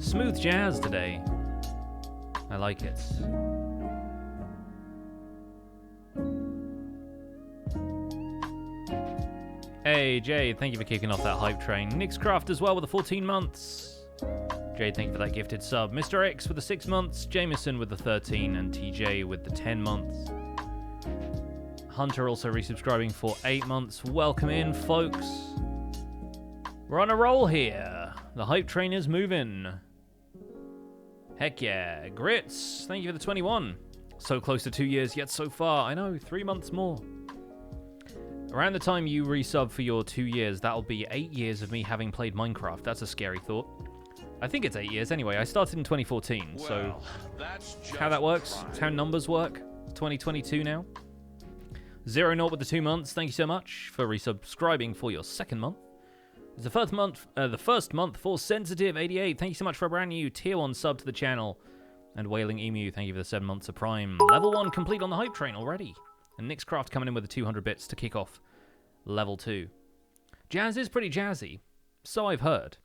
Smooth jazz today. I like it. Hey, Jade, thank you for kicking off that hype train. Nixcraft as well with the 14 months. Jade, thank you for that gifted sub. Mr. X with the 6 months. Jameson with the 13. And TJ with the 10 months. Hunter also resubscribing for 8 months. Welcome in, folks. We're on a roll here. The hype train is moving. Heck yeah. Grits, thank you for the 21. So close to 2 years, yet so far. I know, 3 months more. Around the time you resub for your 2 years, that'll be 8 years of me having played Minecraft. That's a scary thought. I think it's 8 years anyway. I started in 2014, so that's how that works. Right. It's how numbers work. 2022 now. 0-0 with the 2 months. Thank you so much for resubscribing for your 2nd month. It's the first month for Sensitive 88. Thank you so much for a brand new tier 1 sub to the channel. And Wailing Emu, thank you for the 7 months of Prime. Level 1 complete on the hype train already. And Nixcraft coming in with the 200 bits to kick off level 2. Jazz is pretty jazzy, so I've heard.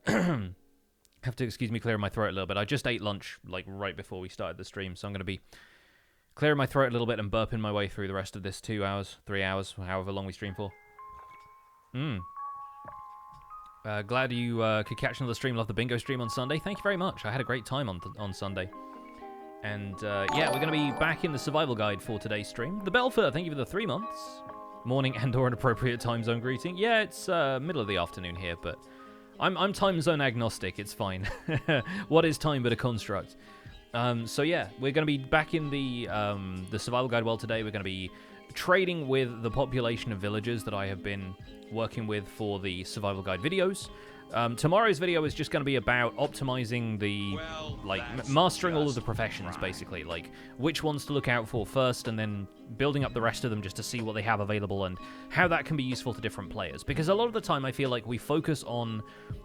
Have to excuse me clearing my throat a little bit. I just ate lunch like right before we started the stream, so I'm going to be clearing my throat a little bit and burping my way through the rest of this 2 hours, 3 hours, however long we stream for. Glad you could catch another stream. Love the bingo stream on Sunday. Thank you very much. I had a great time on Sunday. And yeah, we're going to be back in the survival guide for today's stream. The Belfer, thank you for the 3 months. Morning and or an appropriate time zone greeting. Yeah, it's middle of the afternoon here, but I'm time zone agnostic. It's fine. What is time but a construct? So yeah, we're going to be back in the survival guide world today. We're going to be trading with the population of villagers that I have been working with for the survival guide videos. Tomorrow's video is just going to be about optimizing the, mastering all of the professions, basically. Like, which ones to look out for first, and then building up the rest of them just to see what they have available and how that can be useful to different players. Because a lot of the time, I feel like we focus on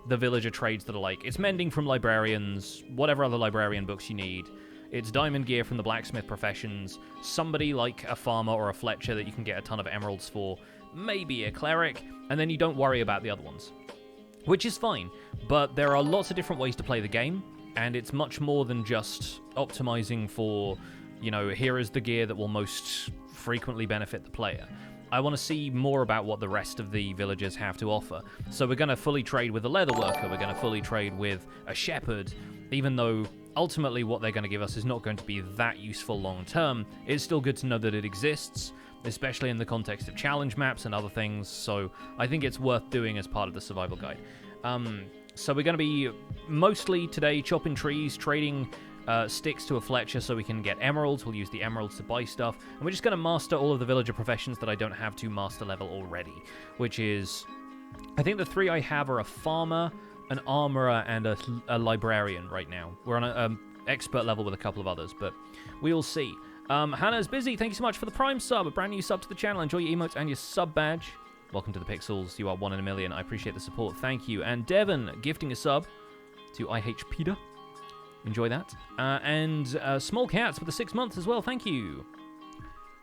the villager trades that are like, it's mending from librarians, whatever other librarian books you need. It's diamond gear from the blacksmith professions, somebody like a farmer or a Fletcher that you can get a ton of emeralds for, maybe a cleric, and then you don't worry about the other ones. Which is fine, but there are lots of different ways to play the game, and it's much more than just optimizing for, you know, here is the gear that will most frequently benefit the player. I want to see more about what the rest of the villagers have to offer. So we're going to fully trade with a leather worker, we're going to fully trade with a shepherd, even though ultimately what they're going to give us is not going to be that useful long term. It's still good to know that it exists, especially in the context of challenge maps and other things, so I think it's worth doing as part of the survival guide. So we're going to be mostly today chopping trees, trading sticks to a Fletcher so we can get emeralds. We'll use the emeralds to buy stuff, and we're just going to master all of the villager professions that I don't have to master level already, which is, I think the 3 I have are a farmer, an armorer, and a librarian right now. We're on an expert level with a couple of others, but we'll see. Hannah's busy. Thank you so much for the Prime sub, a brand new sub to the channel. Enjoy your emotes and your sub badge. Welcome to the Pixels. You are 1 in a million. I appreciate the support. Thank you. And Devon gifting a sub to IH Peter. Enjoy that. And Small Cats for the 6 months as well. Thank you.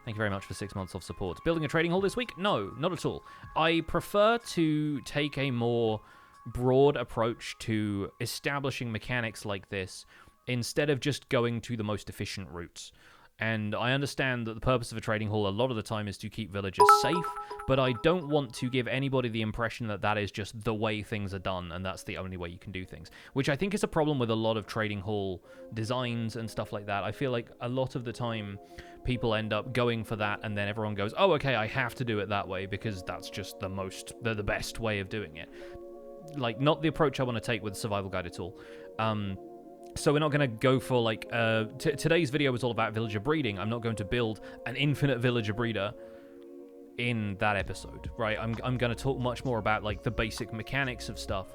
Thank you very much for 6 months of support. Building a trading hall this week? No, not at all. I prefer to take a more broad approach to establishing mechanics like this instead of just going to the most efficient routes. And I understand that the purpose of a trading hall a lot of the time is to keep villagers safe, but I don't want to give anybody the impression that that is just the way things are done and that's the only way you can do things, which I think is a problem with a lot of trading hall designs and stuff like that. I feel like a lot of the time people end up going for that and then everyone goes, oh, okay, I have to do it that way because that's just the best way of doing it. Like, not the approach I want to take with Survival Guide at all. So we're not going to go for, like, today's video was all about villager breeding. I'm not going to build an infinite villager breeder in that episode, right? I'm going to talk much more about, like, the basic mechanics of stuff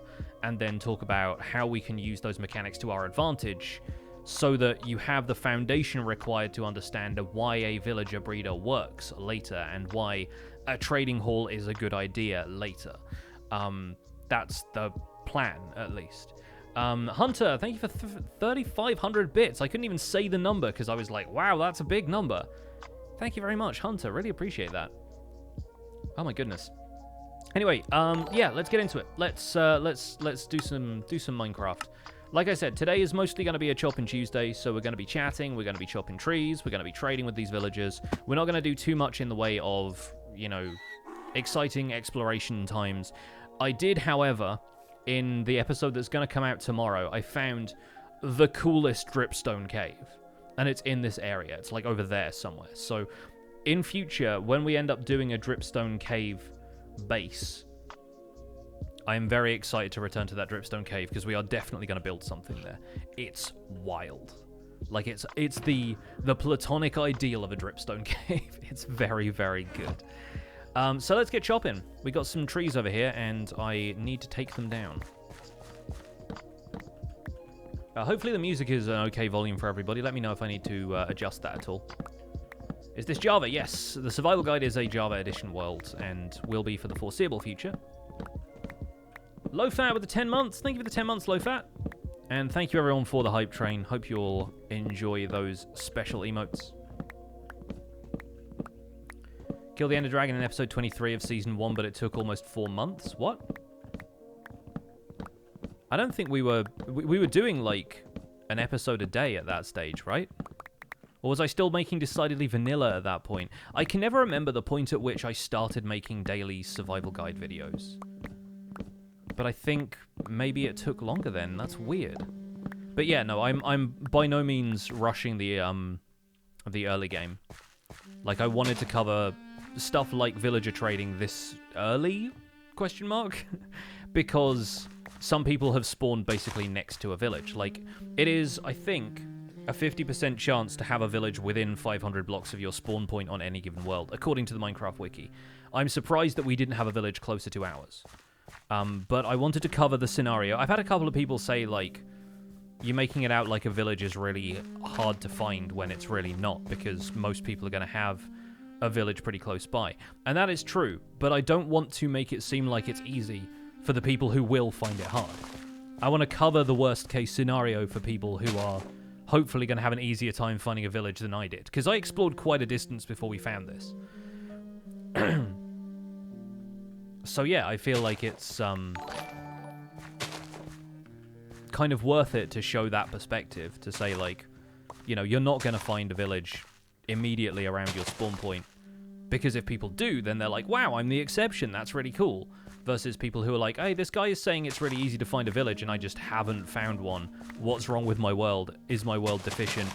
and then talk about how we can use those mechanics to our advantage so that you have the foundation required to understand why a villager breeder works later and why a trading hall is a good idea later. That's the plan, at least. Hunter, thank you for 3,500 bits. I couldn't even say the number because I was like, wow, that's a big number. Thank you very much, Hunter. Really appreciate that. Oh my goodness. Anyway, yeah, let's get into it. Let's do some Minecraft. Like I said, today is mostly going to be a Choppin' Tuesday, so we're going to be chatting, we're going to be chopping trees, we're going to be trading with these villagers. We're not going to do too much in the way of, you know, exciting exploration times. I did, however, in the episode that's going to come out tomorrow, I found the coolest dripstone cave. And it's in this area. It's like over there somewhere. So in future, when we end up doing a dripstone cave base, I am very excited to return to that dripstone cave because we are definitely going to build something there. It's wild. Like, it's the platonic ideal of a dripstone cave. It's very, very good. So let's get chopping. We got some trees over here, and I need to take them down. Hopefully the music is an okay volume for everybody. Let me know if I need to adjust that at all. Is this Java? Yes. The Survival Guide is a Java Edition world, and will be for the foreseeable future. Lowfat with the 10 months. Thank you for the 10 months, Lowfat. And thank you, everyone, for the hype train. Hope you all enjoy those special emotes. Killed the Ender Dragon in episode 23 of Season 1, but it took almost 4 months. What? I don't think we were doing, like, an episode a day at that stage, right? Or was I still making decidedly vanilla at that point? I can never remember the point at which I started making daily Survival Guide videos. But I think maybe it took longer then. That's weird. But yeah, no, I'm by no means rushing the early game. Like, I wanted to cover stuff like villager trading this early? Question mark? Because some people have spawned basically next to a village. Like, it is, I think, a 50% chance to have a village within 500 blocks of your spawn point on any given world, according to the Minecraft wiki. I'm surprised that we didn't have a village closer to ours. But I wanted to cover the scenario. I've had a couple of people say, like, you're making it out like a village is really hard to find when it's really not, because most people are going to have a village pretty close by. And that is true, but I don't want to make it seem like it's easy for the people who will find it hard. I want to cover the worst case scenario for people who are hopefully going to have an easier time finding a village than I did, because I explored quite a distance before we found this. So yeah, I feel like it's kind of worth it to show that perspective, to say, like, you know, you're not going to find a village immediately around your spawn point, because if people do, then they're like, wow, I'm the exception, that's really cool, versus people who are like, hey, this guy is saying it's really easy to find a village and I just haven't found one. What's wrong with my world? Is my world deficient?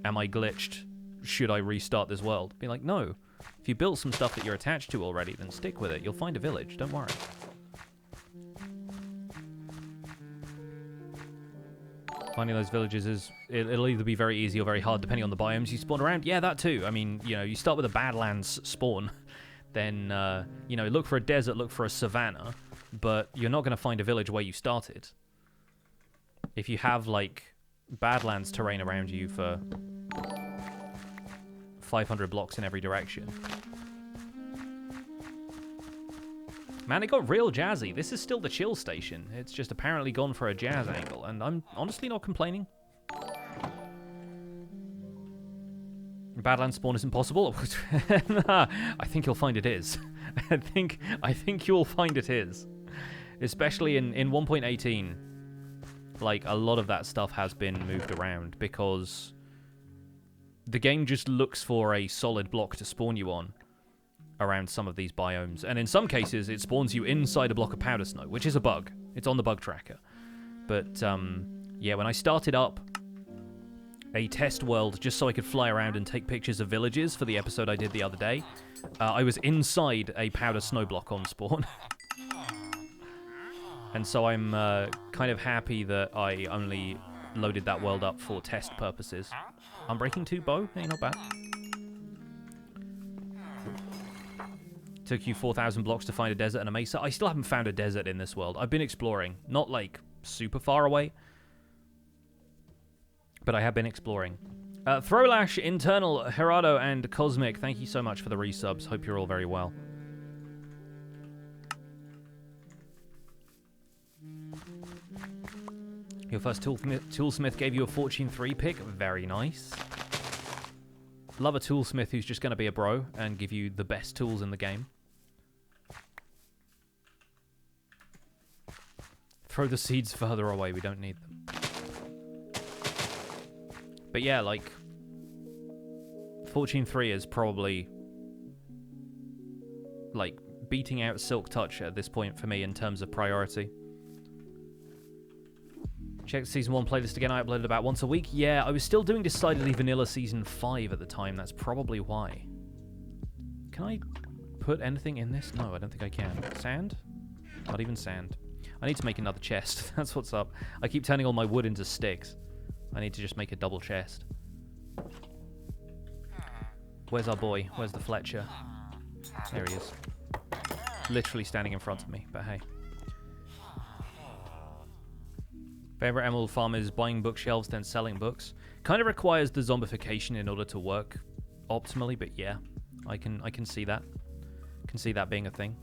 Am I glitched? Should I restart this world? Be like, no. If you built some stuff that you're attached to already, then stick with it. You'll find a village. Don't worry. Finding those villages is... It'll either be very easy or very hard, depending on the biomes you spawn around. Yeah, that too. I mean, you know, you start with a Badlands spawn, then, you know, look for a desert, look for a savanna, but you're not going to find a village where you started. If you have, like, Badlands terrain around you for 500 blocks in every direction. Man, it got real jazzy. This is still the chill station. It's just apparently gone for a jazz angle, and I'm honestly not complaining. Badlands spawn isn't possible. I think you'll find it is. I think you'll find it is. Especially in 1.18, like, a lot of that stuff has been moved around because the game just looks for a solid block to spawn you on around some of these biomes. And in some cases, it spawns you inside a block of powder snow, which is a bug. It's on the bug tracker. But, yeah, when I started up a test world just so I could fly around and take pictures of villages for the episode I did the other day, I was inside a powder snow block on spawn. And so I'm kind of happy that I only loaded that world up for test purposes. Unbreaking 2 bow? Hey, not bad. Took you 4,000 blocks to find a desert and a mesa. I still haven't found a desert in this world. I've been exploring. Not, like, super far away, but I have been exploring. Throwlash, Internal, Gerardo, and Cosmic, thank you so much for the resubs. Hope you're all very well. Your first toolsmith gave you a Fortune 3 pick. Very nice. Love a toolsmith who's just going to be a bro and give you the best tools in the game. Throw the seeds further away. We don't need them. But yeah, like... Fortune 3 is probably... like, beating out Silk Touch at this point for me in terms of priority. Check the Season 1 playlist again. I uploaded about once a week. Yeah, I was still doing Decidedly Vanilla Season 5 at the time. That's probably why. Can I put anything in this? No, I don't think I can. Sand? Not even sand. I need to make another chest. That's what's up. I keep turning all my wood into sticks. I need to just make a double chest. Where's our boy? Where's the Fletcher? There he is. Literally standing in front of me, but hey. Favorite Emerald Farm is buying bookshelves, then selling books. Kind of requires the zombification in order to work optimally, but yeah, I can see that. Can see that being a thing.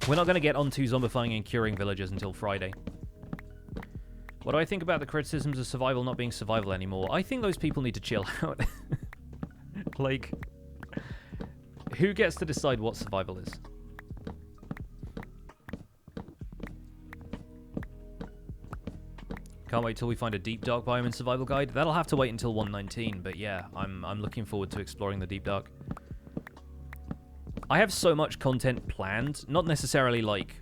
We're not going to get onto zombifying and curing villagers until Friday. What do I think about the criticisms of survival not being survival anymore? I think those people need to chill out. Like, who gets to decide what survival is? Can't wait till we find a deep dark biome in survival guide. That'll have to wait until 119, but yeah, I'm looking forward to exploring the deep dark. I have so much content planned, not necessarily like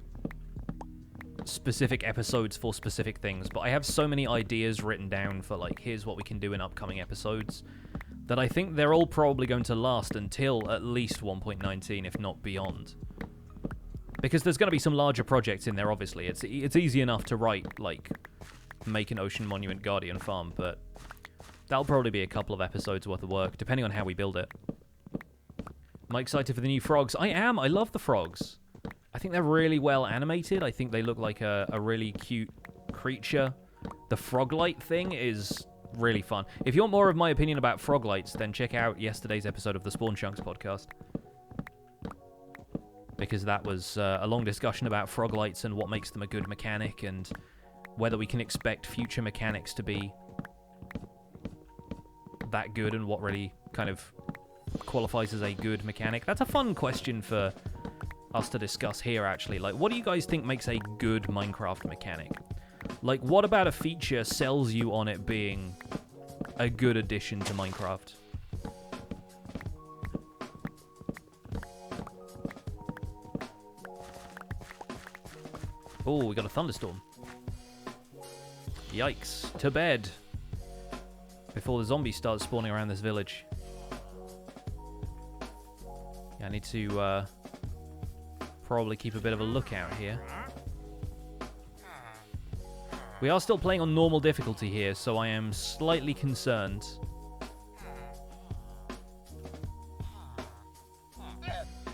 specific episodes for specific things, but I have so many ideas written down for like, here's what we can do in upcoming episodes, that I think they're all probably going to last until at least 1.19, if not beyond. Because there's going to be some larger projects in there, obviously. It's easy enough to write, like, make an Ocean Monument Guardian farm, but that'll probably be a couple of episodes worth of work, depending on how we build it. Am I excited for the new frogs? I am. I love the frogs. I think they're really well animated. I think they look like a really cute creature. The froglight thing is really fun. If you want more of my opinion about froglights, then check out yesterday's episode of the Spawn Chunks podcast. Because that was a long discussion about froglights and what makes them a good mechanic and whether we can expect future mechanics to be that good and what really kind of qualifies as a good mechanic. That's a fun question for us to discuss here, actually. Like, what do you guys think makes a good Minecraft mechanic? Like, what about a feature sells you on it being a good addition to Minecraft? Oh, we got a thunderstorm. Yikes. To bed. Before the zombies start spawning around this village. Yeah, I need to probably keep a bit of a lookout here. We are still playing on normal difficulty here, so I am slightly concerned.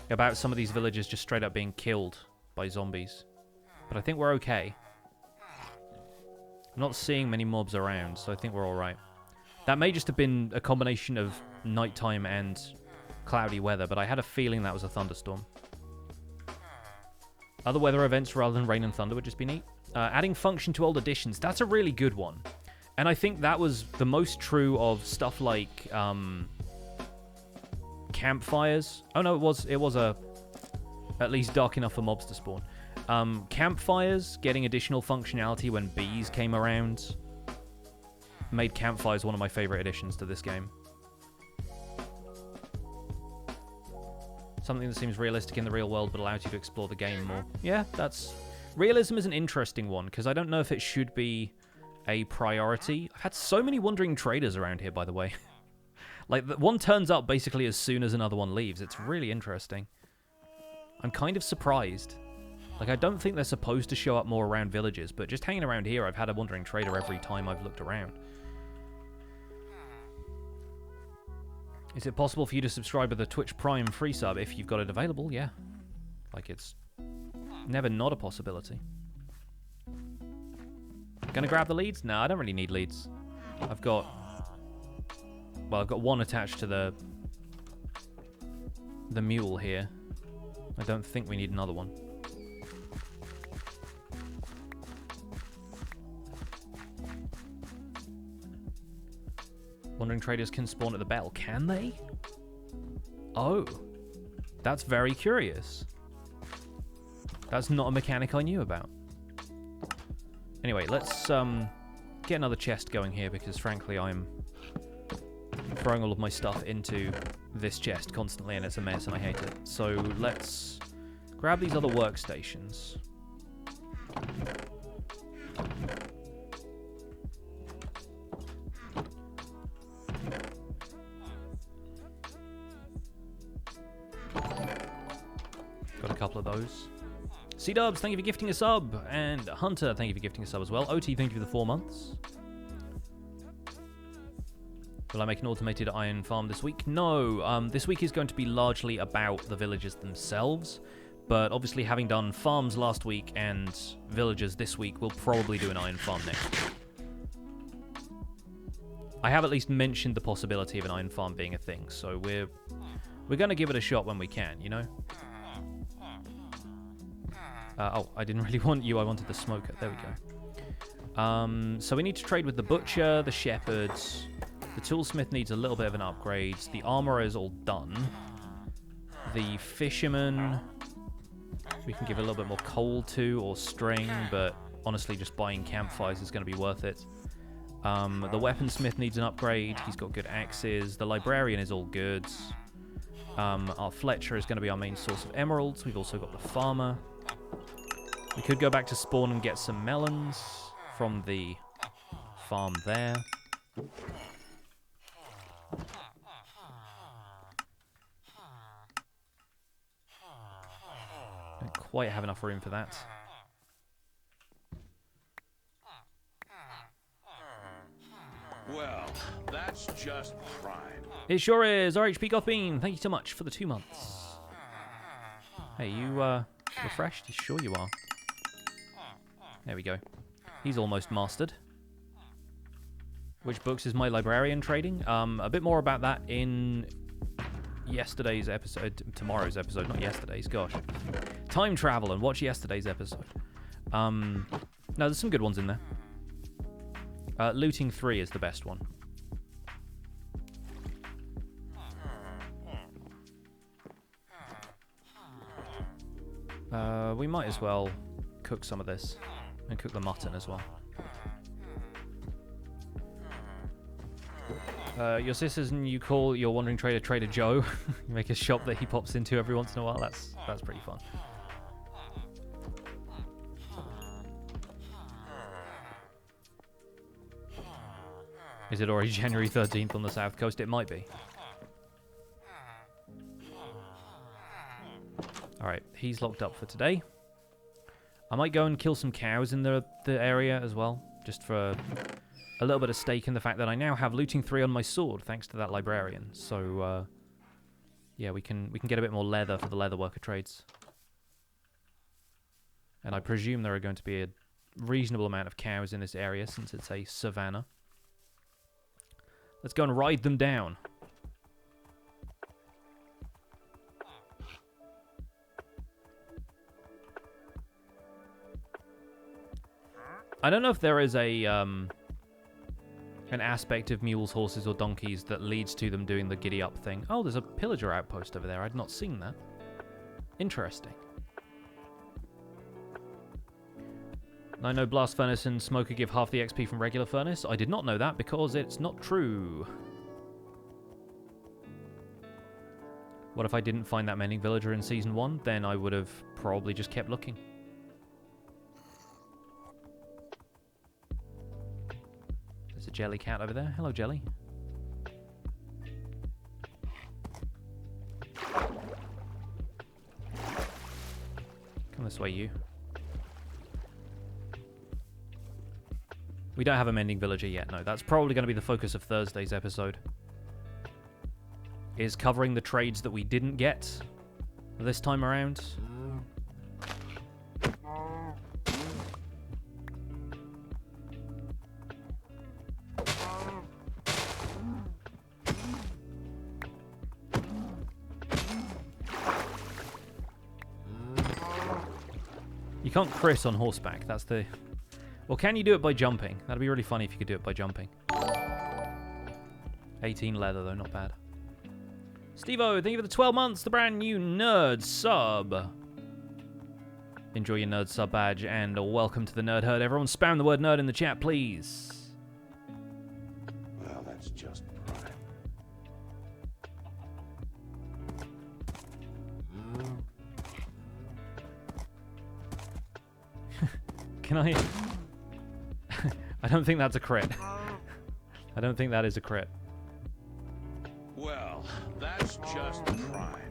About some of these villagers just straight up being killed by zombies. But I think we're okay. I'm not seeing many mobs around, so I think we're alright. That may just have been a combination of nighttime and cloudy weather, but I had a feeling that was a thunderstorm. Other weather events rather than rain and thunder would just be neat. Adding function to old editions, that's a really good one. And I think that was the most true of stuff like campfires. Oh no, it was at least dark enough for mobs to spawn. Campfires, getting additional functionality when bees came around, made campfires one of my favorite additions to this game. Something that seems realistic in the real world but allows you to explore the game more. Yeah, that's... Realism is an interesting one, because I don't know if it should be a priority. I've had so many wandering traders around here, by the way. Like, one turns up basically as soon as another one leaves. It's really interesting. I'm kind of surprised. Like, I don't think they're supposed to show up more around villages, but just hanging around here, I've had a wandering trader every time I've looked around. Is it possible for you to subscribe with a Twitch Prime free sub if you've got it available? Yeah. Like, it's never not a possibility. Gonna grab the leads? No, I don't really need leads. I've got one attached to the mule here. I don't think we need another one. Wandering traders can spawn at the bell. Can they? Oh. That's very curious. That's not a mechanic I knew about. Anyway, let's get another chest going here because, frankly, I'm throwing all of my stuff into this chest constantly and it's a mess and I hate it. So let's grab these other workstations. Got a couple of those. C-Dubs, thank you for gifting a sub. And Hunter, thank you for gifting a sub as well. OT, thank you for the 4 months. Will I make an automated iron farm this week? No. This week is going to be largely about the villagers themselves. But obviously, having done farms last week and villagers this week, we'll probably do an iron farm next week. I have at least mentioned the possibility of an iron farm being a thing, so we're going to give it a shot when we can, you know? Oh, I didn't really want you. I wanted the smoker. There we go. So we need to trade with the butcher, the shepherds. The toolsmith needs a little bit of an upgrade. The armorer is all done. The fisherman, we can give a little bit more coal to, or string, but honestly, just buying campfires is going to be worth it. The weaponsmith needs an upgrade. He's got good axes. The librarian is all good. Our Fletcher is going to be our main source of emeralds. We've also got the farmer. We could go back to spawn and get some melons from the farm there. Don't quite have enough room for that. Well, that's just prime. It sure is. RHP Gothbean, thank you so much for the 2 months. Hey, you refreshed? You sure you are? There we go. He's almost mastered. Which books is my librarian trading? A bit more about that in yesterday's episode, tomorrow's episode, not yesterday's, gosh. Time travel and watch yesterday's episode. No, there's some good ones in there. Looting 3 is the best one. We might as well cook some of this and cook the mutton as well. Your sisters and you call your wandering trader Trader Joe. You make a shop that he pops into every once in a while. That's pretty fun. Is it already January 13th on the south coast? It might be. Alright, he's locked up for today. I might go and kill some cows in the area as well, just for a little bit of stake in the fact that I now have looting 3 on my sword, thanks to that librarian. So, yeah, we can get a bit more leather for the leather worker trades. And I presume there are going to be a reasonable amount of cows in this area, since it's a savanna. Let's go and ride them down. I don't know if there is a an aspect of mules, horses, or donkeys that leads to them doing the giddy up thing. Oh, there's a pillager outpost over there. I'd not seen that. Interesting. I know Blast Furnace and Smoker give half the XP from regular Furnace. I did not know that because it's not true. What if I didn't find that mending villager in Season 1? Then I would have probably just kept looking. There's a jelly cat over there. Hello, Jelly. Come this way, you. We don't have a mending villager yet, no. That's probably going to be the focus of Thursday's episode. Is covering the trades that we didn't get this time around. You can't crit on horseback, that's the... Well, can you do it by jumping? That'd be really funny if you could do it by jumping. 18 leather, though, not bad. Steve-O, thank you for the 12 months, the brand new nerd sub. Enjoy your nerd sub badge, and welcome to the Nerd Herd. Everyone spam the word nerd in the chat, please. Well, that's just prime. Can I... I don't think that's a crit. I don't think that is a crit. Well, that's just prime.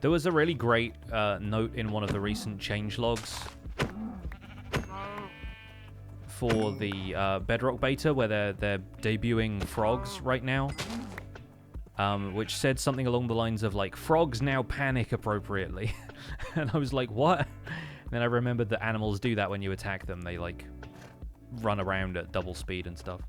There was a really great note in one of the recent changelogs for the Bedrock beta, where they're debuting frogs right now, which said something along the lines of like, frogs now panic appropriately. And I was like, what? And then I remembered that animals do that when you attack them. They like run around at double speed and stuff.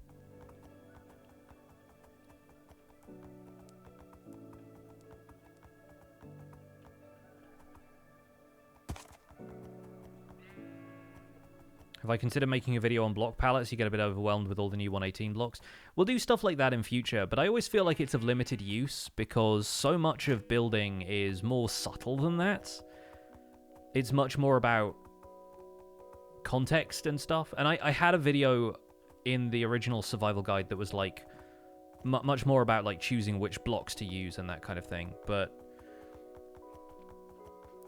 If I consider making a video on block palettes, you get a bit overwhelmed with all the new 118 blocks. We'll do stuff like that in future, but I always feel like it's of limited use because so much of building is more subtle than that. It's much more about context and stuff. And I had a video in the original survival guide that was like much more about like choosing which blocks to use and that kind of thing. But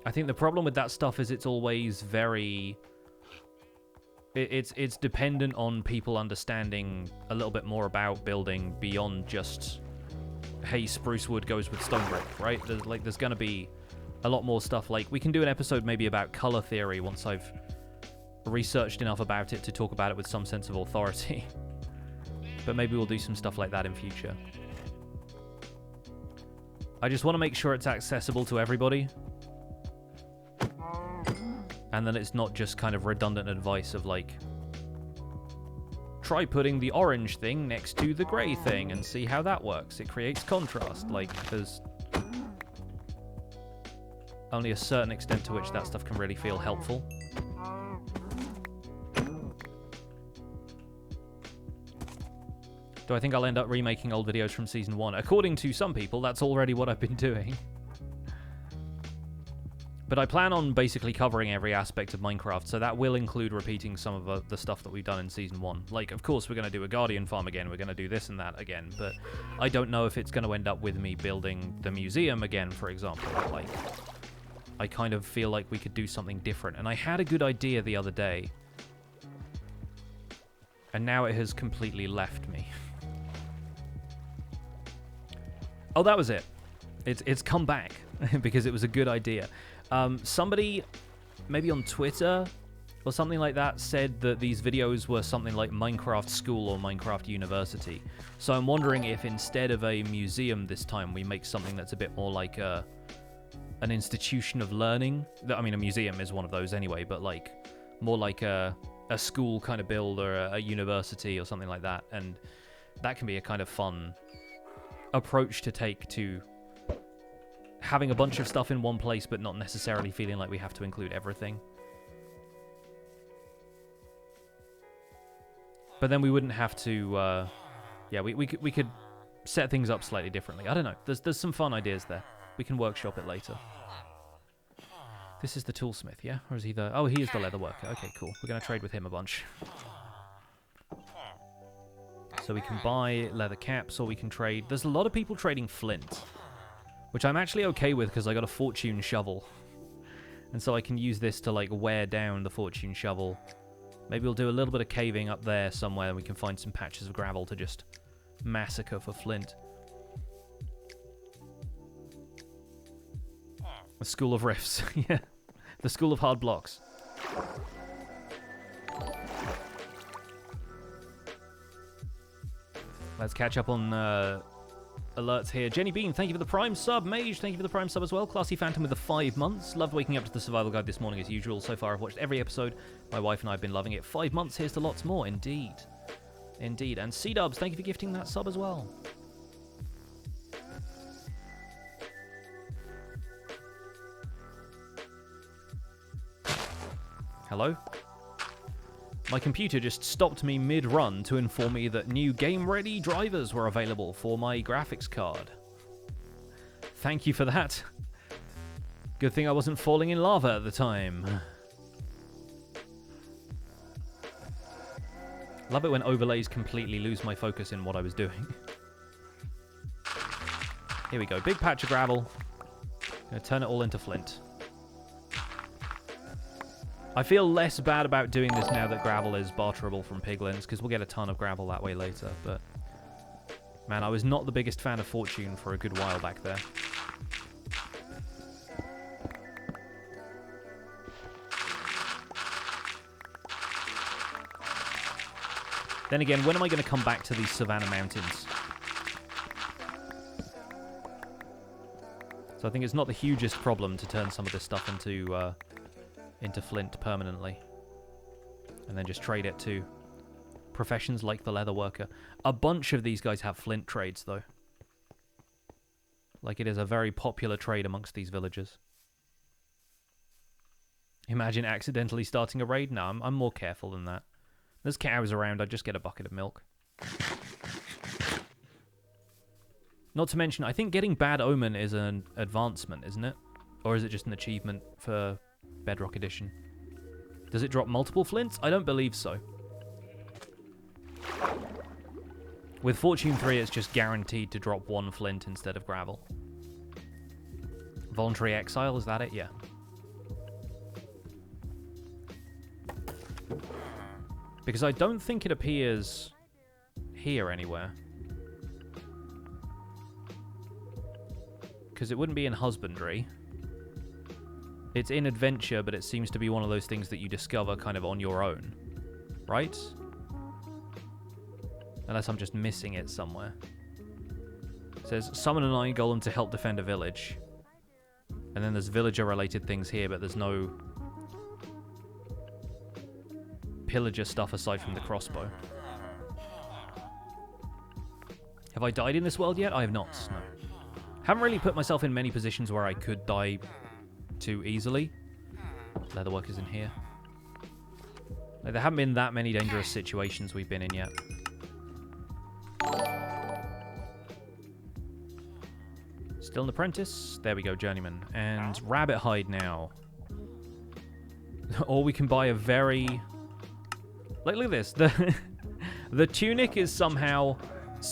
I think the problem with that stuff is it's always very... It's dependent on people understanding a little bit more about building beyond just, hey, spruce wood goes with stone brick, right? There's going to be a lot more stuff. Like, we can do an episode maybe about color theory once I've researched enough about it to talk about it with some sense of authority. But maybe we'll do some stuff like that in future. I just want to make sure it's accessible to everybody. And then it's not just kind of redundant advice of like, try putting the orange thing next to the grey thing and see how that works. It creates contrast. Like, there's only a certain extent to which that stuff can really feel helpful. Do I think I'll end up remaking old videos from Season 1? According to some people, that's already what I've been doing. But I plan on basically covering every aspect of Minecraft, so that will include repeating some of the stuff that we've done in Season 1. Like, of course, we're going to do a Guardian farm again, we're going to do this and that again, but I don't know if it's going to end up with me building the museum again, for example. Like, I kind of feel like we could do something different, and I had a good idea the other day, and now it has completely left me. Oh, that was it. It's come back, because it was a good idea. Somebody, maybe on Twitter or something like that, said that these videos were something like Minecraft School or Minecraft University. So I'm wondering if instead of a museum this time, we make something that's a bit more like an institution of learning. I mean, a museum is one of those anyway, but like more like a school kind of build or a university or something like that. And that can be a kind of fun approach to take to having a bunch of stuff in one place, but not necessarily feeling like we have to include everything. But then we wouldn't have to, yeah, we could set things up slightly differently. I don't know. There's some fun ideas there. We can workshop it later. This is the toolsmith, yeah? Or is he the... Oh, he is the leather worker. Okay, cool. We're going to trade with him a bunch. So we can buy leather caps, or we can trade... There's a lot of people trading flint, which I'm actually okay with because I got a fortune shovel. And so I can use this to, like, wear down the fortune shovel. Maybe we'll do a little bit of caving up there somewhere, and we can find some patches of gravel to just massacre for flint. The School of Rifts. Yeah. The School of Hard Blocks. Let's catch up on alerts here. Jenny Bean, thank you for the Prime sub. Mage, thank you for the Prime sub as well. Classy Phantom with the 5 months. Loved waking up to the Survival Guide this morning as usual. So far, I've watched every episode. My wife and I have been loving it. 5 months, here's to lots more. Indeed. Indeed. And C-Dubs, thank you for gifting that sub as well. Hello? My computer just stopped me mid-run to inform me that new game-ready drivers were available for my graphics card. Thank you for that. Good thing I wasn't falling in lava at the time. Love it when overlays completely lose my focus in what I was doing. Here we go. Big patch of gravel. Gonna turn it all into flint. I feel less bad about doing this now that gravel is barterable from piglins, because we'll get a ton of gravel that way later, but... Man, I was not the biggest fan of Fortune for a good while back there. Then again, when am I going to come back to these Savannah Mountains? So I think it's not the hugest problem to turn some of this stuff into flint permanently. And then just trade it to professions like the leather worker. A bunch of these guys have flint trades, though. Like, it is a very popular trade amongst these villagers. Imagine accidentally starting a raid? No, I'm more careful than that. There's cows around, I'd just get a bucket of milk. Not to mention, I think getting Bad Omen is an advancement, isn't it? Or is it just an achievement for Bedrock Edition? Does it drop multiple flints? I don't believe so. With Fortune 3, it's just guaranteed to drop one flint instead of gravel. Voluntary Exile, is that it? Yeah. Because I don't think it appears here anywhere. Because it wouldn't be in Husbandry. It's in Adventure, but it seems to be one of those things that you discover kind of on your own. Right? Unless I'm just missing it somewhere. It says, summon an Iron Golem to help defend a village. And then there's villager-related things here, but there's no pillager stuff aside from the crossbow. Have I died in this world yet? I have not, no. Haven't really put myself in many positions where I could die too easily. Leatherworkers in here. Like, there haven't been that many dangerous situations we've been in yet. Still an apprentice. There we go, journeyman. And rabbit hide now. Or we can buy a very... Like, look at this. The tunic is somehow...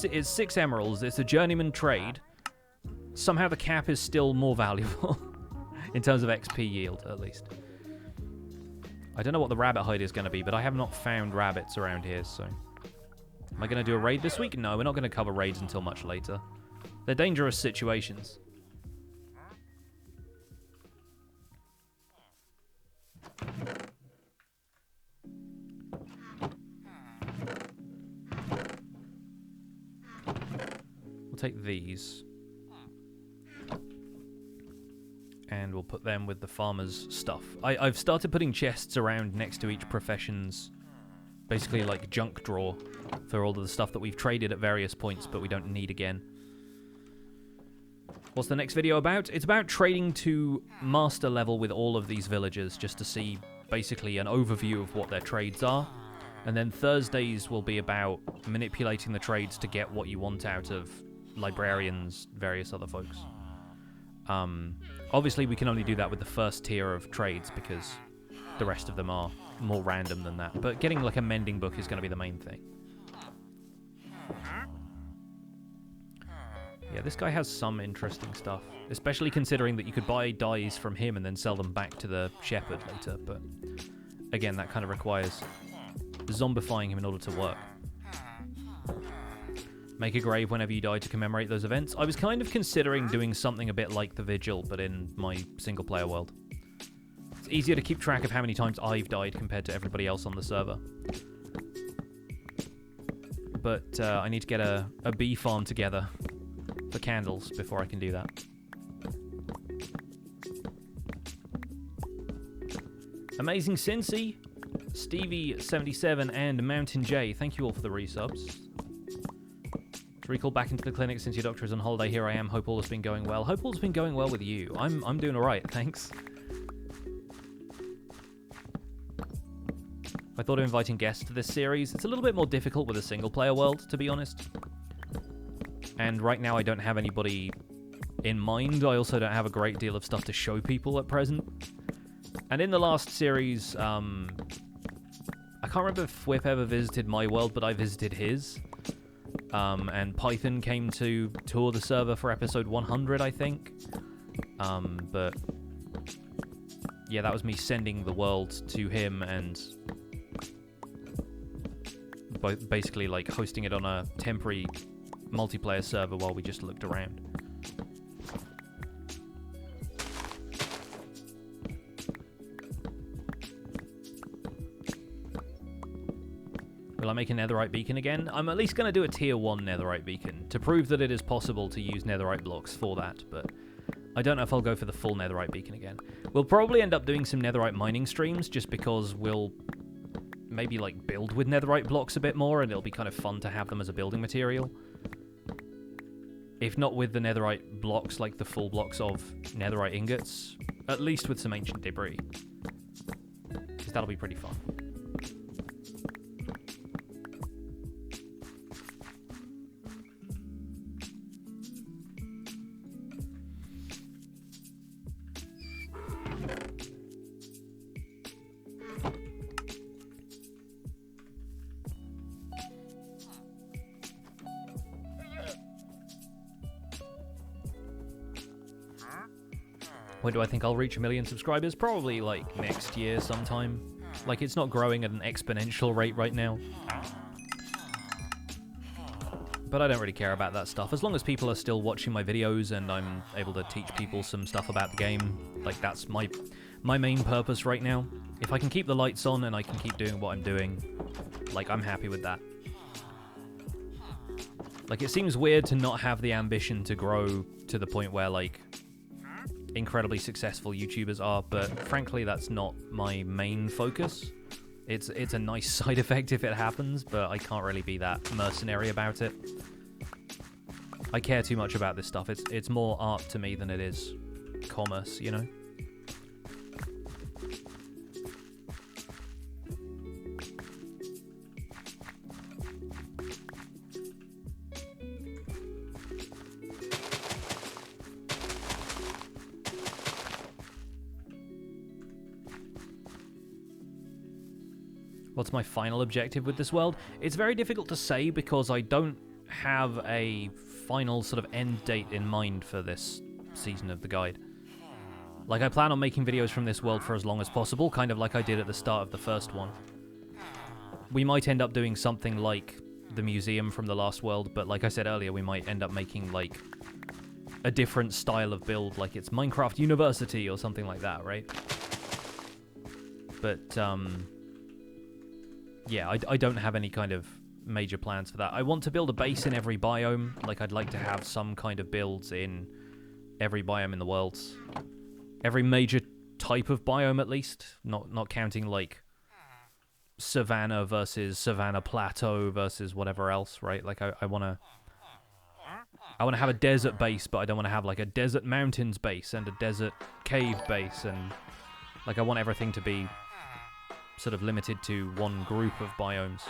It's 6 emeralds. It's a journeyman trade. Somehow the cap is still more valuable. In terms of XP yield, at least. I don't know what the rabbit hide is going to be, but I have not found rabbits around here, so... Am I going to do a raid this week? No, we're not going to cover raids until much later. They're dangerous situations. We'll take these. And we'll put them with the farmer's stuff. I've started putting chests around next to each profession's, basically like junk drawer, for all of the stuff that we've traded at various points, but we don't need again. What's the next video about? It's about trading to master level with all of these villagers, just to see basically an overview of what their trades are. And then Thursdays will be about manipulating the trades to get what you want out of librarians, various other folks. Obviously, we can only do that with the first tier of trades because the rest of them are more random than that. But getting like a mending book is going to be the main thing. Yeah, this guy has some interesting stuff, especially considering that you could buy dyes from him and then sell them back to the shepherd later. But again, that kind of requires zombifying him in order to work. Make a grave whenever you die to commemorate those events. I was kind of considering doing something a bit like the Vigil, but in my single-player world. It's easier to keep track of how many times I've died compared to everybody else on the server. But I need to get a bee farm together for candles before I can do that. Amazing Cincy, Stevie77, and Mountain J. Thank you all for the resubs. Recall back into the clinic since your doctor is on holiday. Here I am. Hope all has been going well. Hope all has been going well with you. I'm doing all right, thanks. I thought of inviting guests to this series. It's a little bit more difficult with a single-player world, to be honest. And right now I don't have anybody in mind. I also don't have a great deal of stuff to show people at present. And in the last series, I can't remember if Whip ever visited my world, but I visited his. And Python came to tour the server for episode 100, I think. But yeah, that was me sending the world to him and basically like hosting it on a temporary multiplayer server while we just looked around. Will I make a netherite beacon again? I'm at least going to do a tier 1 netherite beacon to prove that it is possible to use netherite blocks for that, but I don't know if I'll go for the full netherite beacon again. We'll probably end up doing some netherite mining streams just because we'll maybe like build with netherite blocks a bit more and it'll be kind of fun to have them as a building material. If not with the netherite blocks, like the full blocks of netherite ingots, at least with some ancient debris. Because that'll be pretty fun. When do I think I'll reach 1 million subscribers? Probably, like, next year sometime. Like, it's not growing at an exponential rate right now. But I don't really care about that stuff. As long as people are still watching my videos and I'm able to teach people some stuff about the game, like, that's my main purpose right now. If I can keep the lights on and I can keep doing what I'm doing, like, I'm happy with that. Like, it seems weird to not have the ambition to grow to the point where, like, incredibly successful YouTubers are, but frankly that's not my main focus. It's a nice side effect if it happens, but I can't really be that mercenary about it. I care too much about this stuff. It's more art to me than it is commerce, you know? What's my final objective with this world? It's very difficult to say because I don't have a final sort of end date in mind for this season of the guide. Like, I plan on making videos from this world for as long as possible, kind of like I did at the start of the first one. We might end up doing something like the museum from the last world, but like I said earlier, we might end up making, like, a different style of build, like it's Minecraft University or something like that, right? But, yeah, I don't have any kind of major plans for that. I want to build a base in every biome. Like, I'd like to have some kind of builds in every biome in the world. Every major type of biome, at least. Not counting, like, Savannah versus Savannah Plateau versus whatever else, right? Like, I want to have a desert base, but I don't want to have, like, a desert mountains base and a desert cave base. And, like, I want everything to be sort of limited to one group of biomes.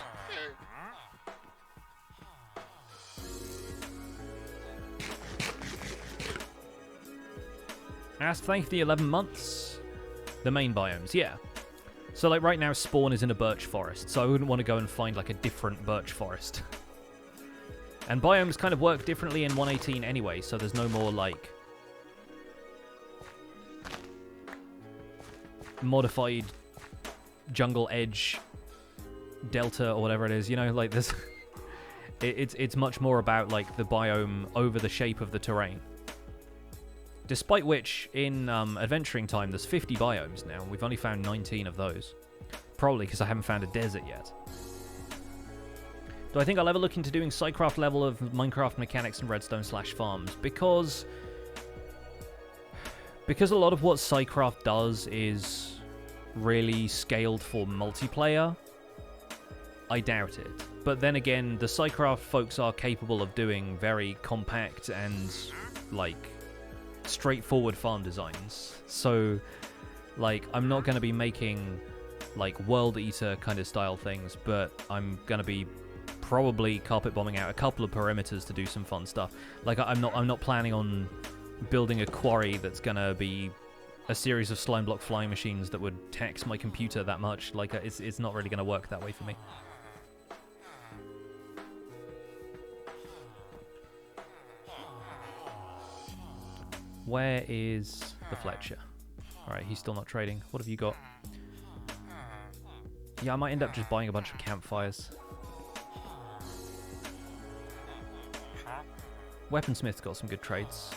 Asked, thank you for the 11 months. The main biomes, yeah. So, like, right now, spawn is in a birch forest, so I wouldn't want to go and find, like, a different birch forest. And biomes kind of work differently in 1.18 anyway, so there's no more, like, modified jungle edge delta or whatever it is, you know, like this. it's much more about, like, the biome over the shape of the terrain. Despite which, in adventuring time, there's 50 biomes now, and we've only found 19 of those. Probably because I haven't found a desert yet. Do I think I'll ever look into doing Sidecraft level of Minecraft mechanics and Redstone/farms? Because a lot of what Sidecraft does is really scaled for multiplayer, I doubt it. But then again, the Sidecraft folks are capable of doing very compact and, like, straightforward farm designs. So, like, I'm not going to be making like World Eater kind of style things, but I'm gonna be probably carpet bombing out a couple of perimeters to do some fun stuff. Like I'm not planning on building a quarry that's gonna be a series of slime block flying machines that would tax my computer that much. Like it's not really gonna work that way for me. Where is the Fletcher? Alright, he's still not trading. What have you got? Yeah, I might end up just buying a bunch of campfires. Weaponsmith's got some good trades.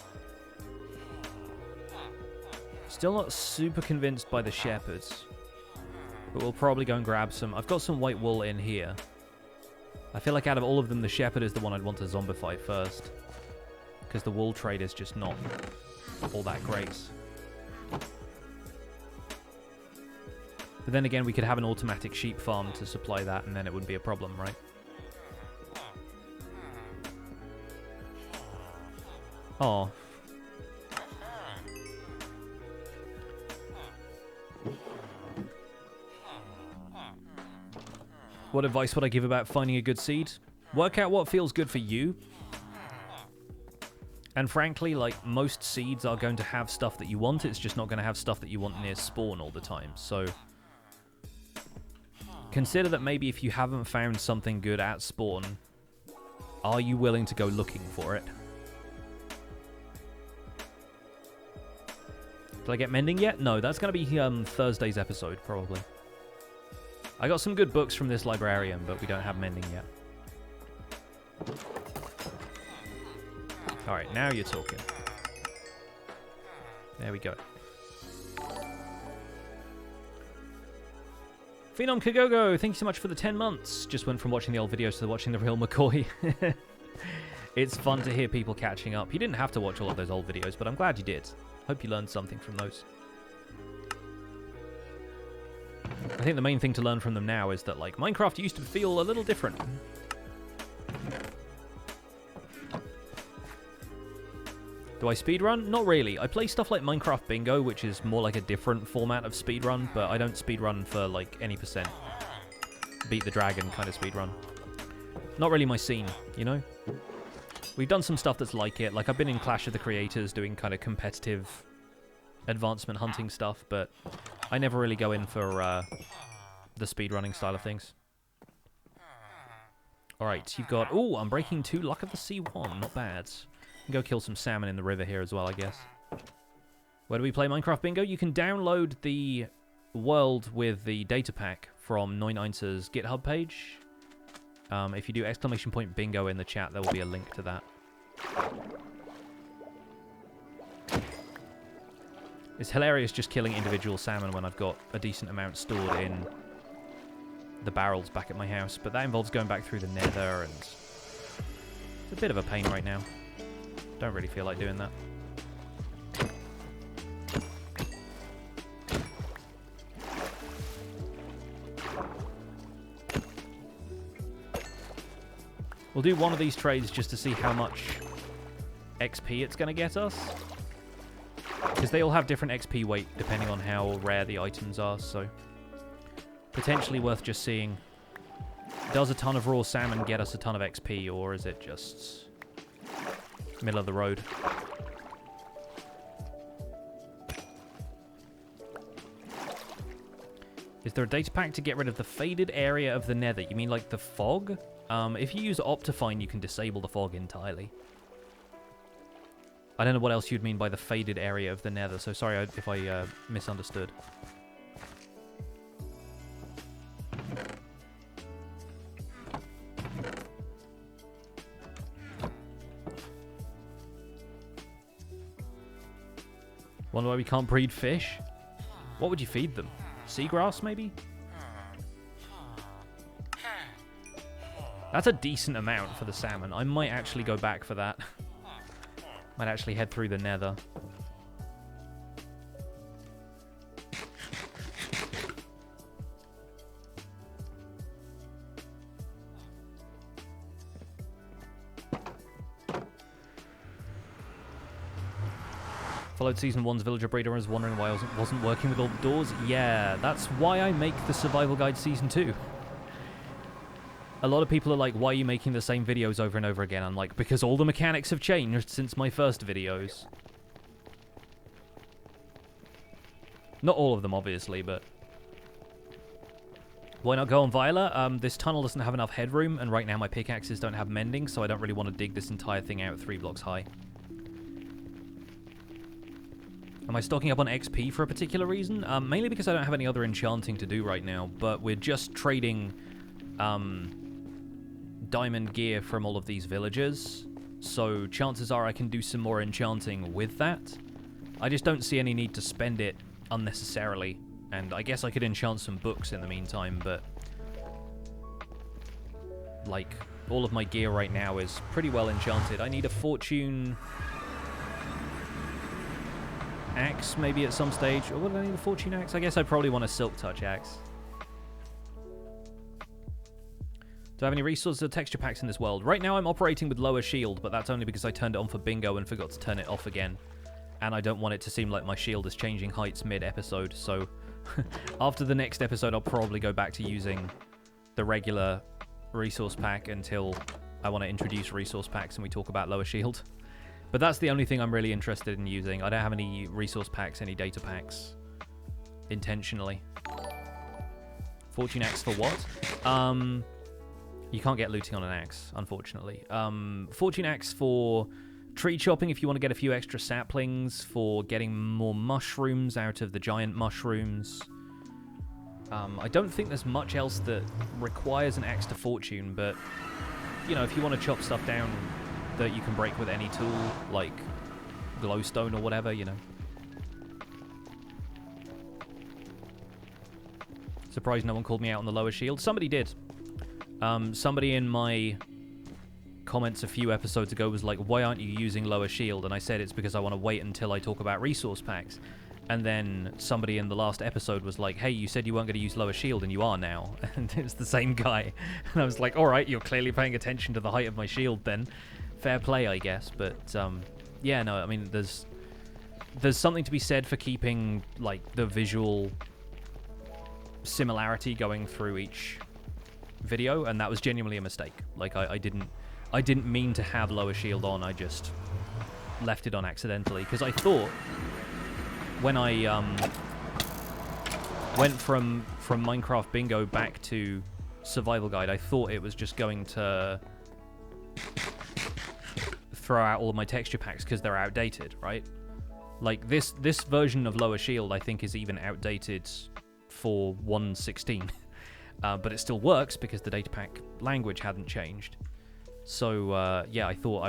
Still not super convinced by the shepherds, but we'll probably go and grab some. I've got some white wool in here. I feel like out of all of them, the shepherd is the one I'd want to zombify first, because the wool trade is just not all that great. But then again, we could have an automatic sheep farm to supply that, and then it wouldn't be a problem, right? Oh. What advice would I give about finding a good seed? Work out what feels good for you. And frankly, like, most seeds are going to have stuff that you want. It's just not going to have stuff that you want near spawn all the time. So consider that maybe if you haven't found something good at spawn, are you willing to go looking for it? Did I get mending yet? No, that's going to be Thursday's episode, probably. I got some good books from this librarian, but we don't have mending yet. Alright, now you're talking. There we go. Phenom Kagogo, thank you so much for the 10 months. Just went from watching the old videos to watching the real McCoy. It's fun to hear people catching up. You didn't have to watch all of those old videos, but I'm glad you did. Hope you learned something from those. I think the main thing to learn from them now is that, like, Minecraft used to feel a little different. Do I speedrun? Not really. I play stuff like Minecraft Bingo, which is more like a different format of speedrun, but I don't speedrun for, like, any percent. Beat the dragon kind of speedrun. Not really my scene, you know? We've done some stuff that's like it. Like, I've been in Clash of the Creators doing kind of competitive advancement hunting stuff, but I never really go in for the speedrunning style of things. Alright, you've got... Ooh, I'm breaking 2 Luck of the Sea 1. Not bad. Go kill some salmon in the river here as well, I guess. Where do we play Minecraft Bingo? You can download the world with the data pack from 99's GitHub page. If you do !bingo in the chat, there will be a link to that. It's hilarious just killing individual salmon when I've got a decent amount stored in the barrels back at my house, but that involves going back through the nether, and it's a bit of a pain right now. Don't really feel like doing that. We'll do one of these trades just to see how much XP it's going to get us. Because they all have different XP weight depending on how rare the items are, so potentially worth just seeing. Does a ton of raw salmon get us a ton of XP, or is it just middle of the road? Is there a data pack to get rid of the faded area of the nether? You mean like the fog? If you use Optifine, you can disable the fog entirely. I don't know what else you'd mean by the faded area of the nether, so sorry if I misunderstood. Wonder why we can't breed fish? What would you feed them? Seagrass, maybe? That's a decent amount for the salmon. I might actually go back for that. Might actually head through the nether. Followed Season 1's Villager Breeder and was wondering why I wasn't working with all the doors. Yeah, that's why I make the Survival Guide Season 2. A lot of people are like, why are you making the same videos over and over again? I'm like, because all the mechanics have changed since my first videos. Not all of them, obviously, but... Why not go on Viola? This tunnel doesn't have enough headroom, and right now my pickaxes don't have mending, so I don't really want to dig this entire thing out 3 blocks high. Am I stocking up on XP for a particular reason? Mainly because I don't have any other enchanting to do right now, but we're just trading diamond gear from all of these villagers, so chances are I can do some more enchanting with that. I just don't see any need to spend it unnecessarily, and I guess I could enchant some books in the meantime, but like, all of my gear right now is pretty well enchanted. I need a fortune... axe, maybe at some stage. Or would I need a fortune axe? I guess I probably want a silk touch axe. Do I have any resources or texture packs in this world? Right now I'm operating with lower shield, but that's only because I turned it on for bingo and forgot to turn it off again. And I don't want it to seem like my shield is changing heights mid-episode, so after the next episode I'll probably go back to using the regular resource pack until I want to introduce resource packs and we talk about lower shield. But that's the only thing I'm really interested in using. I don't have any resource packs, any data packs, intentionally. Fortune axe for what? You can't get looting on an axe, unfortunately. Fortune axe for tree chopping if you want to get a few extra saplings, for getting more mushrooms out of the giant mushrooms. I don't think there's much else that requires an axe to fortune, but, you know, if you want to chop stuff down that you can break with any tool, like glowstone or whatever, you know. Surprised no one called me out on the lower shield. Somebody did. Somebody in my comments a few episodes ago was like, why aren't you using lower shield? And I said it's because I want to wait until I talk about resource packs. And then somebody in the last episode was like, hey, you said you weren't going to use lower shield and you are now. And it's the same guy. And I was like, all right, you're clearly paying attention to the height of my shield then. Fair play, I guess, but yeah, no, I mean, there's something to be said for keeping like the visual similarity going through each video, and that was genuinely a mistake. Like, I didn't mean to have lower shield on. I just left it on accidentally because I thought when I went from Minecraft Bingo back to Survival Guide, I thought it was just going to throw out all of my texture packs because they're outdated, right? Like, this version of lower shield I think is even outdated for 1.16. But it still works because the data pack language hadn't changed. So yeah, I thought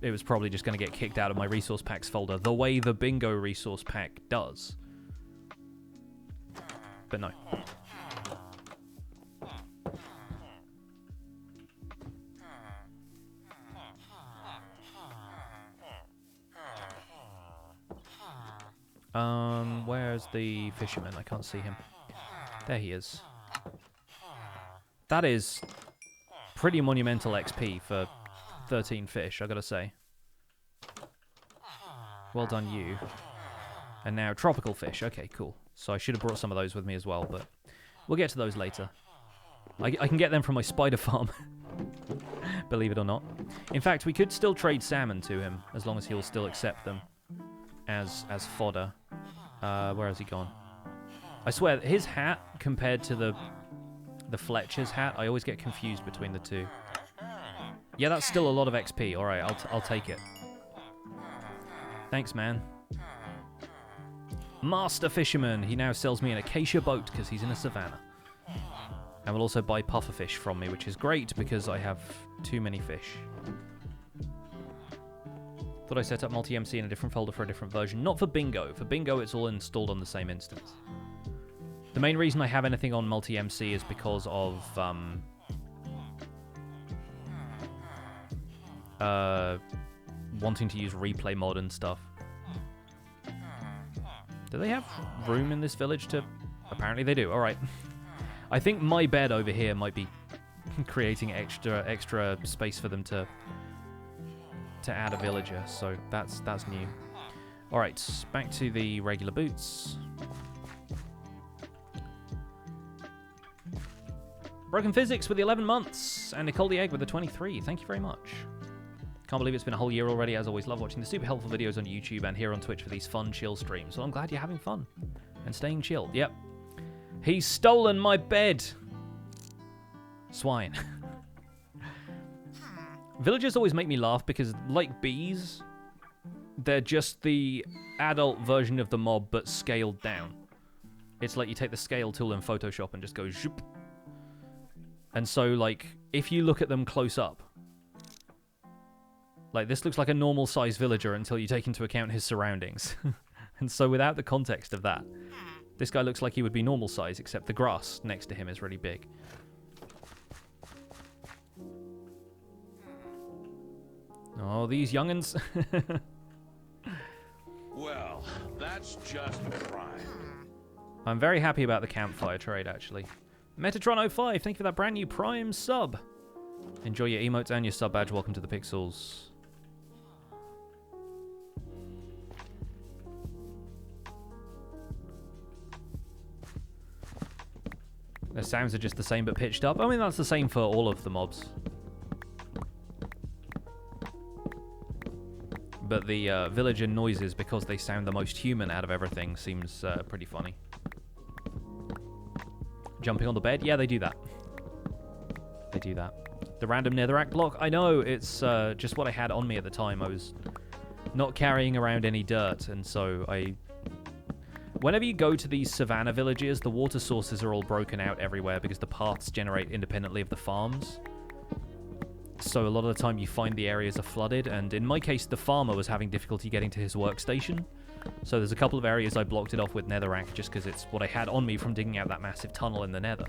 it was probably just going to get kicked out of my resource packs folder the way the bingo resource pack does. But no. Where's the fisherman? I can't see him. There he is. That is pretty monumental XP for 13 fish, I gotta say. Well done, you. And now tropical fish. Okay, cool. So I should have brought some of those with me as well, but we'll get to those later. I can get them from my spider farm. Believe it or not. In fact, we could still trade salmon to him, as long as he'll still accept them as fodder. Where has he gone? I swear, his hat compared to the Fletcher's hat, I always get confused between the two. Yeah, that's still a lot of XP. All right, I'll take it. Thanks, man. Master Fisherman. He now sells me an acacia boat because he's in a savannah. And will also buy pufferfish from me, which is great because I have too many fish. Thought I set up multi-MC in a different folder for a different version. Not for bingo. For bingo, it's all installed on the same instance. The main reason I have anything on multi-MC is because of wanting to use replay mod and stuff. Do they have room in this village to... Apparently they do. All right. I think my bed over here might be creating extra space for them to add a villager, so that's new. Alright, back to the regular boots. Broken Physics with the 11 months, and Nicole the Egg with the 23. Thank you very much. Can't believe it's been a whole year already. As always, love watching the super helpful videos on YouTube and here on Twitch for these fun, chill streams. Well, I'm glad you're having fun and staying chill. Yep. He's stolen my bed. Swine. Villagers always make me laugh because, like bees, they're just the adult version of the mob, but scaled down. It's like you take the scale tool in Photoshop and just go zoop. And so, like, if you look at them close up, like, this looks like a normal-sized villager until you take into account his surroundings. And so, without the context of that, this guy looks like he would be normal size, except the grass next to him is really big. Oh, these young'uns. Well, that's just prime. I'm very happy about the campfire trade, actually. Metatron05, thank you for that brand new Prime sub. Enjoy your emotes and your sub badge. Welcome to the Pixels. Their sounds are just the same but pitched up. I mean, that's the same for all of the mobs. But the villager noises, because they sound the most human out of everything, seems pretty funny. Jumping on the bed? Yeah, they do that. They do that. The random netherrack block? I know, it's just what I had on me at the time. I was not carrying around any dirt, and so I... Whenever you go to these savannah villages, the water sources are all broken out everywhere because the paths generate independently of the farms. So a lot of the time you find the areas are flooded, and in my case, the farmer was having difficulty getting to his workstation. So there's a couple of areas I blocked it off with netherrack just because it's what I had on me from digging out that massive tunnel in the nether.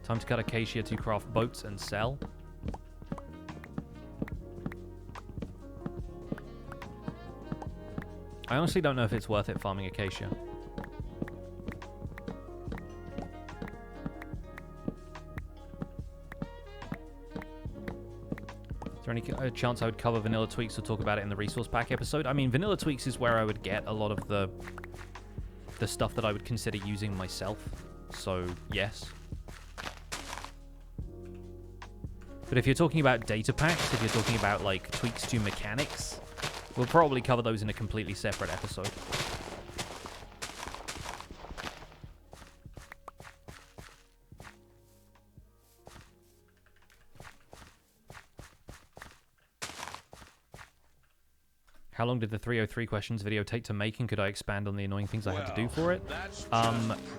Time to cut acacia to craft boats and sell. I honestly don't know if it's worth it farming acacia. Is there any chance I would cover Vanilla Tweaks or talk about it in the resource pack episode? I mean, Vanilla Tweaks is where I would get a lot of the stuff that I would consider using myself. So, yes. But if you're talking about data packs, if you're talking about, like, tweaks to mechanics, we'll probably cover those in a completely separate episode. How long did the 303 questions video take to make, and could I expand on the annoying things I had to do for it?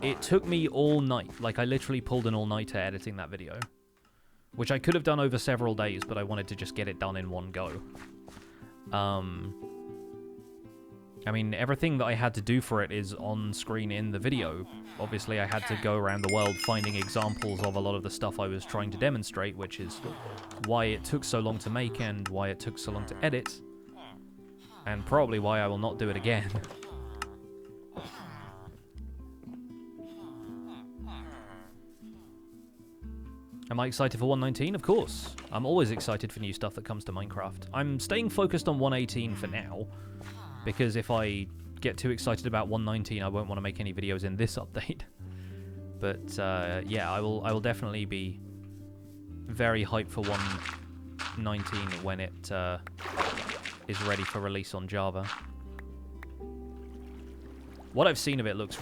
It took me all night. Like, I literally pulled an all-nighter editing that video. Which I could have done over several days, but I wanted to just get it done in one go. I mean, everything that I had to do for it is on screen in the video. Obviously, I had to go around the world finding examples of a lot of the stuff I was trying to demonstrate, which is why it took so long to make and why it took so long to edit. And probably why I will not do it again. Am I excited for 1.19? Of course. I'm always excited for new stuff that comes to Minecraft. I'm staying focused on 1.18 for now, because if I get too excited about 1.19, I won't want to make any videos in this update. But yeah, I will definitely be very hyped for 1.19 when it is ready for release on Java. What I've seen of it looks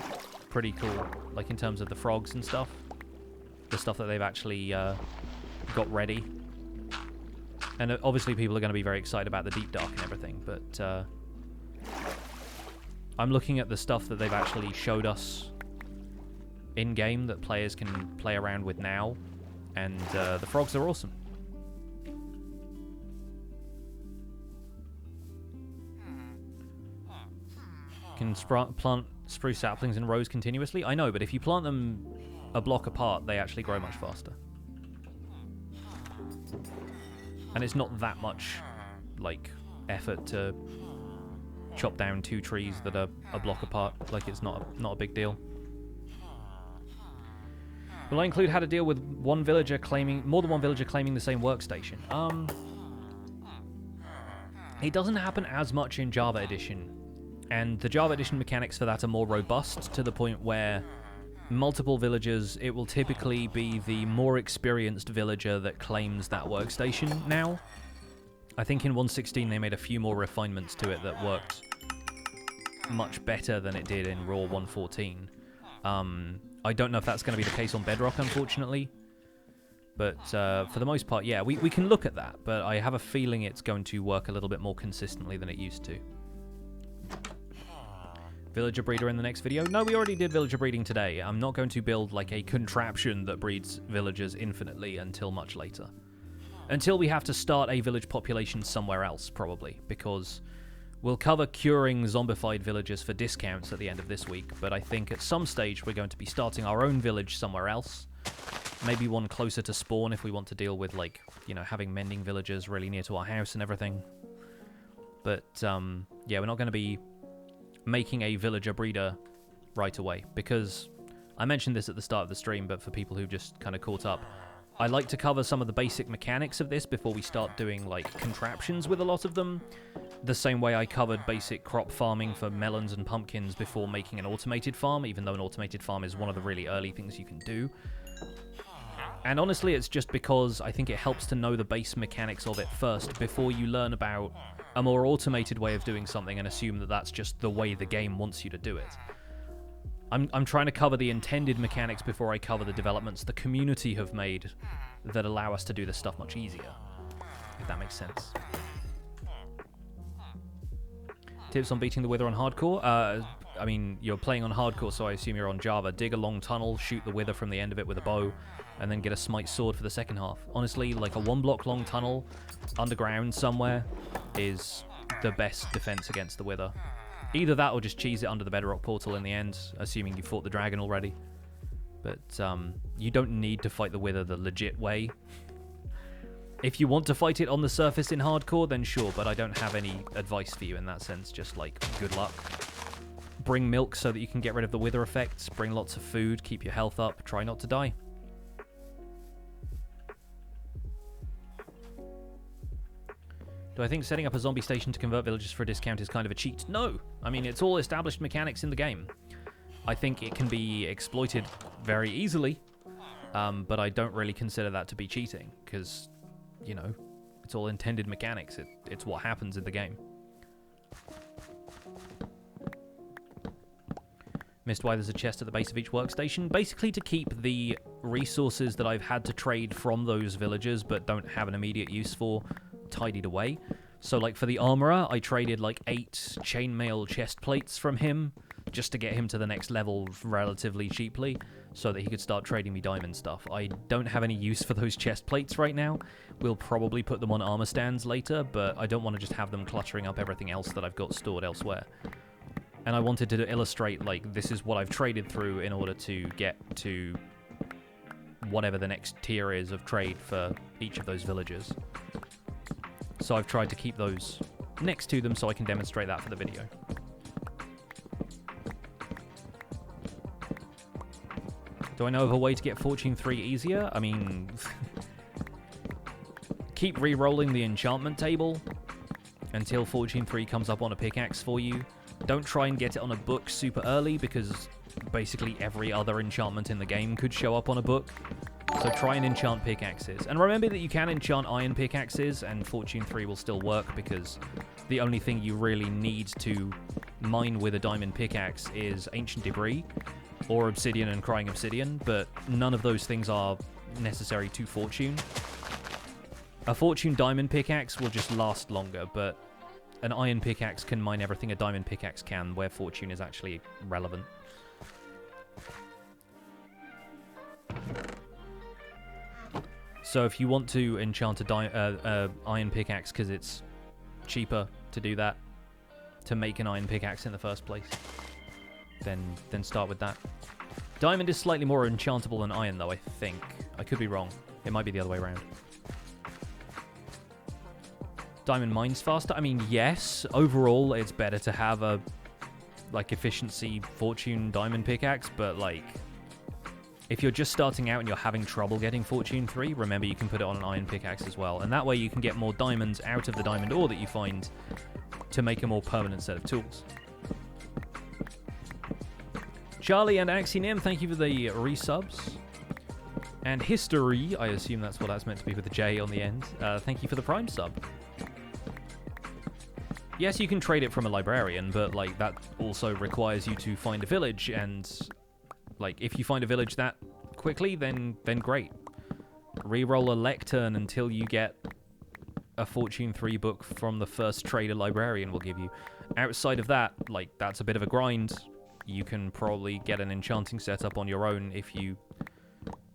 pretty cool, like in terms of the frogs and stuff. The stuff that they've actually got ready. And obviously people are going to be very excited about the Deep Dark and everything, but I'm looking at the stuff that they've actually showed us in-game that players can play around with now, and the frogs are awesome. Can plant spruce saplings in rows continuously? I know, but if you plant them a block apart, they actually grow much faster. And it's not that much, like, effort to chop down 2 trees that are a block apart. Like, it's not a big deal. Will I include how to deal with more than one villager claiming the same workstation? It doesn't happen as much in Java Edition, and the Java Edition mechanics for that are more robust to the point where multiple villagers, it will typically be the more experienced villager that claims that workstation now. I think in 1.16 they made a few more refinements to it that worked much better than it did in raw 1.14. I don't know if that's going to be the case on Bedrock, unfortunately. But for the most part, yeah, we can look at that, but I have a feeling it's going to work a little bit more consistently than it used to. Villager breeder in the next video? No, we already did villager breeding today. I'm not going to build like a contraption that breeds villagers infinitely until much later. Until we have to start a village population somewhere else, probably, because we'll cover curing zombified villagers for discounts at the end of this week, but I think at some stage we're going to be starting our own village somewhere else. Maybe one closer to spawn if we want to deal with, like, you know, having mending villagers really near to our house and everything. But, yeah, we're not going to be making a villager breeder right away, because I mentioned this at the start of the stream, but for people who just kind of caught up, I like to cover some of the basic mechanics of this before we start doing, like, contraptions with a lot of them. The same way I covered basic crop farming for melons and pumpkins before making an automated farm, even though an automated farm is one of the really early things you can do. And honestly, it's just because I think it helps to know the base mechanics of it first before you learn about a more automated way of doing something and assume that that's just the way the game wants you to do it. I'm trying to cover the intended mechanics before I cover the developments the community have made that allow us to do this stuff much easier, if that makes sense. Tips on beating the Wither on hardcore? I mean, you're playing on hardcore, so I assume you're on Java. Dig a long tunnel, shoot the Wither from the end of it with a bow, and then get a smite sword for the second half. Honestly, like a 1-block long tunnel underground somewhere is the best defense against the Wither. Either that or just cheese it under the Bedrock portal in the end, assuming you fought the dragon already. But you don't need to fight the Wither the legit way. If you want to fight it on the surface in hardcore, then sure, but I don't have any advice for you in that sense, just like, good luck. Bring milk so that you can get rid of the Wither effects, bring lots of food, keep your health up, try not to die. Do I think setting up a zombie station to convert villagers for a discount is kind of a cheat? No! I mean, it's all established mechanics in the game. I think it can be exploited very easily, but I don't really consider that to be cheating, because, you know, it's all intended mechanics. It's what happens in the game. Missed why there's a chest at the base of each workstation. Basically to keep the resources that I've had to trade from those villagers but don't have an immediate use for tidied away. So like for the armorer, I traded like 8 chainmail chest plates from him just to get him to the next level relatively cheaply so that he could start trading me diamond stuff. I don't have any use for those chest plates right now. We'll probably put them on armor stands later, but I don't want to just have them cluttering up everything else that I've got stored elsewhere. And I wanted to illustrate, like, this is what I've traded through in order to get to whatever the next tier is of trade for each of those villagers. So I've tried to keep those next to them so I can demonstrate that for the video. Do I know of a way to get Fortune 3 easier? I mean, keep re-rolling the enchantment table until Fortune 3 comes up on a pickaxe for you. Don't try and get it on a book super early, because basically every other enchantment in the game could show up on a book. So try and enchant pickaxes. And remember that you can enchant iron pickaxes, and Fortune 3 will still work, because the only thing you really need to mine with a diamond pickaxe is ancient debris, or obsidian and crying obsidian, but none of those things are necessary to Fortune. A Fortune diamond pickaxe will just last longer, but an iron pickaxe can mine everything a diamond pickaxe can, where Fortune is actually relevant. So if you want to enchant a iron pickaxe because it's cheaper to do that, to make an iron pickaxe in the first place, then start with that. Diamond is slightly more enchantable than iron, though, I think. I could be wrong. It might be the other way around. Diamond mines faster? I mean, yes. Overall, it's better to have a, like, efficiency Fortune diamond pickaxe, but, like, If you're just starting out and you're having trouble getting Fortune 3, remember you can put it on an iron pickaxe as well. And that way you can get more diamonds out of the diamond ore that you find to make a more permanent set of tools. Charlie and Axionim, thank you for the resubs. And History, I assume that's what that's meant to be with the J on the end. Thank you for the Prime sub. Yes, you can trade it from a librarian, but like that also requires you to find a village, and like if you find a village that quickly, then great. Reroll a lectern until you get a Fortune 3 book from the first trade a librarian will give you. Outside of that, like that's a bit of a grind. You can probably get an enchanting setup on your own if you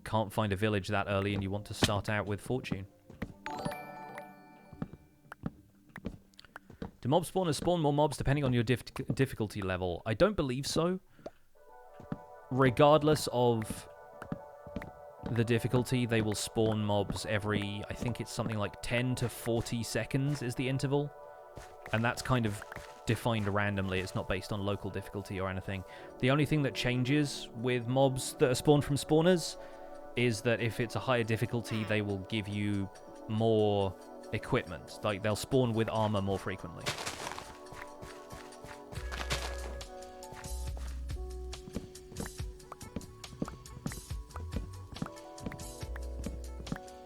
can't find a village that early and you want to start out with Fortune. Do mob spawners spawn more mobs depending on your difficulty level? I don't believe so. Regardless of the difficulty, they will spawn mobs every, I think it's something like 10 to 40 seconds is the interval. And that's kind of defined randomly. It's not based on local difficulty or anything. The only thing that changes with mobs that are spawned from spawners is that if it's a higher difficulty, they will give you more equipment. Like, they'll spawn with armor more frequently.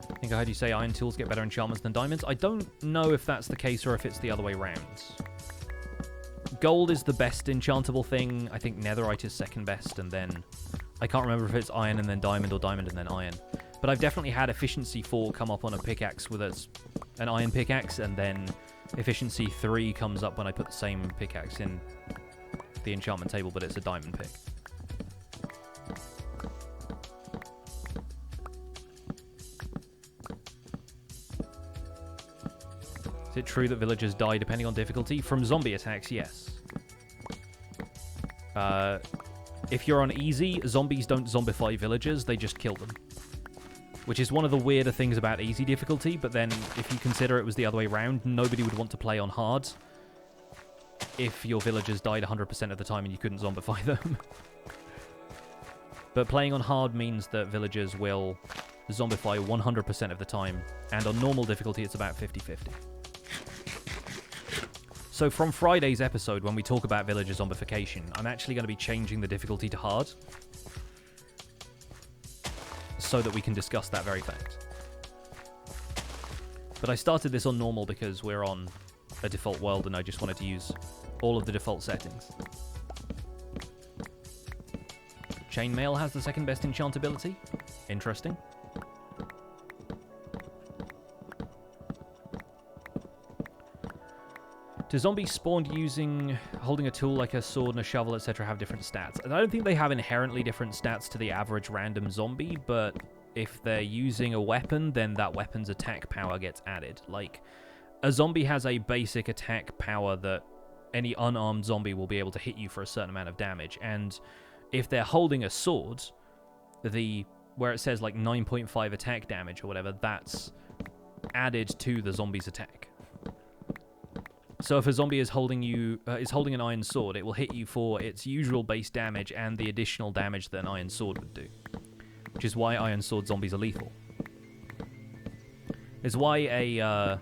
I think I heard you say iron tools get better enchantments than diamonds. I don't know if that's the case or if it's the other way around. Gold is the best enchantable thing. I think netherite is second best, and then I can't remember if it's iron and then diamond or diamond and then iron. But I've definitely had efficiency 4 come up on a pickaxe with an iron pickaxe, and then efficiency 3 comes up when I put the same pickaxe in the enchantment table, but it's a diamond pick. Is it true that villagers die depending on difficulty? From zombie attacks, yes. If you're on easy, zombies don't zombify villagers, they just kill them. Which is one of the weirder things about easy difficulty, but then if you consider it was the other way around, nobody would want to play on hard if your villagers died 100% of the time and you couldn't zombify them. But playing on hard means that villagers will zombify 100% of the time, and on normal difficulty it's about 50-50. So from Friday's episode, when we talk about villager zombification, I'm actually going to be changing the difficulty to hard, so that we can discuss that very fact. But I started this on normal because we're on a default world and I just wanted to use all of the default settings. Chainmail has the second best enchantability. Interesting. Do zombies spawned holding a tool like a sword and a shovel, etc. have different stats? And I don't think they have inherently different stats to the average random zombie, but if they're using a weapon, then that weapon's attack power gets added. Like, a zombie has a basic attack power that any unarmed zombie will be able to hit you for a certain amount of damage, and if they're holding a sword, where it says like 9.5 attack damage or whatever, that's added to the zombie's attack. So if a zombie is holding an iron sword, it will hit you for its usual base damage and the additional damage that an iron sword would do. Which is why iron sword zombies are lethal. It's why a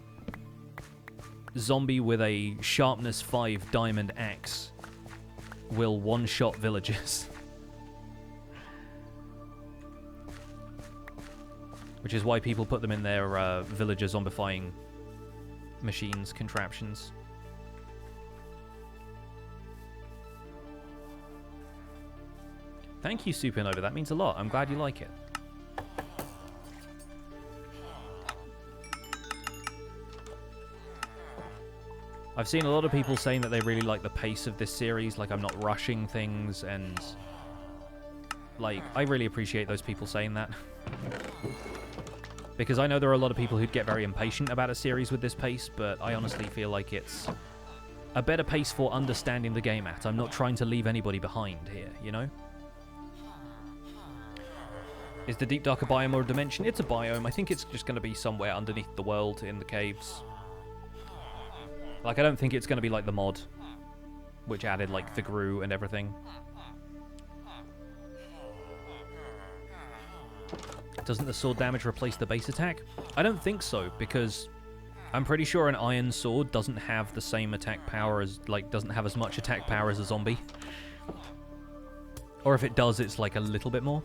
zombie with a sharpness 5 diamond axe will one-shot villagers. Which is why people put them in their villager zombifying machines, contraptions. Thank you, Supernova. That means a lot. I'm glad you like it. I've seen a lot of people saying that they really like the pace of this series, like I'm not rushing things, and like I really appreciate those people saying that. Because I know there are a lot of people who'd get very impatient about a series with this pace, but I honestly feel like it's a better pace for understanding the game at. I'm not trying to leave anybody behind here, you know? Is the Deep Dark a biome or a dimension? It's a biome. I think it's just going to be somewhere underneath the world in the caves. Like, I don't think it's going to be like the mod, which added, like, the Gru and everything. Doesn't the sword damage replace the base attack? I don't think so, because I'm pretty sure an iron sword doesn't have the same attack power as, like, doesn't have as much attack power as a zombie. Or if it does, it's like a little bit more.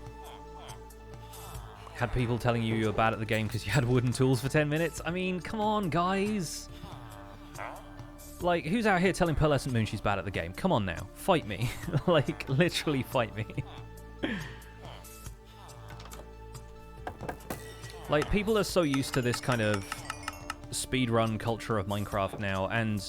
Had people telling you were bad at the game because you had wooden tools for 10 minutes? I mean, come on, guys. Like, who's out here telling Pearlescent Moon she's bad at the game? Come on now. Fight me. Like, literally fight me. Like, people are so used to this kind of speedrun culture of Minecraft now, and,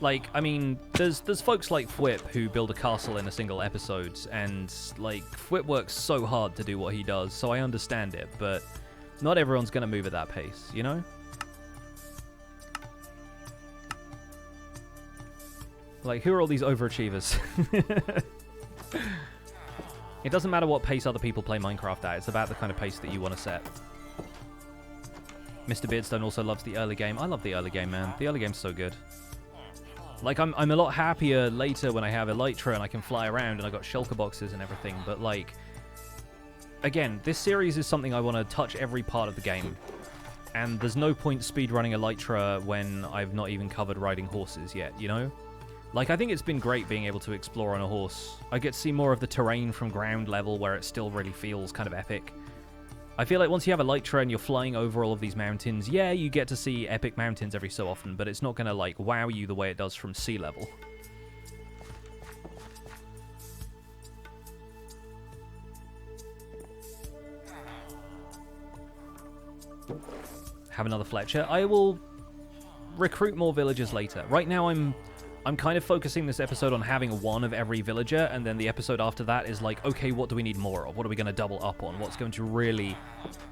like, I mean, there's folks like Fwip who build a castle in a single episode, and, like, Fwip works so hard to do what he does, so I understand it, but not everyone's gonna move at that pace, you know? Like, who are all these overachievers? It doesn't matter what pace other people play Minecraft at, it's about the kind of pace that you want to set. Mr. Beardstone also loves the early game. I love the early game, man. The early game's so good. Like, I'm a lot happier later when I have Elytra and I can fly around and I got shulker boxes and everything, but, like, again, this series is something I want to touch every part of the game, and there's no point speedrunning Elytra when I've not even covered riding horses yet, you know? Like, I think it's been great being able to explore on a horse. I get to see more of the terrain from ground level where it still really feels kind of epic. I feel like once you have Elytra and you're flying over all of these mountains, yeah, you get to see epic mountains every so often, but it's not going to, like, wow you the way it does from sea level. Have another Fletcher. I will recruit more villagers later. Right now I'm kind of focusing this episode on having one of every villager, and then the episode after that is like, okay, what do we need more of? What are we going to double up on? What's going to really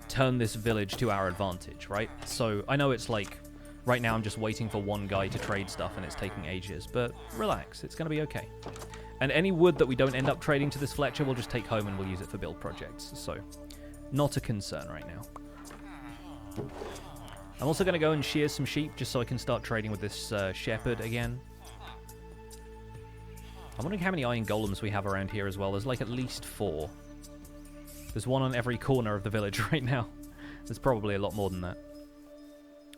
turn this village to our advantage, right? So I know it's like, right now I'm just waiting for one guy to trade stuff and it's taking ages, but relax, it's going to be okay. And any wood that we don't end up trading to this Fletcher, we'll just take home and we'll use it for build projects. So not a concern right now. I'm also going to go and shear some sheep just so I can start trading with this shepherd again. I'm wondering how many iron golems we have around here as well. There's like at least 4. There's one on every corner of the village right now. There's probably a lot more than that.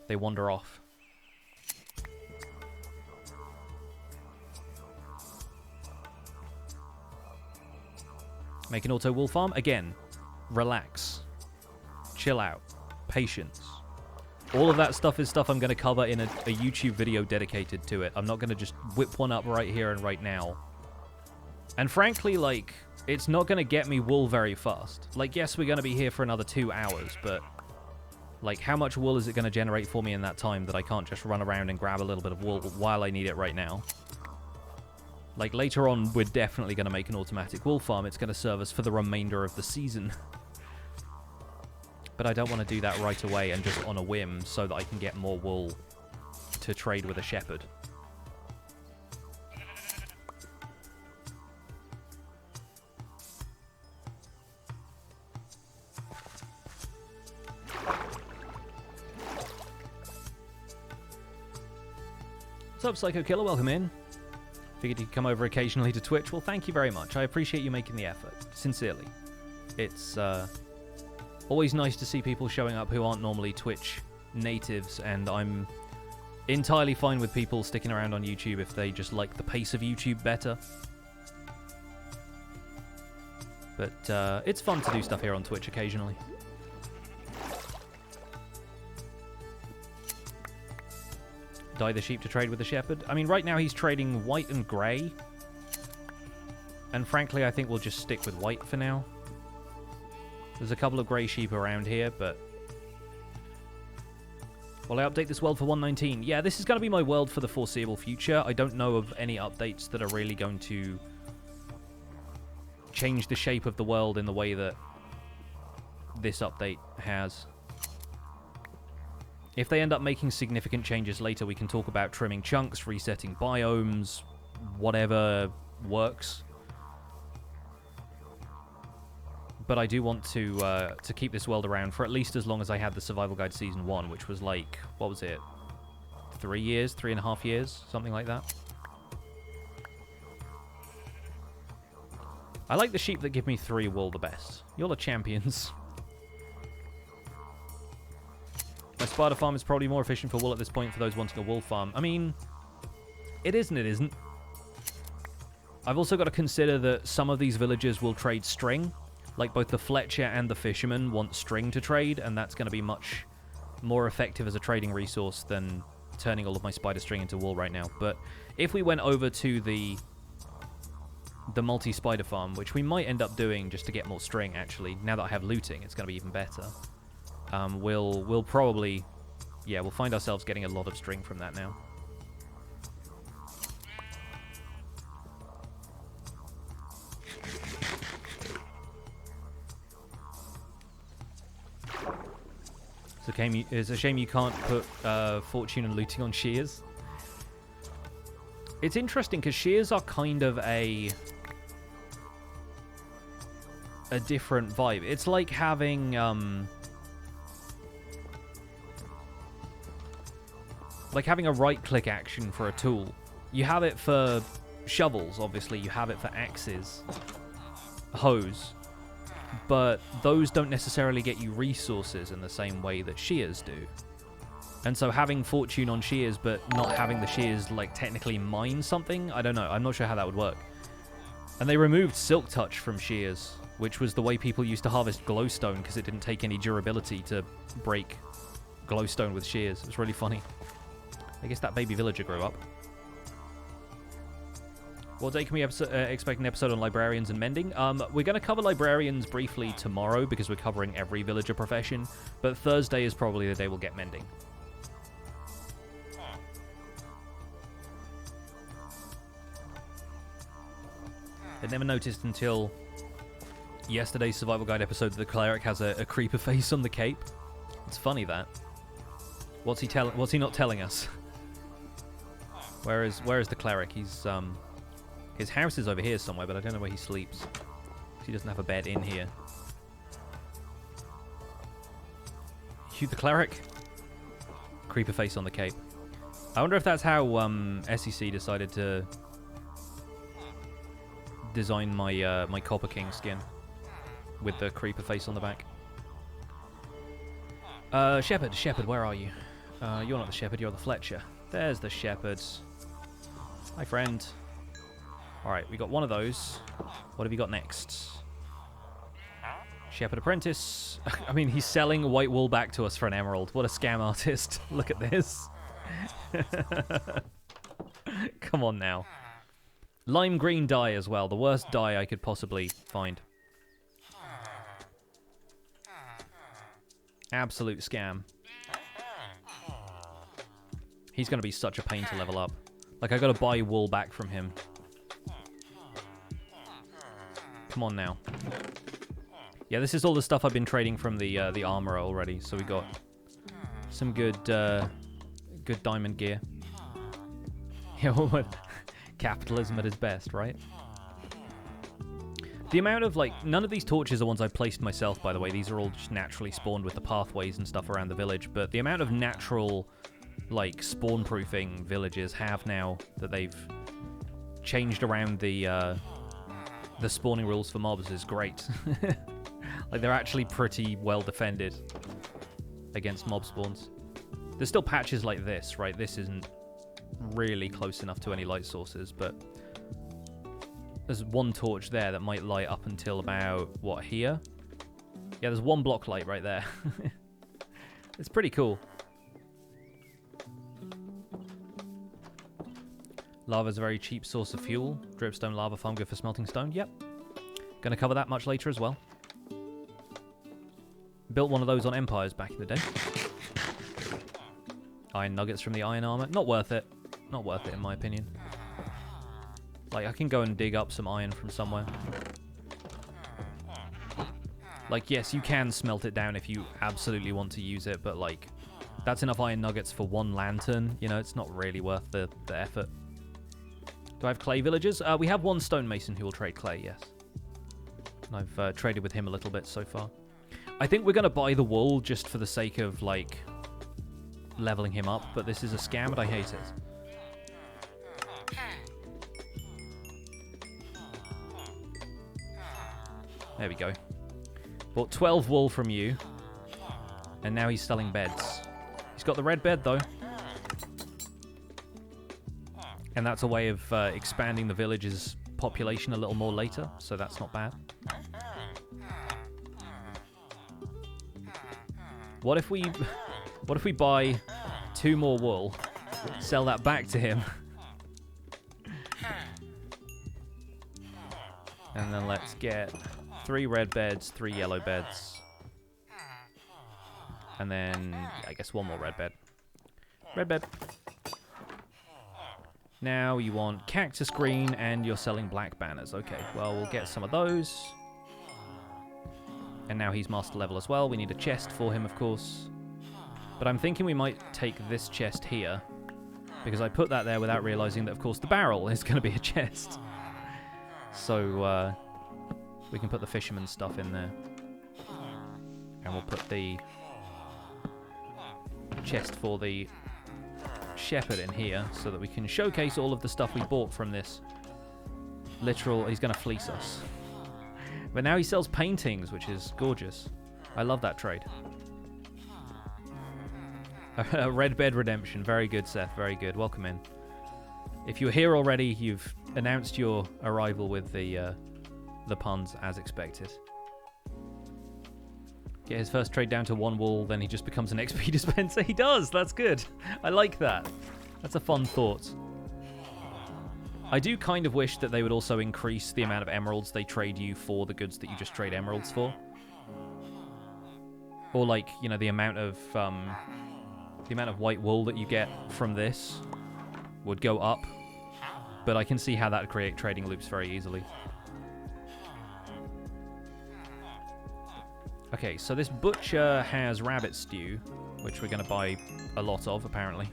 They wander off. Make an auto wool farm. Again, relax. Chill out. Patience. All of that stuff is stuff I'm going to cover in a YouTube video dedicated to it. I'm not going to just whip one up right here and right now. And frankly, like, it's not going to get me wool very fast. Like, yes, we're going to be here for another 2 hours, but, like, how much wool is it going to generate for me in that time that I can't just run around and grab a little bit of wool while I need it right now? Like, later on, we're definitely going to make an automatic wool farm. It's going to serve us for the remainder of the season. But I don't want to do that right away and just on a whim so that I can get more wool to trade with a shepherd. What's up, Psycho Killer? Welcome in. Figured you'd come over occasionally to Twitch. Well, thank you very much. I appreciate you making the effort. Sincerely. It's, always nice to see people showing up who aren't normally Twitch natives, and I'm entirely fine with people sticking around on YouTube if they just like the pace of YouTube better. But it's fun to do stuff here on Twitch occasionally. Dye the sheep to trade with the shepherd. I mean, right now he's trading white and grey. And frankly, I think we'll just stick with white for now. There's a couple of grey sheep around here, but... Will I update this world for 1.19? Yeah, this is going to be my world for the foreseeable future. I don't know of any updates that are really going to change the shape of the world in the way that this update has. If they end up making significant changes later, we can talk about trimming chunks, resetting biomes, whatever works. But I do want to keep this world around for at least as long as I had the Survival Guide Season 1, which was like, what was it? 3 years? 3.5 years? Something like that. I like the sheep that give me 3 wool the best. You're the champions. Spider farm is probably more efficient for wool at this point for those wanting a wool farm. I mean, it is and it isn't. I've also got to consider that some of these villagers will trade string. Like both the Fletcher and the Fisherman want string to trade, and that's going to be much more effective as a trading resource than turning all of my spider string into wool right now. But if we went over to the multi-spider farm, which we might end up doing just to get more string, actually, now that I have looting, it's going to be even better. We'll probably, yeah, we'll find ourselves getting a lot of string from that now. It's a shame you can't put fortune and looting on shears. It's interesting because shears are kind of a different vibe. It's like having a right-click action for a tool. You have it for shovels, obviously. You have it for axes, hoes. But those don't necessarily get you resources in the same way that shears do. And so having fortune on shears, but not having the shears, like, technically mine something, I don't know. I'm not sure how that would work. And they removed silk touch from shears, which was the way people used to harvest glowstone, because it didn't take any durability to break glowstone with shears. It was really funny. I guess that baby villager grew up. What day can we expect an episode on librarians and mending? We're going to cover librarians briefly tomorrow because we're covering every villager profession, but Thursday is probably the day we'll get mending. I never noticed until yesterday's survival guide episode that the cleric has a creeper face on the cape. It's funny that. What's he not telling us? Where is the cleric? He's his house is over here somewhere, but I don't know where he sleeps. He doesn't have a bed in here. You the cleric? Creeper face on the cape. I wonder if that's how SEC decided to design my my Copper King skin with the creeper face on the back. Shepherd, where are you? You're not the shepherd, you're the Fletcher. There's the shepherds. Hi, friend. Alright, we got one of those. What have you got next? Shepherd Apprentice. I mean, he's selling white wool back to us for an emerald. What a scam artist. Look at this. Come on now. Lime green dye as well. The worst dye I could possibly find. Absolute scam. He's going to be such a pain to level up. Like, I got to buy wool back from him. Come on now. Yeah, this is all the stuff I've been trading from the armorer already. So we got some good good diamond gear. Yeah, capitalism at its best, right? The amount of, like, none of these torches are ones I placed myself, by the way. These are all just naturally spawned with the pathways and stuff around the village. But the amount of natural, like, spawn-proofing villages have now that they've changed around the spawning rules for mobs is great. Like, they're actually pretty well defended against mob spawns. There's still patches like this, right? This isn't really close enough to any light sources, but there's one torch there that might light up until about, what, here? Yeah, there's one block light right there. It's pretty cool. Lava's a very cheap source of fuel. Dripstone lava farm good for smelting stone. Yep. Gonna cover that much later as well. Built one of those on Empires back in the day. Iron nuggets from the iron armor. Not worth it. Not worth it in my opinion. Like, I can go and dig up some iron from somewhere. Like, yes, you can smelt it down if you absolutely want to use it, but, like, that's enough iron nuggets for one lantern. You know, it's not really worth the effort. Do I have clay villagers? We have one stonemason who will trade clay, yes. And I've traded with him a little bit so far. I think we're going to buy the wool just for the sake of, like, leveling him up, but this is a scam and I hate it. There we go. Bought 12 wool from you, and now he's selling beds. got the red bed, though. And that's a way of expanding the village's population a little more later, so that's not bad. What if we buy 2 more wool, sell that back to him, and then let's get 3 red beds, 3 yellow beds, and then I guess 1 more red bed. Red bed. Now you want cactus green and you're selling black banners. Okay, well, we'll get some of those. And now he's master level as well. We need a chest for him, of course. But I'm thinking we might take this chest here, because I put that there without realizing that, of course, the barrel is going to be a chest. So we can put the fisherman stuff in there. And we'll put the chest for the shepherd in here so that we can showcase all of the stuff we bought from this literal... He's going to fleece us. But now he sells paintings, which is gorgeous. I love that trade. A red bed redemption. Very good, Seth. Very good. Welcome in. If you're here already, you've announced your arrival with the puns as expected. Get his first trade down to 1 wool, then he just becomes an XP dispenser. He does. That's good. I like that. That's a fun thought. I do kind of wish that they would also increase the amount of emeralds they trade you for the goods that you just trade emeralds for. Or like, you know, the amount of white wool that you get from this would go up. But I can see how that would create trading loops very easily. Okay, so this butcher has rabbit stew, which we're going to buy a lot of, apparently.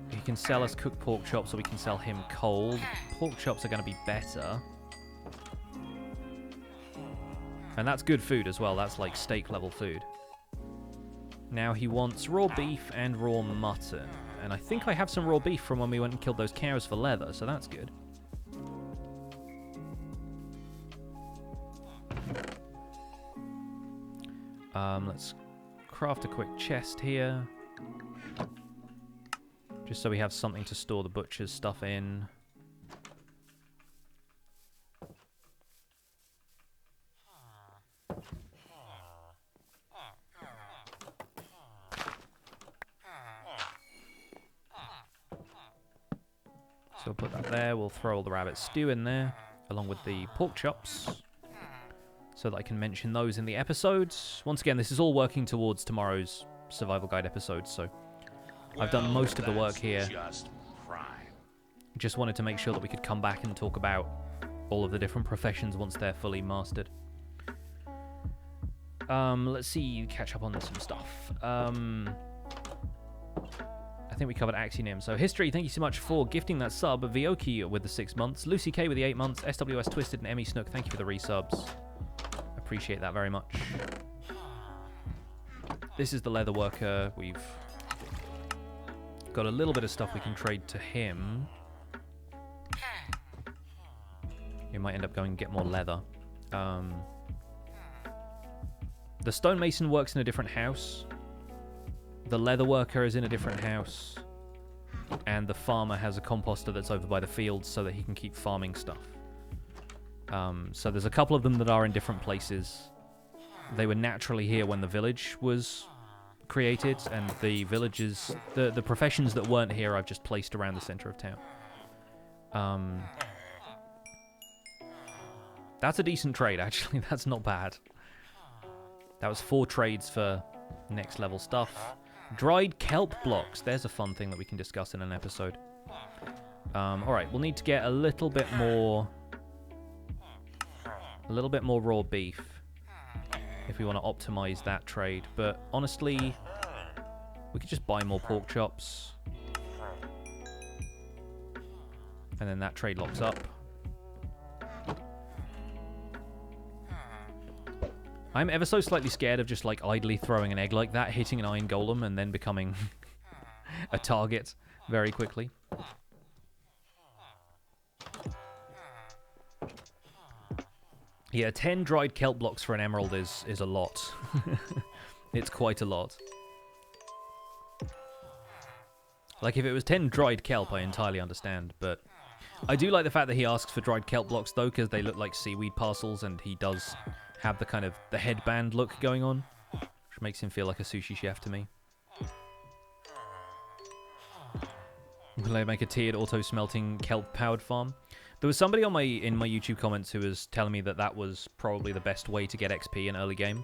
He can sell us cooked pork chops, or we can sell him cold. Pork chops are going to be better. And that's good food as well. That's like steak level food. Now he wants raw beef and raw mutton. And I think I have some raw beef from when we went and killed those cows for leather, so that's good. Let's craft a quick chest here. Just so we have something to store the butcher's stuff in. So we'll put that there. We'll throw all the rabbit stew in there, along with the pork chops, so that I can mention those in the episodes. Once again, this is all working towards tomorrow's survival guide episode, so I've done most of the work here. Just wanted to make sure that we could come back and talk about all of the different professions once they're fully mastered. Let's see, catch up on some stuff. I think we covered Axionym. So History, thank you so much for gifting that sub. Vioki with the 6 months. Lucy K with the 8 months. SWS Twisted and Emmy Snook, thank you for the resubs. Appreciate that very much. This is the leather worker. We've got a little bit of stuff we can trade to him. We might end up going and get more leather. The stonemason works in a different house. The leather worker is in a different house. And the farmer has a composter that's over by the fields so that he can keep farming stuff. So there's a couple of them that are in different places. They were naturally here when the village was created, and the villages, the professions that weren't here, I've just placed around the center of town. That's a decent trade, actually. That's not bad. That was 4 trades for next level stuff. Dried kelp blocks. There's a fun thing that we can discuss in an episode. Alright, we'll need to get a little bit more raw beef if we want to optimize that trade. But honestly, we could just buy more pork chops. And then that trade locks up. I'm ever so slightly scared of just like idly throwing an egg like that, hitting an iron golem, and then becoming a target very quickly. Yeah, 10 dried kelp blocks for an emerald is a lot. It's quite a lot. Like, if it was 10 dried kelp, I entirely understand, but I do like the fact that he asks for dried kelp blocks, though, because they look like seaweed parcels, and he does have the kind of the headband look going on, which makes him feel like a sushi chef to me. Will I make a tiered auto-smelting kelp-powered farm? There was somebody on in my YouTube comments who was telling me that that was probably the best way to get XP in early game.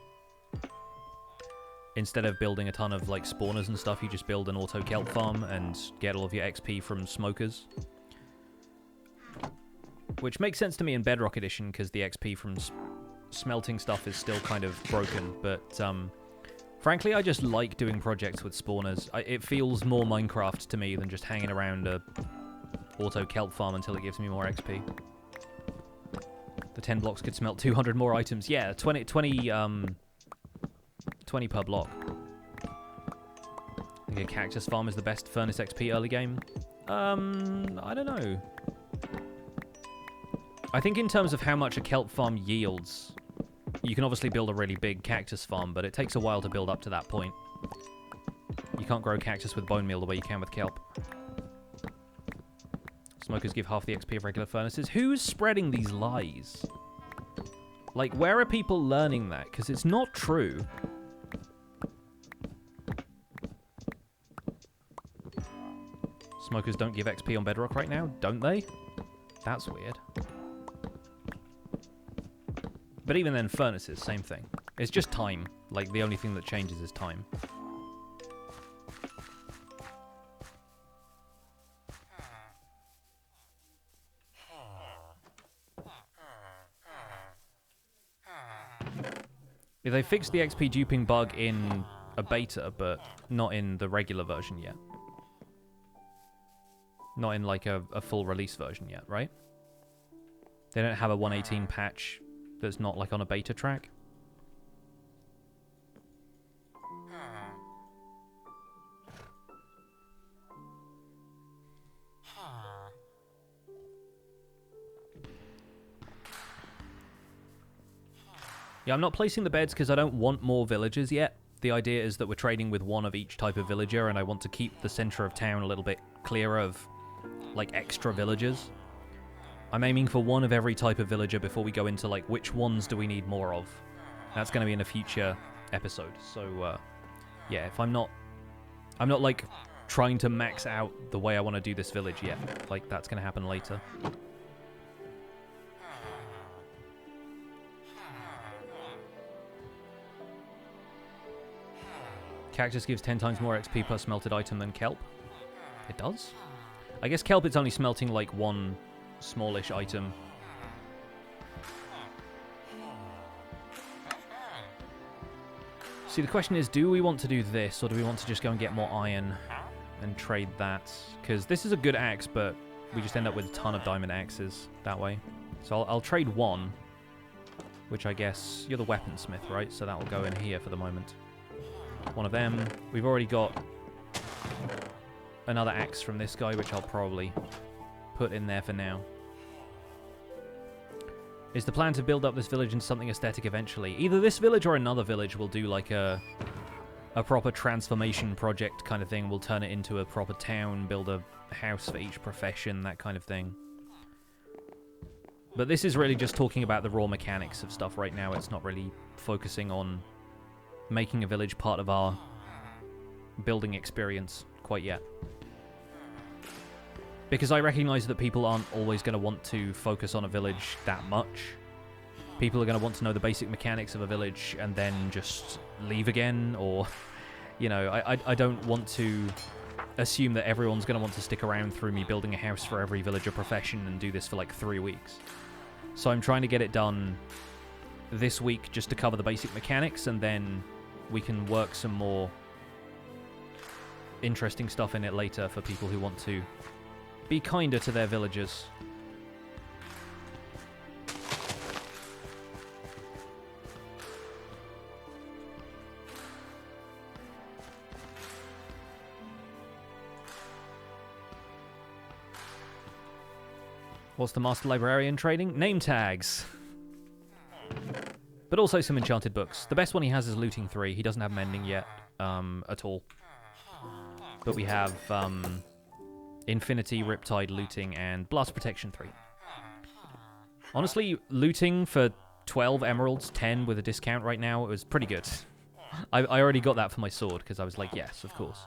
Instead of building a ton of like spawners and stuff, you just build an auto kelp farm and get all of your XP from smokers. Which makes sense to me in Bedrock Edition, because the XP from smelting stuff is still kind of broken, but frankly, I just like doing projects with spawners. It feels more Minecraft to me than just hanging around a auto kelp farm until it gives me more XP. The 10 blocks could smelt 200 more items. Yeah, 20 per block. I think a cactus farm is the best furnace XP early game. I don't know. I think in terms of how much a kelp farm yields, you can obviously build a really big cactus farm, but it takes a while to build up to that point. You can't grow cactus with bone meal the way you can with kelp. Smokers give half the XP of regular furnaces. Who's spreading these lies? Like, where are people learning that? Because it's not true. Smokers don't give XP on Bedrock right now, don't they? That's weird. But even then, furnaces, same thing. It's just time. Like, the only thing that changes is time. Yeah, they fixed the XP duping bug in a beta, but not in the regular version yet. Not in, like, a full release version yet, right? They don't have a 118 patch that's not, like, on a beta track. Yeah, I'm not placing the beds because I don't want more villagers yet. The idea is that we're trading with one of each type of villager, and I want to keep the center of town a little bit clearer of, like, extra villagers. I'm aiming for one of every type of villager before we go into, like, which ones do we need more of. That's going to be in a future episode. So, yeah, if I'm not, like, trying to max out the way I want to do this village yet. Like, that's going to happen later. Cactus gives 10 times more XP per smelted item than kelp. It does? I guess kelp, it's only smelting, like, one smallish item. See, the question is, do we want to do this, or do we want to just go and get more iron and trade that? Because this is a good axe, but we just end up with a ton of diamond axes that way. So I'll trade one, which I guess... You're the weaponsmith, right? So that will go in here for the moment. One of them. We've already got another axe from this guy, which I'll probably put in there for now. Is the plan to build up this village into something aesthetic eventually? Either this village or another village will do like a proper transformation project kind of thing. We'll turn it into a proper town, build a house for each profession, that kind of thing. But this is really just talking about the raw mechanics of stuff right now. It's not really focusing on making a village part of our building experience quite yet. Because I recognize that people aren't always going to want to focus on a village that much. People are going to want to know the basic mechanics of a village and then just leave again, or, you know, I don't want to assume that everyone's going to want to stick around through me building a house for every villager profession and do this for like 3 weeks. So I'm trying to get it done this week just to cover the basic mechanics, and then we can work some more interesting stuff in it later for people who want to be kinder to their villagers. What's the Master Librarian trading? Name tags. But also some enchanted books. The best one he has is Looting 3. He doesn't have Mending yet at all. But we have Infinity, Riptide, Looting, and Blast Protection 3. Honestly, Looting for 12 emeralds, 10 with a discount right now, it was pretty good. I already got that for my sword, because I was like, yes, of course.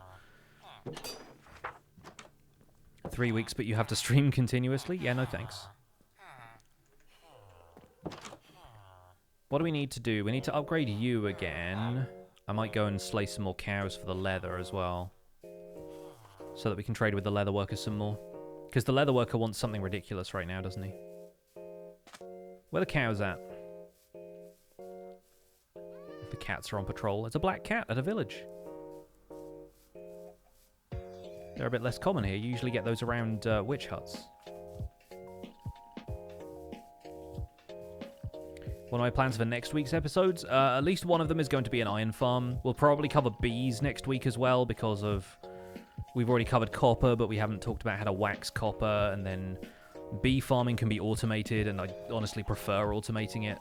3 weeks, but you have to stream continuously? Yeah, no thanks. What do we need to do? We need to upgrade you again. I might go and slay some more cows for the leather as well. So that we can trade with the leather worker some more. Because the leather worker wants something ridiculous right now, doesn't he? Where are the cows at? The cats are on patrol. There's a black cat at a village. They're a bit less common here. You usually get those around witch huts. One of my plans for next week's episodes, at least one of them is going to be an iron farm. We'll probably cover bees next week as well because of... We've already covered copper, but we haven't talked about how to wax copper, and then bee farming can be automated, and I honestly prefer automating it.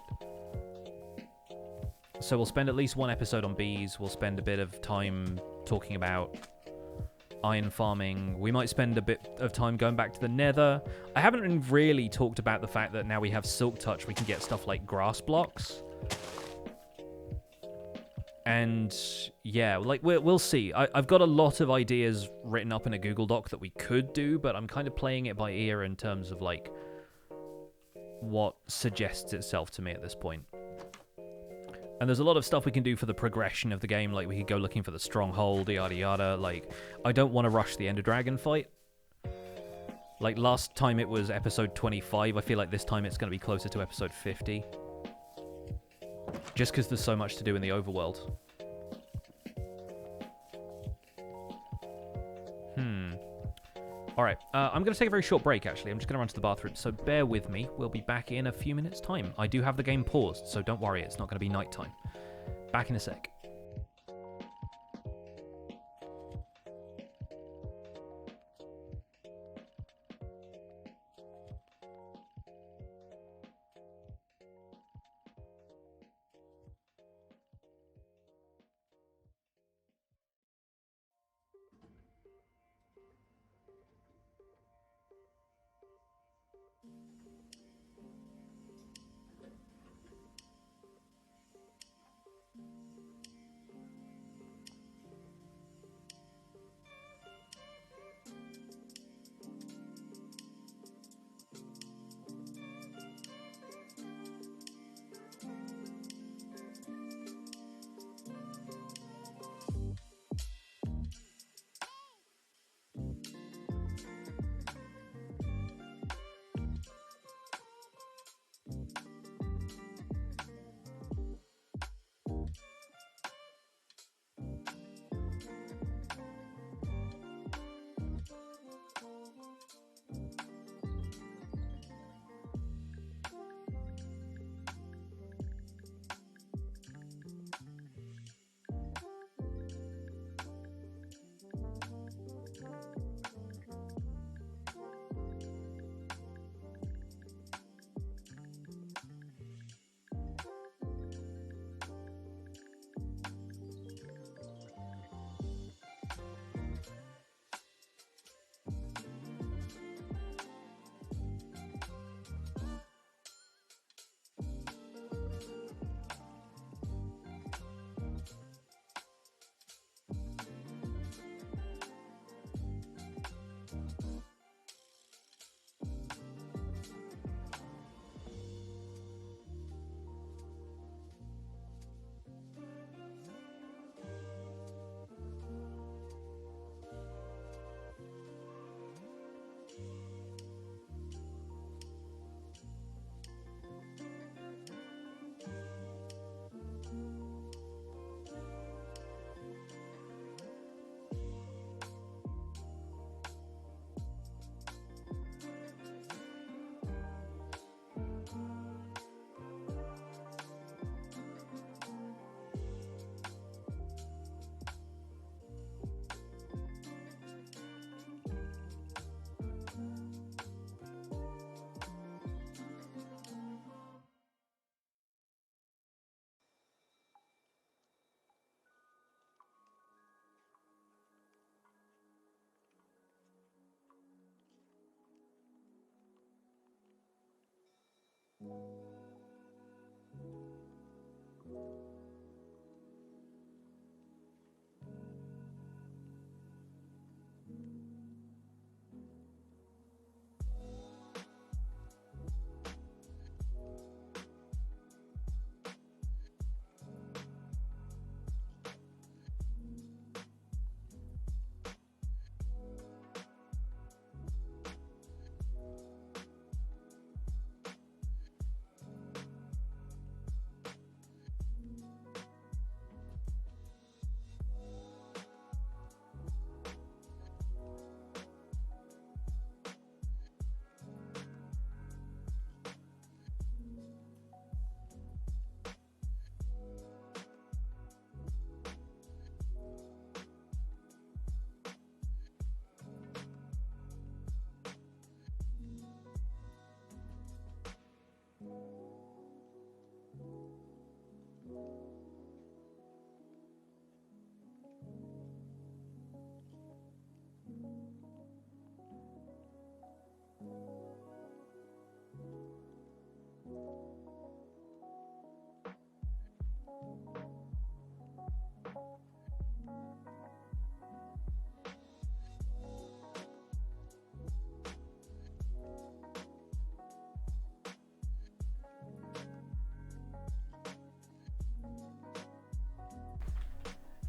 So we'll spend at least one episode on bees. We'll spend a bit of time talking about iron farming. We might spend a bit of time going back to the nether. I haven't really talked about the fact that now we have silk touch, we can get stuff like grass blocks. And yeah, like we'll see. I've got a lot of ideas written up in a Google Doc that we could do, but I'm kind of playing it by ear in terms of like what suggests itself to me at this point. And there's a lot of stuff we can do for the progression of the game, like we could go looking for the stronghold, yada yada. Like, I don't want to rush the Ender Dragon fight. Like, last time it was episode 25, I feel like this time it's going to be closer to episode 50. Just because there's so much to do in the overworld. Alright, I'm going to take a very short break, actually. I'm just going to run to the bathroom, so bear with me. We'll be back in a few minutes' time. I do have the game paused, so don't worry, it's not going to be nighttime. Back in a sec.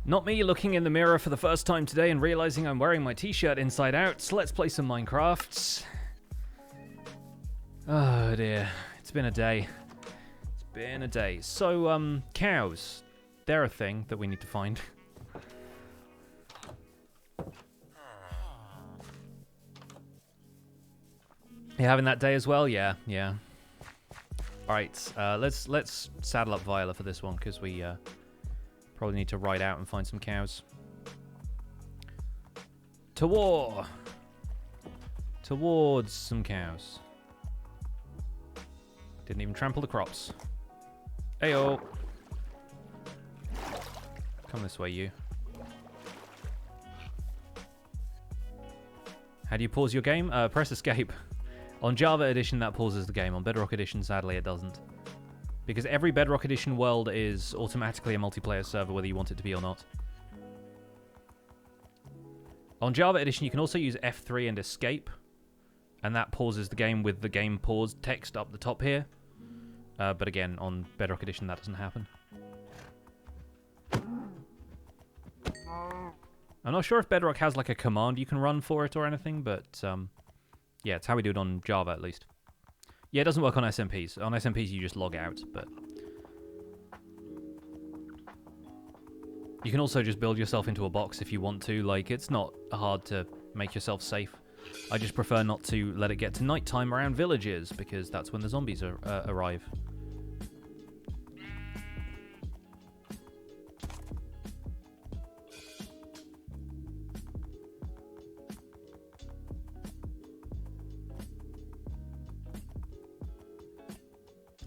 Not me looking in the mirror for the first time today and realizing I'm wearing my t-shirt inside out. So let's play some Minecrafts. Oh dear, it's been a day. It's been a day. So, cows. They're a thing that we need to find. You having that day as well? Yeah. Alright, let's saddle up Viola for this one, because we probably need to ride out and find some cows. To war! Towards some cows. Didn't even trample the crops. Heyo! Come this way, you. How do you pause your game? Press escape. On Java Edition, that pauses the game. On Bedrock Edition, sadly, it doesn't. Because every Bedrock Edition world is automatically a multiplayer server, whether you want it to be or not. On Java Edition, you can also use F3 and escape. And that pauses the game with the game pause text up the top here. But again, on Bedrock Edition, that doesn't happen. I'm not sure if Bedrock has like a command you can run for it or anything, but yeah, it's how we do it on Java at least. Yeah, it doesn't work on SMPs. On SMPs, you just log out, but you can also just build yourself into a box if you want to. Like, it's not hard to make yourself safe. I just prefer not to let it get to nighttime around villages, because that's when the zombies arrive.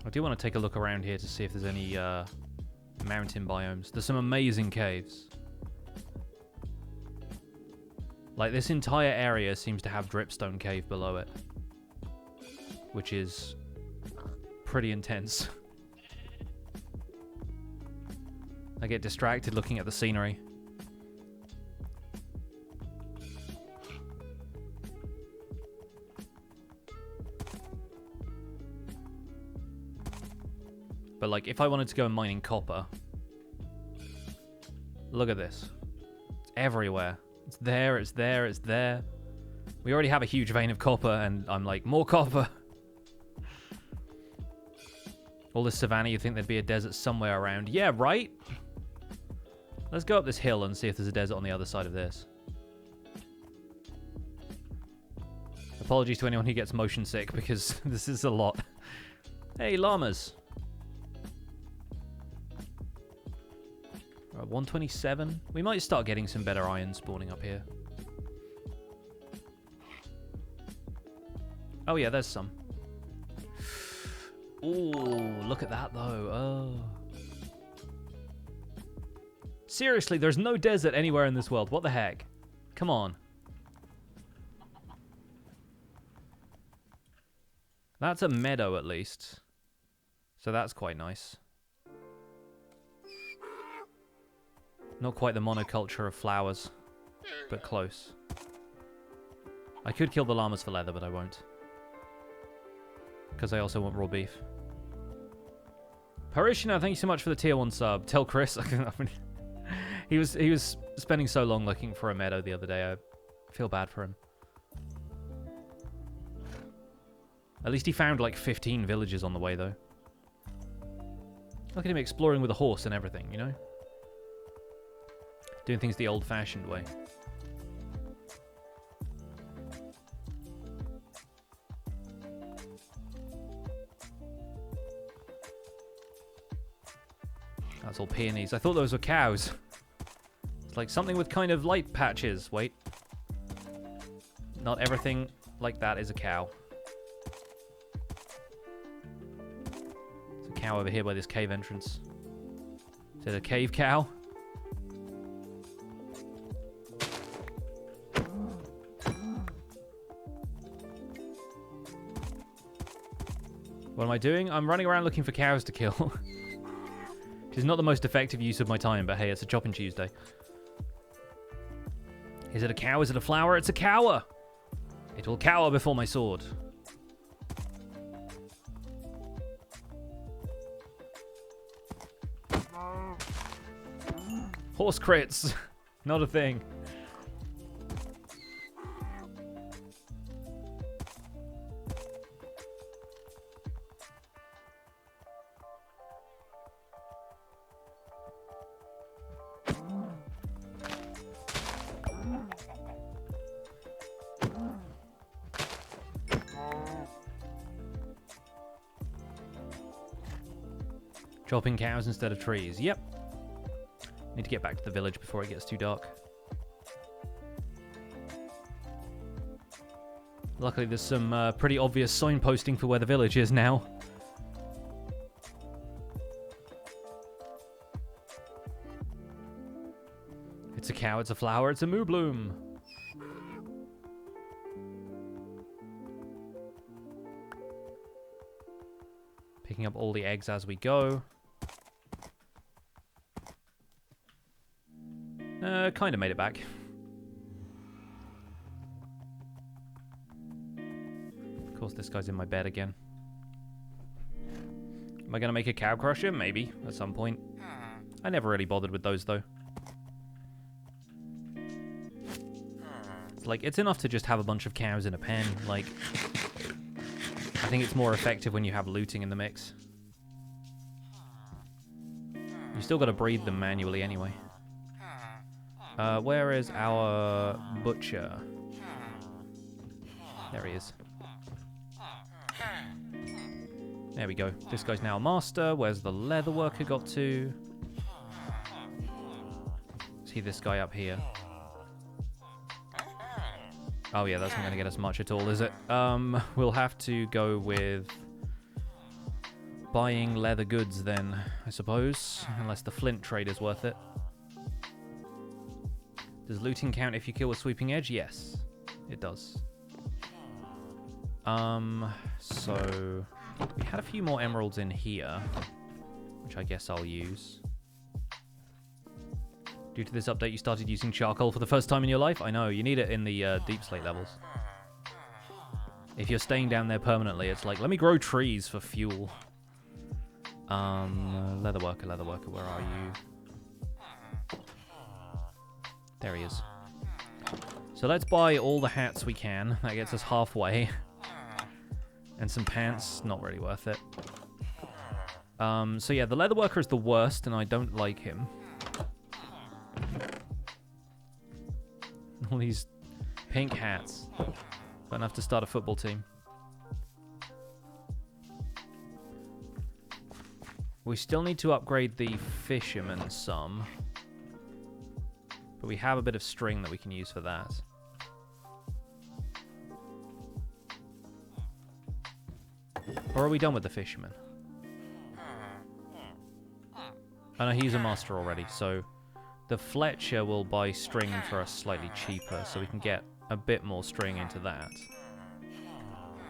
I do want to take a look around here to see if there's any mountain biomes. There's some amazing caves. Like, this entire area seems to have dripstone cave below it, which is pretty intense. I get distracted looking at the scenery. But, like, if I wanted to go mining copper, look at this. It's everywhere. It's there, it's there, it's there. We already have a huge vein of copper, and I'm like, more copper. All this savanna, you'd think there'd be a desert somewhere around. Yeah, right? Let's go up this hill and see if there's a desert on the other side of this. Apologies to anyone who gets motion sick, because this is a lot. Hey, llamas. 127. We might start getting some better iron spawning up here. Oh yeah, there's some. Ooh, look at that though. Oh. Seriously, there's no desert anywhere in this world. What the heck? Come on. That's a meadow at least. So that's quite nice. Not quite the monoculture of flowers, but close. I could kill the llamas for leather, but I won't. Because I also want raw beef. Parishioner, thank you so much for the tier 1 sub. Tell Chris. he was spending so long looking for a meadow the other day. I feel bad for him. At least he found like 15 villages on the way, though. Look at him exploring with a horse and everything, you know? Doing things the old-fashioned way. That's all peonies. I thought those were cows. It's like something with kind of light patches. Wait. Not everything like that is a cow. There's a cow over here by this cave entrance. Is it a cave cow? What am I doing? I'm running around looking for cows to kill. Which is not the most effective use of my time, but hey, it's a Choppin' Tuesday. Is it a cow? Is it a flower? It's a cower! It will cower before my sword. Horse crits. Not a thing. Chopping cows instead of trees. Yep. Need to get back to the village before it gets too dark. Luckily, there's some pretty obvious signposting for where the village is now. It's a cow, it's a flower, it's a moo bloom. Picking up all the eggs as we go. Kind of made it back. Of course, this guy's in my bed again. Am I going to make a cow crusher? Maybe, at some point. I never really bothered with those, though. It's like, it's enough to just have a bunch of cows in a pen. Like, I think it's more effective when you have looting in the mix. You still got to breed them manually anyway. Where is our butcher? There he is. There we go. This guy's now a master. Where's the leather worker got to? See this guy up here. Oh yeah, that's not going to get us much at all, is it? We'll have to go with buying leather goods then, I suppose. Unless the flint trade is worth it. Does looting count if you kill a sweeping edge? Yes, it does. So we had a few more emeralds in here, which I guess I'll use. Due to this update, you started using charcoal for the first time in your life? I know, you need it in the deep slate levels. If you're staying down there permanently, it's like, let me grow trees for fuel. Leather worker, where are you? There he is. So let's buy all the hats we can. That gets us halfway. And some pants, not really worth it. So yeah, the leather worker is the worst, and I don't like him. All these pink hats. Got enough to start a football team. We still need to upgrade the fisherman some. But we have a bit of string that we can use for that. Or are we done with the fisherman? Oh no, he's a master already, so the Fletcher will buy string for us slightly cheaper, so we can get a bit more string into that.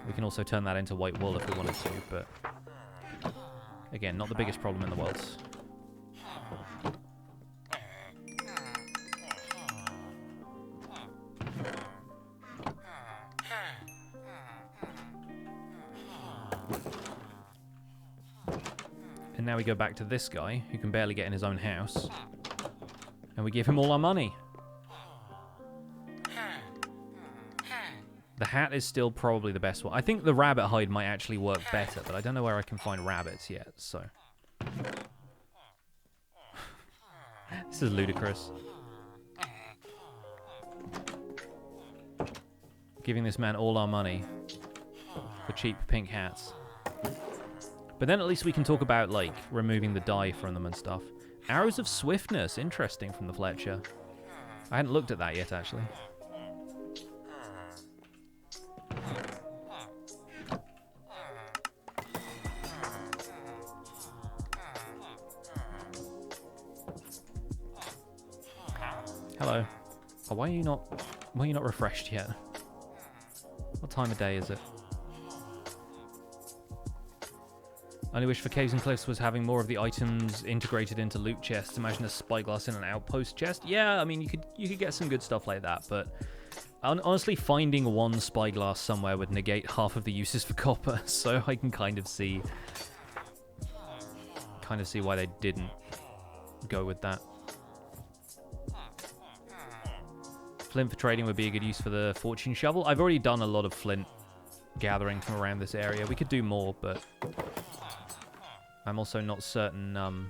We can also turn that into white wool if we wanted to, but Again, not the biggest problem in the world. And now we go back to this guy, who can barely get in his own house. And we give him all our money. The hat is still probably the best one. I think the rabbit hide might actually work better, but I don't know where I can find rabbits yet, so... This is ludicrous. Giving this man all our money for cheap pink hats. But then at least we can talk about, like, removing the dye from them and stuff. Arrows of Swiftness, interesting from the Fletcher. I hadn't looked at that yet, actually. Hello. Oh, why are you not refreshed yet? What time of day is it? Only wish for Caves and Cliffs was having more of the items integrated into loot chests. Imagine a spyglass in an outpost chest. Yeah, I mean, you could get some good stuff like that, but honestly, finding one spyglass somewhere would negate half of the uses for copper, so I can kind of see why they didn't go with that. Flint for trading would be a good use for the fortune shovel. I've already done a lot of flint gathering from around this area. We could do more, but I'm also not certain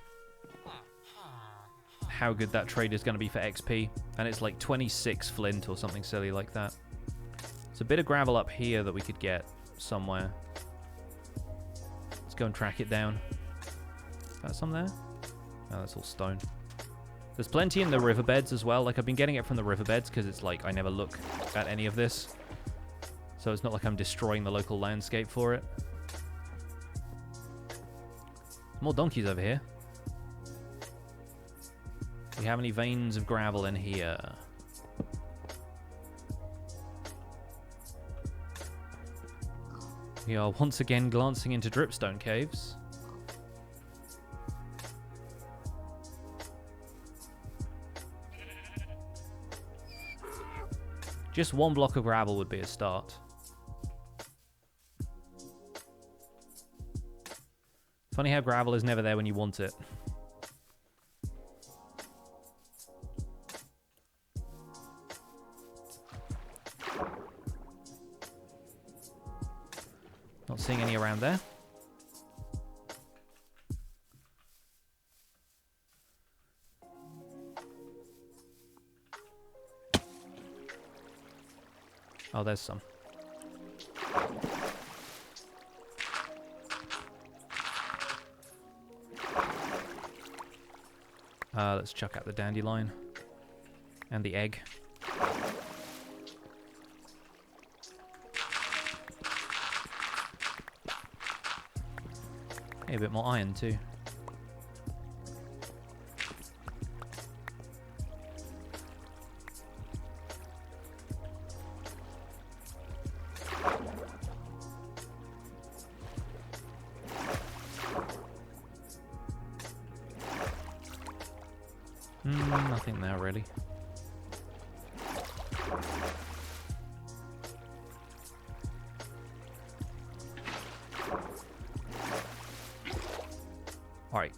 how good that trade is going to be for XP. And it's like 26 flint or something silly like that. There's a bit of gravel up here that we could get somewhere. Let's go and track it down. Is that some there? No, that's all stone. There's plenty in the riverbeds as well. Like, I've been getting it from the riverbeds because it's like I never look at any of this. So it's not like I'm destroying the local landscape for it. More donkeys over here. Do we have any veins of gravel in here? We are once again glancing into dripstone caves. Just one block of gravel would be a start. Funny how gravel is never there when you want it. Not seeing any around there. Oh, there's some. Let's chuck out the dandelion and the egg. Hey, a bit more iron too. Nothing there, really. Alright.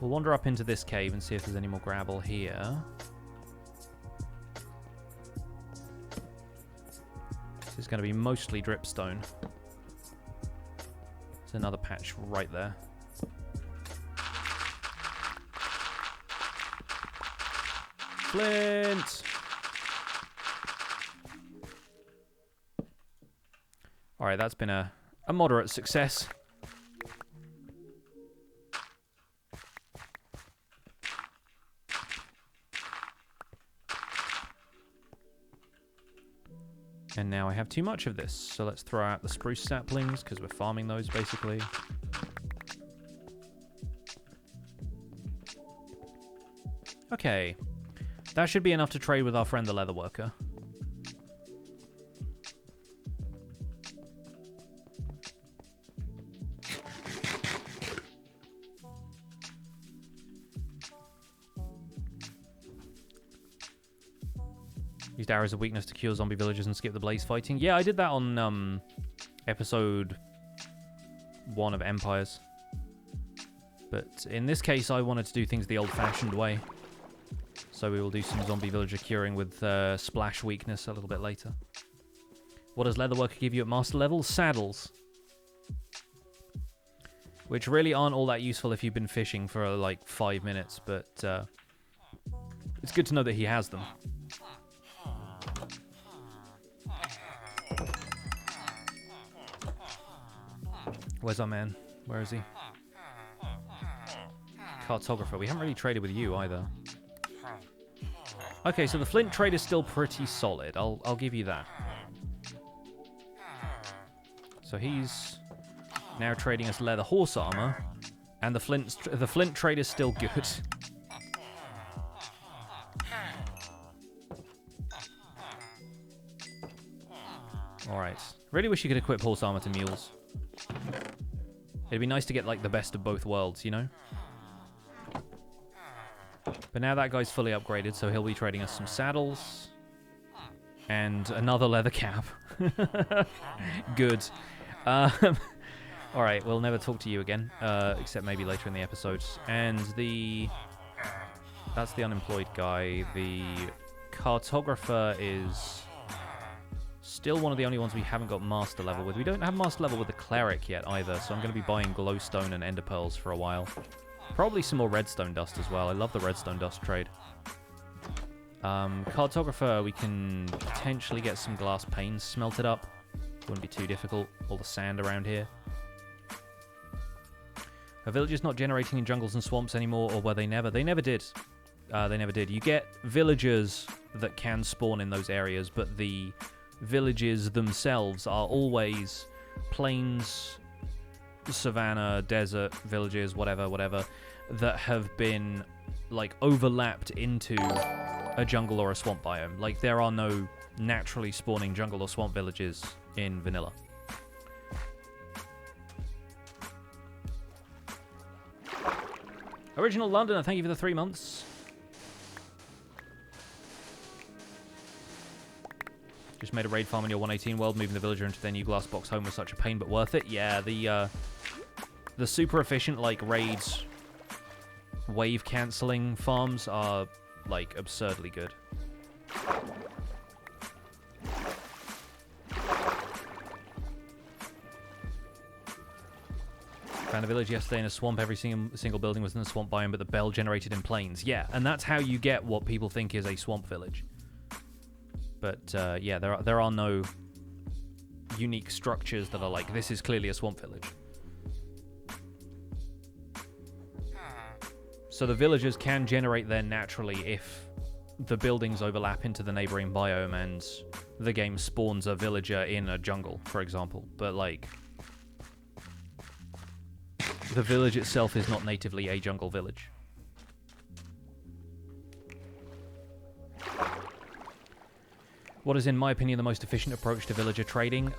We'll wander up into this cave and see if there's any more gravel here. This is going to be mostly dripstone. There's another patch right there. Flint! Alright, that's been a moderate success. And now I have too much of this, so let's throw out the spruce saplings, because we're farming those, basically. Okay. That should be enough to trade with our friend the leather worker. Used arrows of weakness to cure zombie villagers and skip the blaze fighting. Yeah, I did that on episode 1 of Empires. But in this case, I wanted to do things the old-fashioned way. So we will do some zombie villager curing with splash weakness a little bit later. What does Leatherworker give you at master level? Saddles. Which really aren't all that useful if you've been fishing for like 5 minutes, but it's good to know that he has them. Where's our man? Where is he? Cartographer. We haven't really traded with you either. Okay, so the flint trade is still pretty solid. I'll give you that. So he's now trading us leather horse armor, and the flint trade is still good. All right. Really wish you could equip horse armor to mules. It'd be nice to get like the best of both worlds, you know? But now that guy's fully upgraded, so he'll be trading us some saddles. And another leather cap. Good. Alright, we'll never talk to you again. Except maybe later in the episode. And that's the unemployed guy. The cartographer is still one of the only ones we haven't got master level with. We don't have master level with the cleric yet either, so I'm going to be buying glowstone and ender pearls for a while. Probably some more redstone dust as well. I love the redstone dust trade. Cartographer, we can potentially get some glass panes smelted up. Wouldn't be too difficult. All the sand around here. Are villagers not generating in jungles and swamps anymore, or were they never? They never did. They never did. You get villagers that can spawn in those areas, but the villages themselves are always plains, savannah, desert, villages, whatever, that have been, like, overlapped into a jungle or a swamp biome. Like, there are no naturally spawning jungle or swamp villages in vanilla. Original Londoner, thank you for the 3 months. Just made a raid farm in your 118 world, moving the villager into their new glass box home was such a pain, but worth it. Yeah, the super efficient, like, raids, wave cancelling farms are, like, absurdly good. Found a village yesterday in a swamp. Every single building was in a swamp biome, but the bell generated in plains. Yeah, and that's how you get what people think is a swamp village. But, yeah, there are no unique structures that are like, this is clearly a swamp village. So the villagers can generate there naturally if the buildings overlap into the neighboring biome and the game spawns a villager in a jungle, for example. But, like, the village itself is not natively a jungle village. What is, in my opinion, the most efficient approach to villager trading?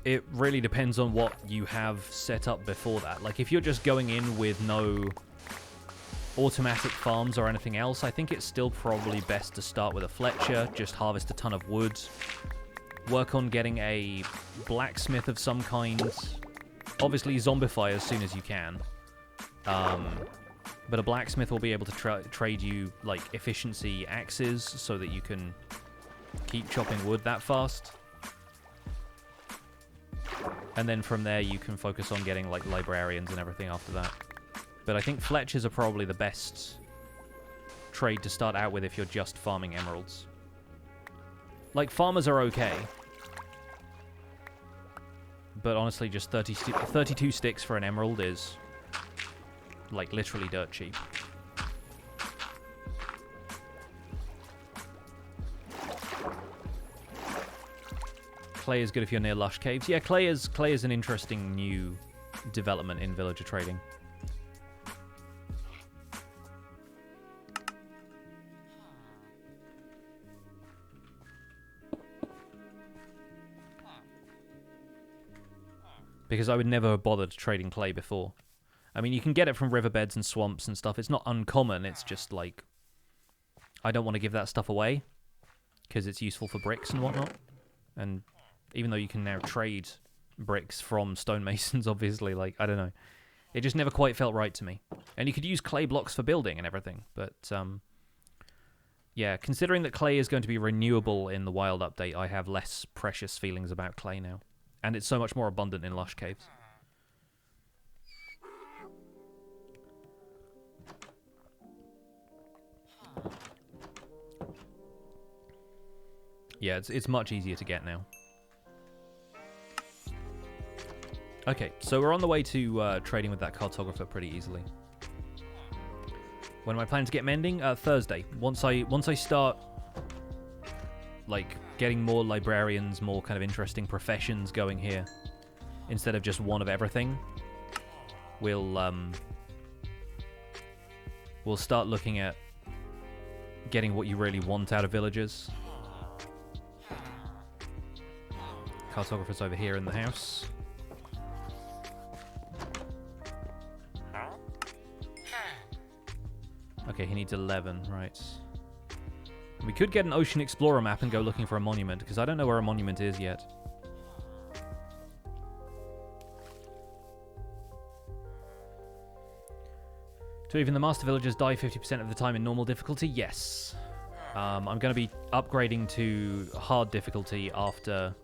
It really depends on what you have set up before that. Like, if you're just going in with no automatic farms or anything else, I think it's still probably best to start with a Fletcher, just harvest a ton of wood, work on getting a blacksmith of some kind, obviously zombify as soon as you can. But a blacksmith will be able to trade you, like, efficiency axes so that you can keep chopping wood that fast. And then from there you can focus on getting, like, librarians and everything after that. But I think Fletchers are probably the best trade to start out with if you're just farming emeralds. Like, farmers are okay. But honestly, just 32 sticks for an emerald is, like, literally dirt cheap. Clay is good if you're near lush caves. Yeah, clay is an interesting new development in villager trading. Because I would never have bothered trading clay before. I mean, you can get it from riverbeds and swamps and stuff. It's not uncommon. It's just, like, I don't want to give that stuff away because it's useful for bricks and whatnot. And even though you can now trade bricks from stonemasons, obviously, like, I don't know. It just never quite felt right to me. And you could use clay blocks for building and everything, but yeah, considering that clay is going to be renewable in the wild update, I have less precious feelings about clay now. And it's so much more abundant in lush caves. Yeah, it's much easier to get now. Okay, so we're on the way to trading with that cartographer pretty easily. When am I planning to get mending? Thursday. Once I start, like, getting more librarians, more kind of interesting professions going here, instead of just one of everything, we'll start looking at getting what you really want out of villagers. Cartographer's over here in the house. Okay, he needs 11, right. We could get an Ocean Explorer map and go looking for a monument, because I don't know where a monument is yet. Do even the Master Villagers die 50% of the time in normal difficulty? Yes. I'm going to be upgrading to hard difficulty after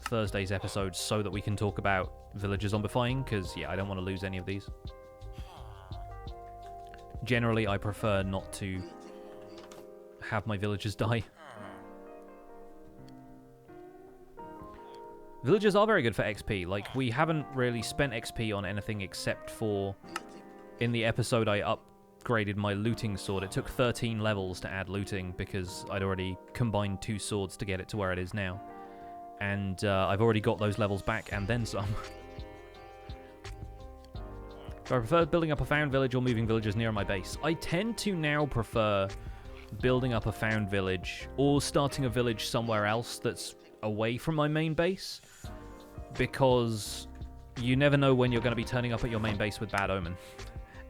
Thursday's episode so that we can talk about villager zombifying, because, yeah, I don't want to lose any of these. Generally, I prefer not to have my villagers die. Villagers are very good for XP. Like, we haven't really spent XP on anything except for... In the episode, I upgraded my looting sword. It took 13 levels to add looting because I'd already combined 2 swords to get it to where it is now. And I've already got those levels back and then some. Do I prefer building up a found village or moving villagers near my base? I tend to now prefer building up a found village or starting a village somewhere else that's away from my main base, because you never know when you're going to be turning up at your main base with bad omen.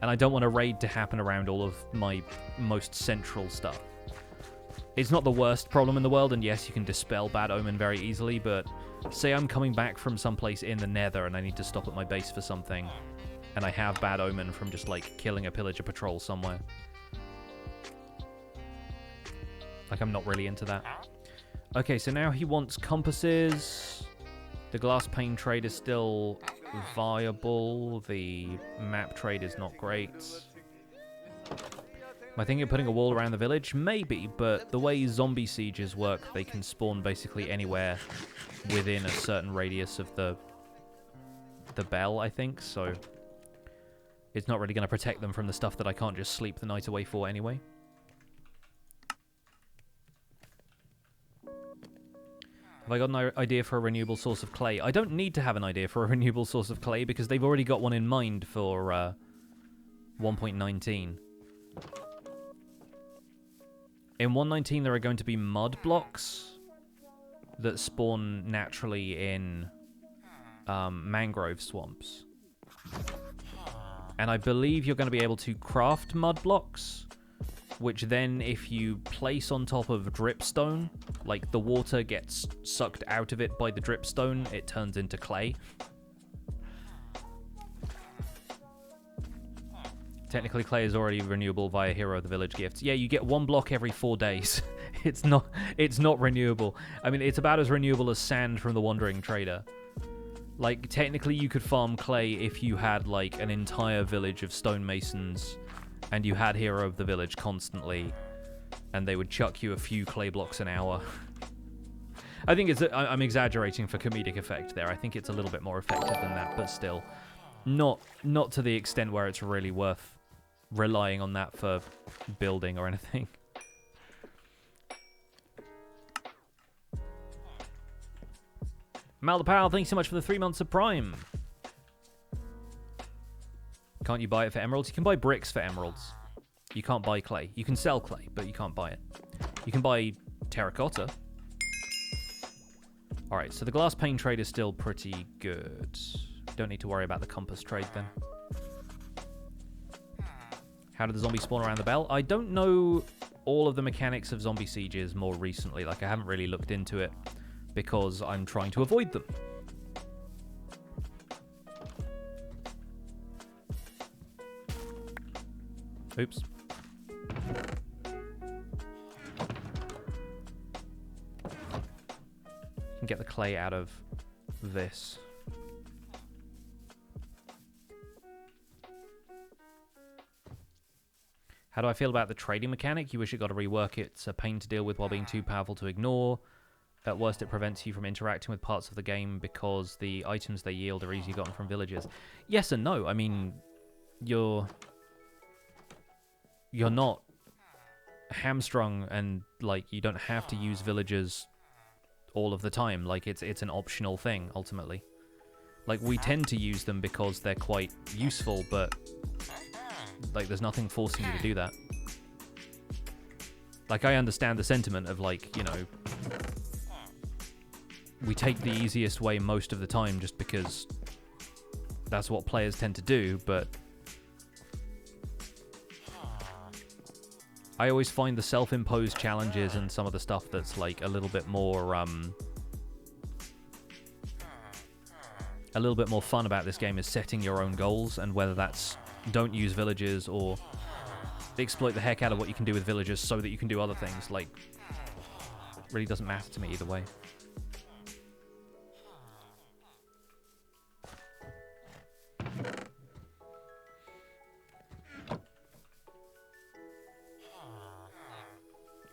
And I don't want a raid to happen around all of my most central stuff. It's not the worst problem in the world, and yes, you can dispel bad omen very easily, but say I'm coming back from someplace in the nether and I need to stop at my base for something, and I have bad omen from just, like, killing a pillager patrol somewhere. Like, I'm not really into that. Okay, so now he wants compasses. The glass pane trade is still viable. The map trade is not great. Am I thinking of putting a wall around the village? Maybe, but the way zombie sieges work, they can spawn basically anywhere within a certain radius of the bell, I think, so it's not really going to protect them from the stuff that I can't just sleep the night away for anyway. Have I got an idea for a renewable source of clay? I don't need to have an idea for a renewable source of clay because they've already got one in mind for 1.19. In 1.19 there are going to be mud blocks that spawn naturally in mangrove swamps. And I believe you're going to be able to craft mud blocks, which then if you place on top of dripstone, like the water gets sucked out of it by the dripstone, it turns into clay. Technically, clay is already renewable via Hero of the Village gifts. Yeah, you get 1 block every 4 days. It's not renewable. I mean, it's about as renewable as sand from the Wandering Trader. Like, technically you could farm clay if you had, like, an entire village of stonemasons and you had Hero of the Village constantly, and they would chuck you a few clay blocks an hour. I think I'm exaggerating for comedic effect there. I think it's a little bit more effective than that, but still. Not to the extent where it's really worth relying on that for building or anything. Malapal, thanks so much for the 3 months of Prime. Can't you buy it for emeralds? You can buy bricks for emeralds. You can't buy clay. You can sell clay, but you can't buy it. You can buy terracotta. Alright, so the glass pane trade is still pretty good. Don't need to worry about the compass trade then. How did the zombie spawn around the bell? I don't know all of the mechanics of zombie sieges more recently. Like, I haven't really looked into it because I'm trying to avoid them. Oops. Can get the clay out of this. How do I feel about the trading mechanic? You wish it got to rework it. It's a pain to deal with while being too powerful to ignore. At worst, it prevents you from interacting with parts of the game because the items they yield are easily gotten from villagers. Yes and no. I mean, you're not hamstrung, and like you don't have to use villagers all of the time. Like it's an optional thing ultimately. Like we tend to use them because they're quite useful, but like there's nothing forcing you to do that. Like I understand the sentiment of like, you know, we take the easiest way most of the time just because that's what players tend to do, but I always find the self-imposed challenges and some of the stuff that's like a little bit more fun about this game is setting your own goals, and whether that's don't use villagers or exploit the heck out of what you can do with villagers so that you can do other things, like really doesn't matter to me either way.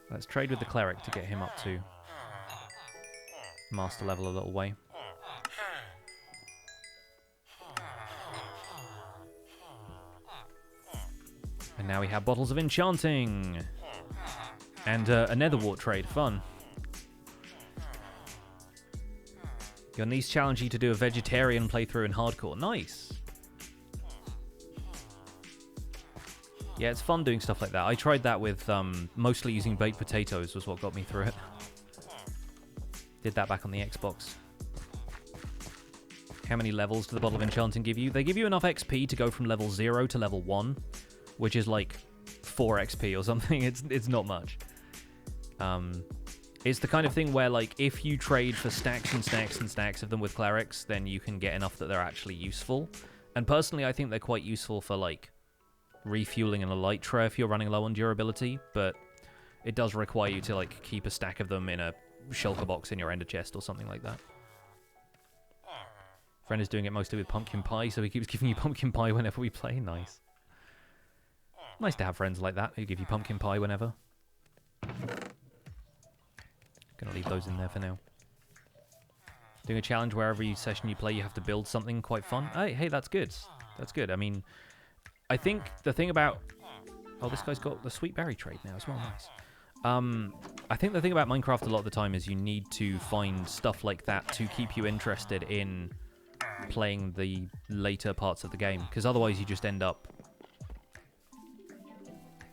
Let's trade with the cleric to get him up to master level a little way. And now we have bottles of enchanting and a netherwart trade. Fun. Your niece challenged you to do a vegetarian playthrough in hardcore. Nice. Yeah, it's fun doing stuff like that. I tried that with mostly using baked potatoes was what got me through it. Did that back on the Xbox. How many levels do the Bottle of Enchanting give you? They give you enough XP to go from level 0 to level 1, which is like 4 XP or something. It's not much. It's the kind of thing where like if you trade for stacks and stacks and stacks of them with clerics, then you can get enough that they're actually useful. And personally, I think they're quite useful for like refueling an elytra if you're running low on durability, but it does require you to like keep a stack of them in a shulker box in your ender chest or something like that. Friend is doing it mostly with pumpkin pie, so he keeps giving you pumpkin pie whenever we play. Nice. Nice to have friends like that who give you pumpkin pie whenever. Gonna leave those in there for now. Doing a challenge where every session you play you have to build something quite fun. Hey, that's good. That's good. I mean, I think the thing about... Oh, this guy's got the sweet berry trade now as well. Nice. I think the thing about Minecraft a lot of the time is you need to find stuff like that to keep you interested in playing the later parts of the game, because otherwise you just end up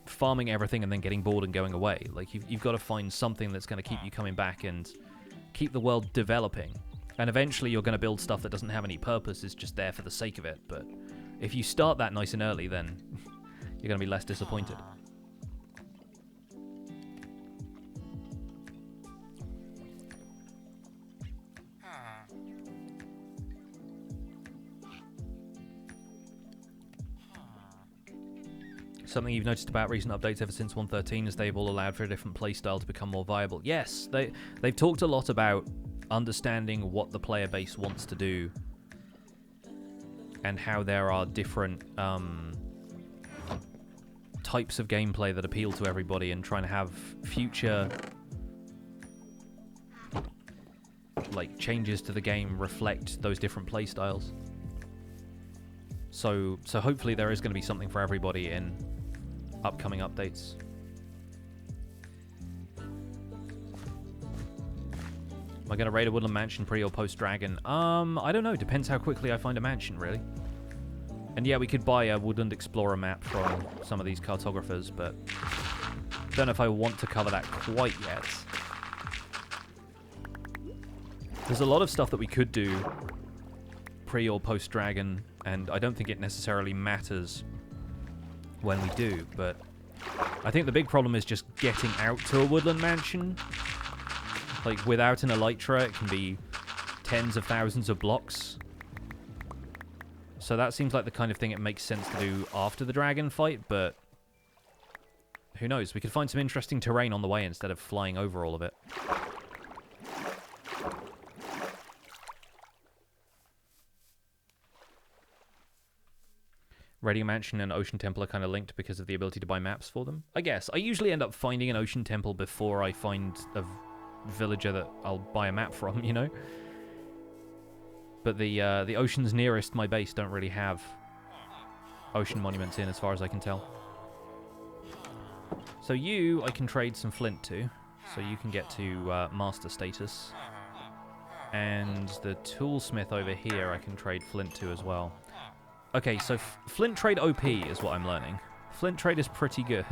farming everything and then getting bored and going away. Like, you've got to find something that's going to keep you coming back and keep the world developing. And eventually you're going to build stuff that doesn't have any purpose, it's just there for the sake of it, but... if you start that nice and early, then you're going to be less disappointed. Something you've noticed about recent updates ever since 1.13 is they've all allowed for a different playstyle to become more viable. Yes, they've talked a lot about understanding what the player base wants to do and how there are different types of gameplay that appeal to everybody, and trying to have future like changes to the game reflect those different play styles. So hopefully there is going to be something for everybody in upcoming updates. Am I going to raid a woodland mansion pre or post dragon? I don't know. Depends how quickly I find a mansion, really. And yeah, we could buy a woodland explorer map from some of these cartographers, but don't know if I want to cover that quite yet. There's a lot of stuff that we could do pre or post dragon, and I don't think it necessarily matters when we do, but I think the big problem is just getting out to a woodland mansion. Like, without an elytra, it can be tens of thousands of blocks. So that seems like the kind of thing it makes sense to do after the dragon fight, but who knows? We could find some interesting terrain on the way instead of flying over all of it. Radio Mansion and Ocean Temple are kind of linked because of the ability to buy maps for them. I guess. I usually end up finding an Ocean Temple before I find a villager that I'll buy a map from, you know? But the oceans nearest my base don't really have ocean monuments in, as far as I can tell. So you, I can trade some flint to. So you can get to master status. And the toolsmith over here I can trade flint to as well. Okay, so flint trade OP is what I'm learning. Flint trade is pretty good.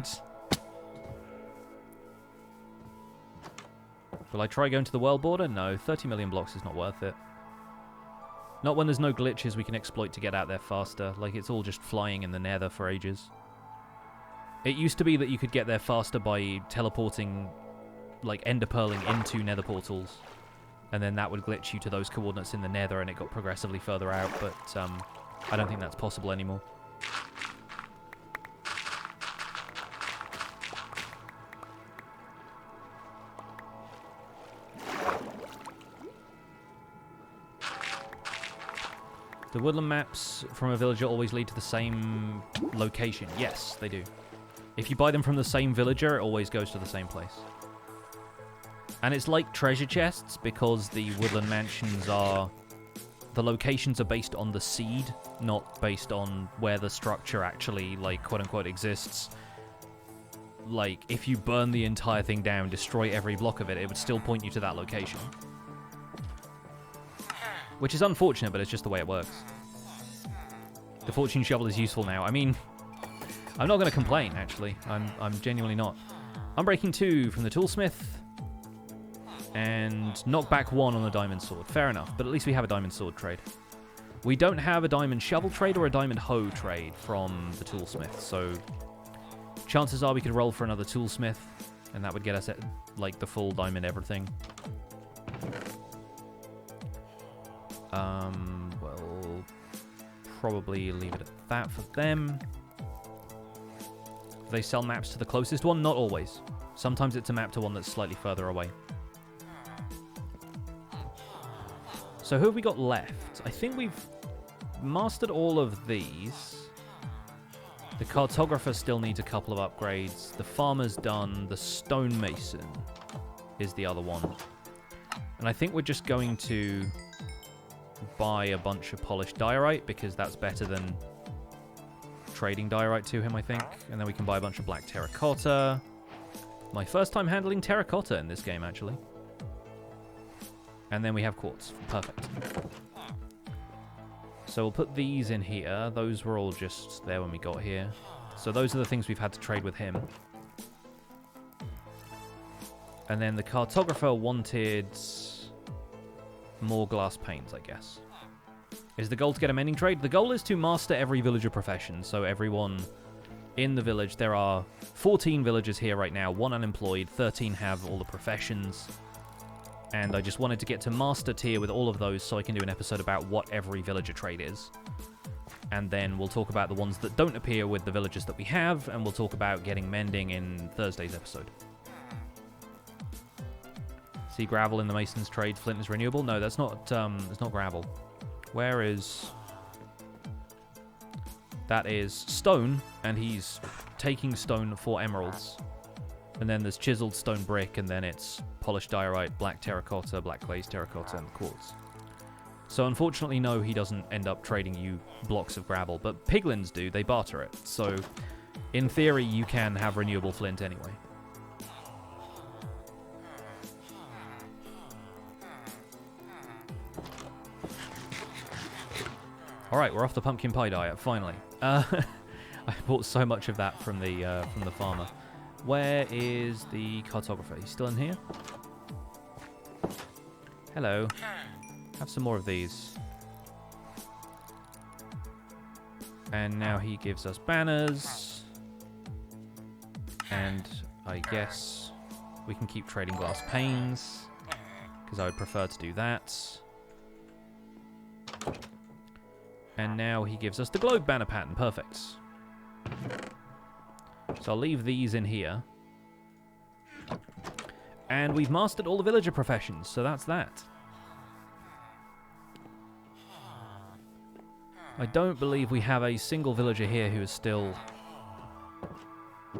Will I try going to the world border? No, 30 million blocks is not worth it. Not when there's no glitches we can exploit to get out there faster. Like, it's all just flying in the nether for ages. It used to be that you could get there faster by teleporting, like, ender pearling into nether portals. And then that would glitch you to those coordinates in the nether and it got progressively further out, but I don't think that's possible anymore. The woodland maps from a villager always lead to the same location. Yes, they do. If you buy them from the same villager, it always goes to the same place. And it's like treasure chests because the woodland mansions are... The locations are based on the seed, not based on where the structure actually, like, quote-unquote exists. Like, if you burn the entire thing down, destroy every block of it, it would still point you to that location. Which is unfortunate, but it's just the way it works. The fortune shovel is useful now. I mean, I'm not going to complain, actually. I'm genuinely not. Unbreaking 2 from the toolsmith. And knockback 1 on the diamond sword. Fair enough, but at least we have a diamond sword trade. We don't have a diamond shovel trade or a diamond hoe trade from the toolsmith, so chances are we could roll for another toolsmith, and that would get us at, like, the full diamond everything. We'll probably leave it at that for them. Do they sell maps to the closest one? Not always. Sometimes it's a map to one that's slightly further away. So who have we got left? I think we've mastered all of these. The cartographer still needs a couple of upgrades. The farmer's done. The stonemason is the other one. And I think we're just going to buy a bunch of polished diorite because that's better than trading diorite to him, I think. And then we can buy a bunch of black terracotta. My first time handling terracotta in this game, actually. And then we have quartz. Perfect. So we'll put these in here. Those were all just there when we got here. So those are the things we've had to trade with him. And then the cartographer wanted more glass panes, I guess. Is the goal to get a mending trade? The goal is to master every villager profession. So everyone in the village, there are 14 villagers here right now, 1 unemployed, 13 have all the professions. And I just wanted to get to master tier with all of those so I can do an episode about what every villager trade is. And then we'll talk about the ones that don't appear with the villagers that we have, and we'll talk about getting mending in Thursday's episode. See gravel in the mason's trade, flint is renewable? No, that's not gravel. Where is... That is stone, and he's taking stone for emeralds. And then there's chiseled stone brick, and then it's polished diorite, black terracotta, black glazed terracotta, and quartz. So unfortunately, no, he doesn't end up trading you blocks of gravel, but piglins do, they barter it. So in theory, you can have renewable flint anyway. Alright, we're off the pumpkin pie diet, finally. I bought so much of that from the farmer. Where is the cartographer? He's still in here? Hello. Have some more of these. And now he gives us banners. And I guess we can keep trading glass panes, because I would prefer to do that. And now he gives us the globe banner pattern. Perfect. So I'll leave these in here. And we've mastered all the villager professions, so that's that. I don't believe we have a single villager here who is still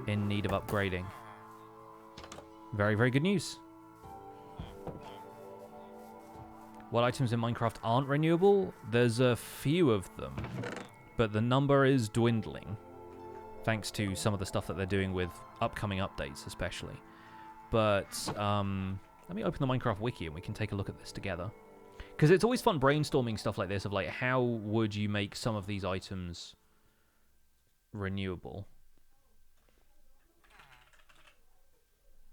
in need of upgrading. Very, very good news. What items in Minecraft aren't renewable? There's a few of them, but the number is dwindling, thanks to some of the stuff that they're doing with upcoming updates, especially. But let me open the Minecraft wiki and we can take a look at this together. Because it's always fun brainstorming stuff like this of like, how would you make some of these items renewable?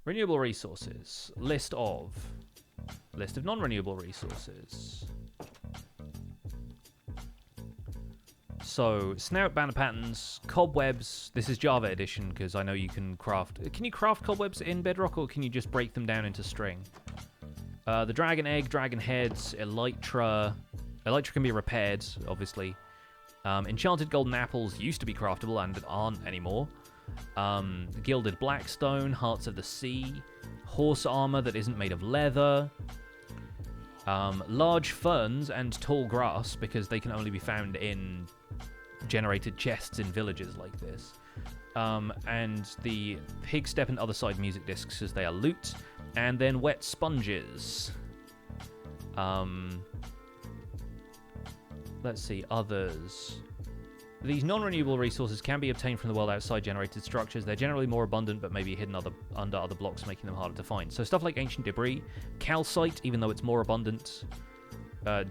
Renewable resources. List of non-renewable resources. So, snout banner patterns, cobwebs. This is Java edition because I know you can craft... Can you craft cobwebs in Bedrock or can you just break them down into string? The dragon egg, dragon heads, elytra. Elytra can be repaired, obviously. Enchanted golden apples used to be craftable and aren't anymore. Gilded blackstone, hearts of the sea. Horse armor that isn't made of leather. Large ferns and tall grass, because they can only be found in generated chests in villages like this. And the pig step and other side music discs, as they are loot. And then wet sponges. Let's see, others. These non-renewable resources can be obtained from the world outside generated structures. They're generally more abundant, but may be hidden under other blocks, making them harder to find. So stuff like ancient debris, calcite, even though it's more abundant.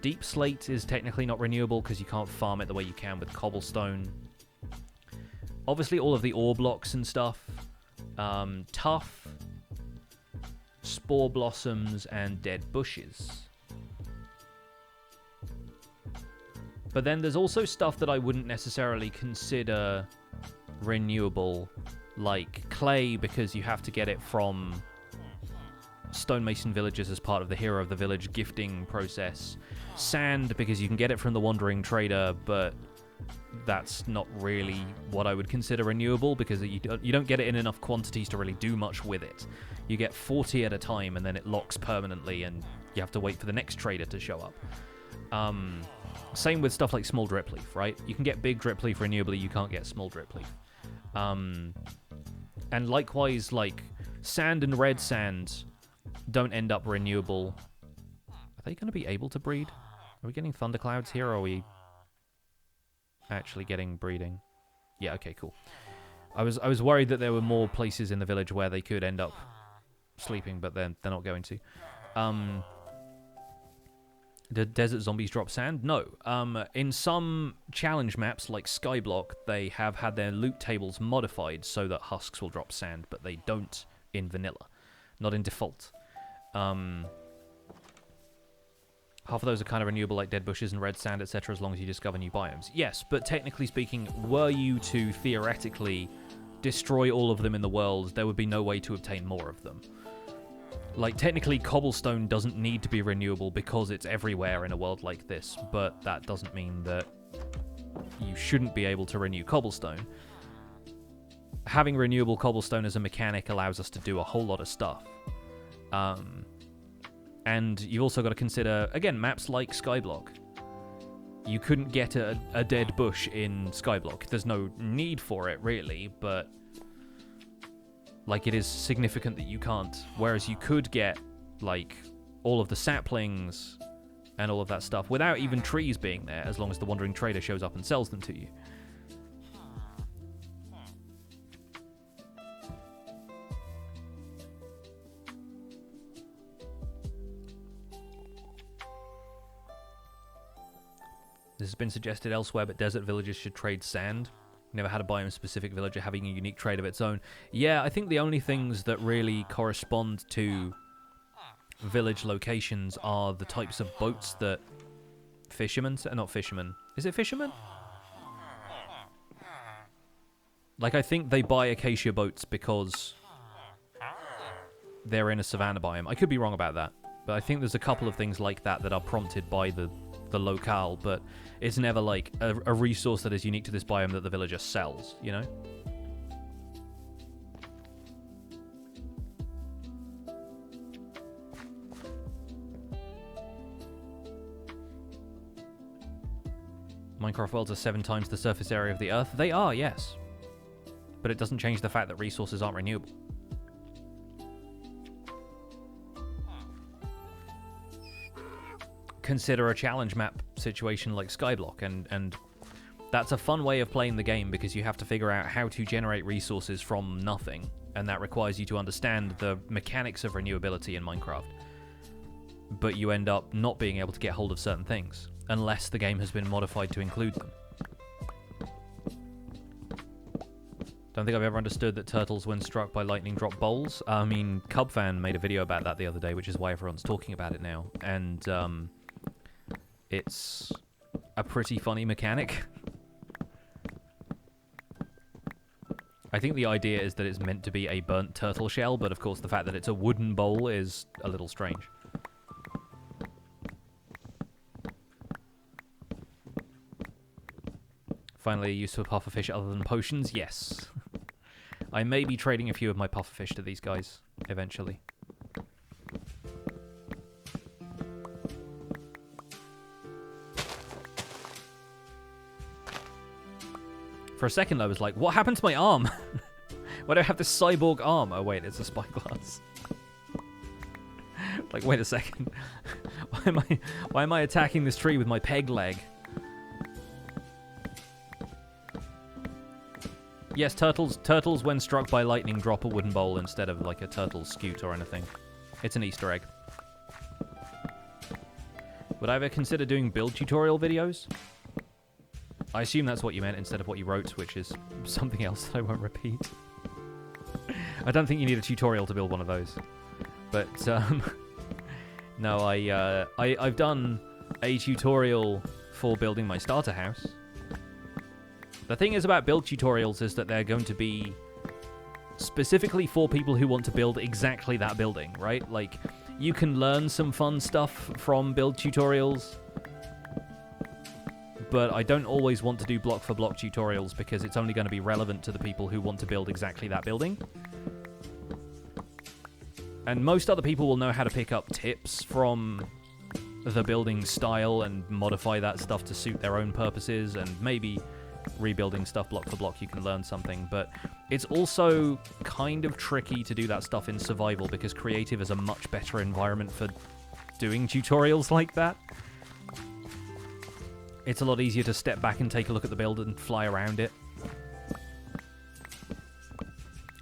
Deep slate is technically not renewable because you can't farm it the way you can with cobblestone. Obviously, all of the ore blocks and stuff. Tough, spore blossoms, and dead bushes. But then there's also stuff that I wouldn't necessarily consider renewable, like clay, because you have to get it from stonemason villagers as part of the hero of the village gifting process. Sand, because you can get it from the wandering trader, but that's not really what I would consider renewable, because you don't get it in enough quantities to really do much with it. You get 40 at a time, and then it locks permanently, and you have to wait for the next trader to show up. Same with stuff like small drip leaf, right? You can get big drip leaf renewably, you can't get small drip leaf. And likewise, like, sand and red sand don't end up renewable. Are they going to be able to breed? Are we getting thunderclouds here, or are we actually getting breeding? Yeah, okay, cool. I was worried that there were more places in the village where they could end up sleeping, but then they're not going to. Did desert zombies drop sand? No. In some challenge maps, like Skyblock, they have had their loot tables modified so that husks will drop sand, but they don't in vanilla. Not in default. Half of those are kind of renewable, like dead bushes and red sand, etc., as long as you discover new biomes. Yes, but technically speaking, were you to theoretically destroy all of them in the world, there would be no way to obtain more of them. Like, technically, cobblestone doesn't need to be renewable because it's everywhere in a world like this, but that doesn't mean that you shouldn't be able to renew cobblestone. Having renewable cobblestone as a mechanic allows us to do a whole lot of stuff. And you've also got to consider, again, maps like Skyblock. You couldn't get a dead bush in Skyblock. There's no need for it, really, but like, it is significant that you can't. Whereas you could get, like, all of the saplings and all of that stuff without even trees being there, as long as the wandering trader shows up and sells them to you. This has been suggested elsewhere, but desert villages should trade sand. Never had a biome-specific villager having a unique trade of its own. Yeah, I think the only things that really correspond to village locations are the types of boats that fishermen... Not fishermen. Is it fishermen? Like, I think they buy acacia boats because they're in a savanna biome. I could be wrong about that, but I think there's a couple of things like that that are prompted by the locale, but it's never like a resource that is unique to this biome that the villager sells, you know? Minecraft worlds are 7 times the surface area of the Earth. They are, yes. But it doesn't change the fact that resources aren't renewable. Consider a challenge map situation like Skyblock, and that's a fun way of playing the game because you have to figure out how to generate resources from nothing, and that requires you to understand the mechanics of renewability in Minecraft. But you end up not being able to get hold of certain things, unless the game has been modified to include them. Don't think I've ever understood that turtles, when struck by lightning, drop bowls. I mean, Cubfan made a video about that the other day, which is why everyone's talking about it now. And it's a pretty funny mechanic. I think the idea is that it's meant to be a burnt turtle shell, but of course the fact that it's a wooden bowl is a little strange. Finally, a use for pufferfish other than potions? Yes. I may be trading a few of my pufferfish to these guys, eventually. For a second I was like, what happened to my arm? Why do I have this cyborg arm? Oh wait, it's a spyglass. Like, wait a second. Why am I attacking this tree with my peg leg? Yes, turtles when struck by lightning drop a wooden bowl instead of like a turtle scute or anything. It's an Easter egg. Would I ever consider doing build tutorial videos? I assume that's what you meant instead of what you wrote, which is something else that I won't repeat. I don't think you need a tutorial to build one of those. But, no, I've done a tutorial for building my starter house. The thing is about build tutorials is that they're going to be specifically for people who want to build exactly that building, right? Like, you can learn some fun stuff from build tutorials, but I don't always want to do block for block tutorials because it's only going to be relevant to the people who want to build exactly that building. And most other people will know how to pick up tips from the building style and modify that stuff to suit their own purposes, and maybe rebuilding stuff block for block you can learn something, but it's also kind of tricky to do that stuff in survival because creative is a much better environment for doing tutorials like that. It's a lot easier to step back and take a look at the build and fly around it.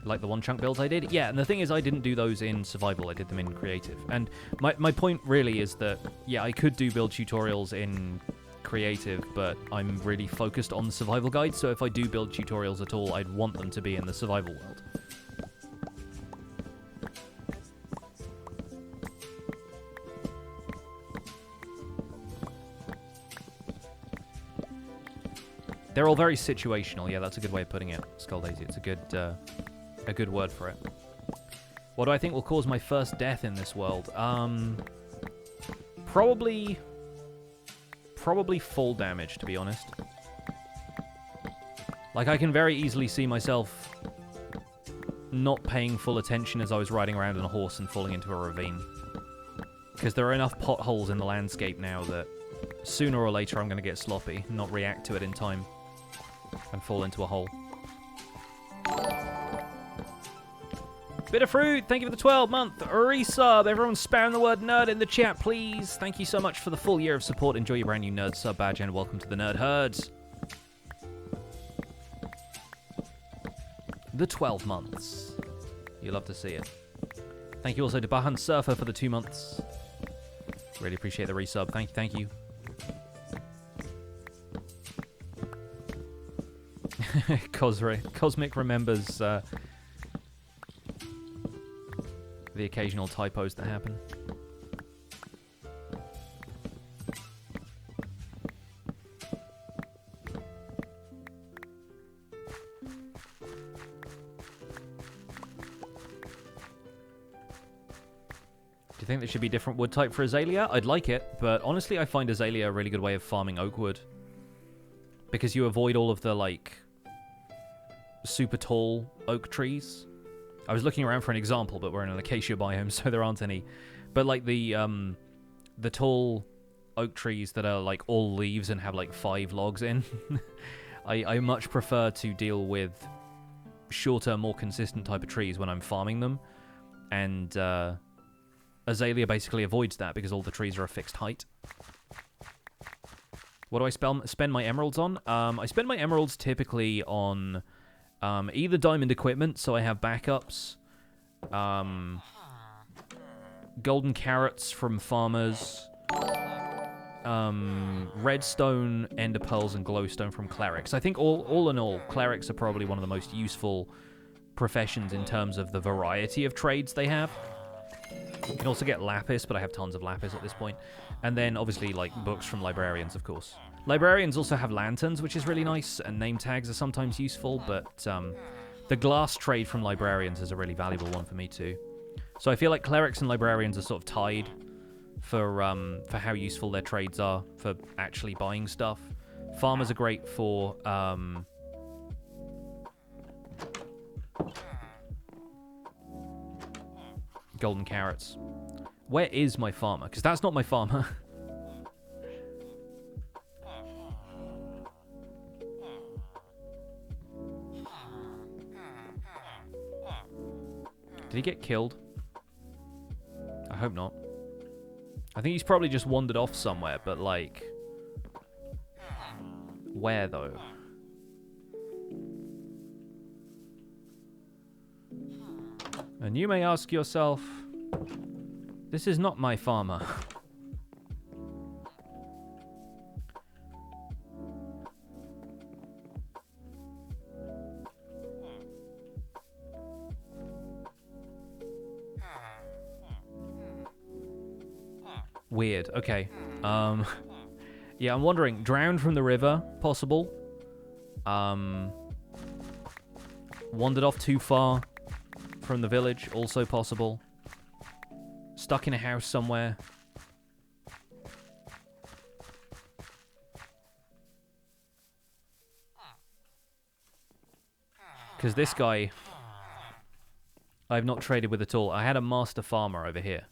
Like the one chunk builds I did. Yeah, and the thing is I didn't do those in survival, I did them in creative. And my point really is that, yeah, I could do build tutorials in creative, but I'm really focused on the survival guide, so if I do build tutorials at all, I'd want them to be in the survival world. They're all very situational. Yeah, that's a good way of putting it, Skull Daisy. It's a good word for it. What do I think will cause my first death in this world? Probably fall damage, to be honest. Like, I can very easily see myself not paying full attention as I was riding around on a horse and falling into a ravine. Because there are enough potholes in the landscape now that sooner or later I'm going to get sloppy, not react to it in time, and fall into a hole. Bit of fruit, thank you for the 12-month resub. Everyone spam the word nerd in the chat, please. Thank you so much for the full year of support. Enjoy your brand new nerd sub badge, and welcome to the Nerd Herds. The 12 months. You love to see it. Thank you also to Bahan Surfer for the 2 months. Really appreciate the resub. Thank you. Cosmic remembers the occasional typos that happen. think there should be a different wood type for Azalea? I'd like it, but honestly, I find Azalea a really good way of farming oak wood. Because you avoid all of the, like, super tall oak trees. I was looking around for an example, but we're in an acacia biome, so there aren't any. But, like, the tall oak trees that are, like, all leaves and have, like, 5 logs in. I much prefer to deal with shorter, more consistent type of trees when I'm farming them. And Azalea basically avoids that because all the trees are a fixed height. What do I spend my emeralds on? I spend my emeralds typically on either diamond equipment, so I have backups, golden carrots from farmers, redstone, ender pearls, and glowstone from clerics. I think all in all, clerics are probably one of the most useful professions in terms of the variety of trades they have. You can also get lapis, but I have tons of lapis at this point. And then, obviously, like, books from librarians, of course. Librarians also have lanterns, which is really nice, and name tags are sometimes useful, but the glass trade from librarians is a really valuable one for me, too. So I feel like clerics and librarians are sort of tied for how useful their trades are for actually buying stuff. Farmers are great for golden carrots. Where is my farmer? Because that's not my farmer. Did he get killed? I hope not. I think he's probably just wandered off somewhere, but, like... where, though? And you may ask yourself... this is not my farmer. Weird. Okay. Yeah, I'm wondering. Drowned from the river, possible. Wandered off too far from the village, also possible. Stuck in a house somewhere. Because this guy, I've not traded with at all. I had a master farmer over here.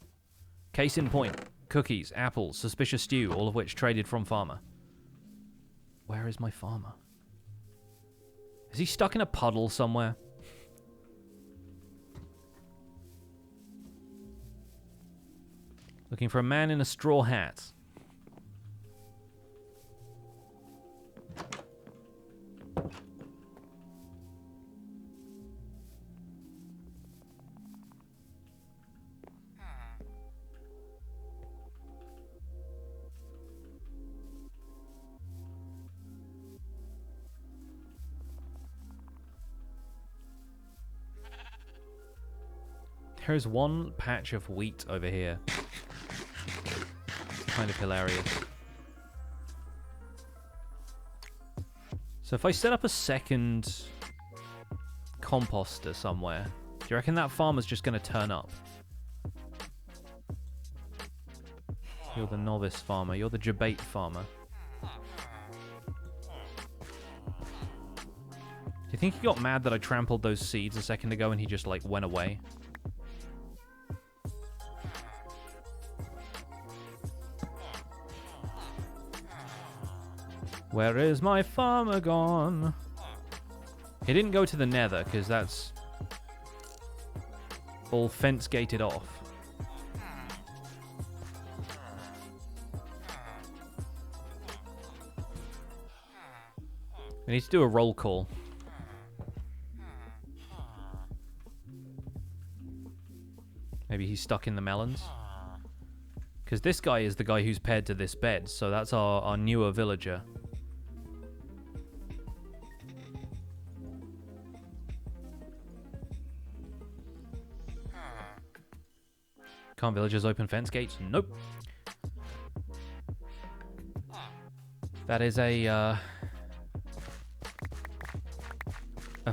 Case in point. Cookies, apples, suspicious stew, all of which traded from farmer. Where is my farmer? Is he stuck in a puddle somewhere? Looking for a man in a straw hat. There's one patch of wheat over here. Kind of hilarious. So if I set up a second composter somewhere, do you reckon that farmer's just going to turn up? You're the novice farmer. You're the debate farmer. Do you think he got mad that I trampled those seeds a second ago and he just, like, went away? Where is my farmer gone? He didn't go to the nether, because that's all fence gated off. We need to do a roll call. Maybe he's stuck in the melons. Because this guy is the guy who's paired to this bed, so that's our newer villager. Can't villagers open fence gates? Nope. That is a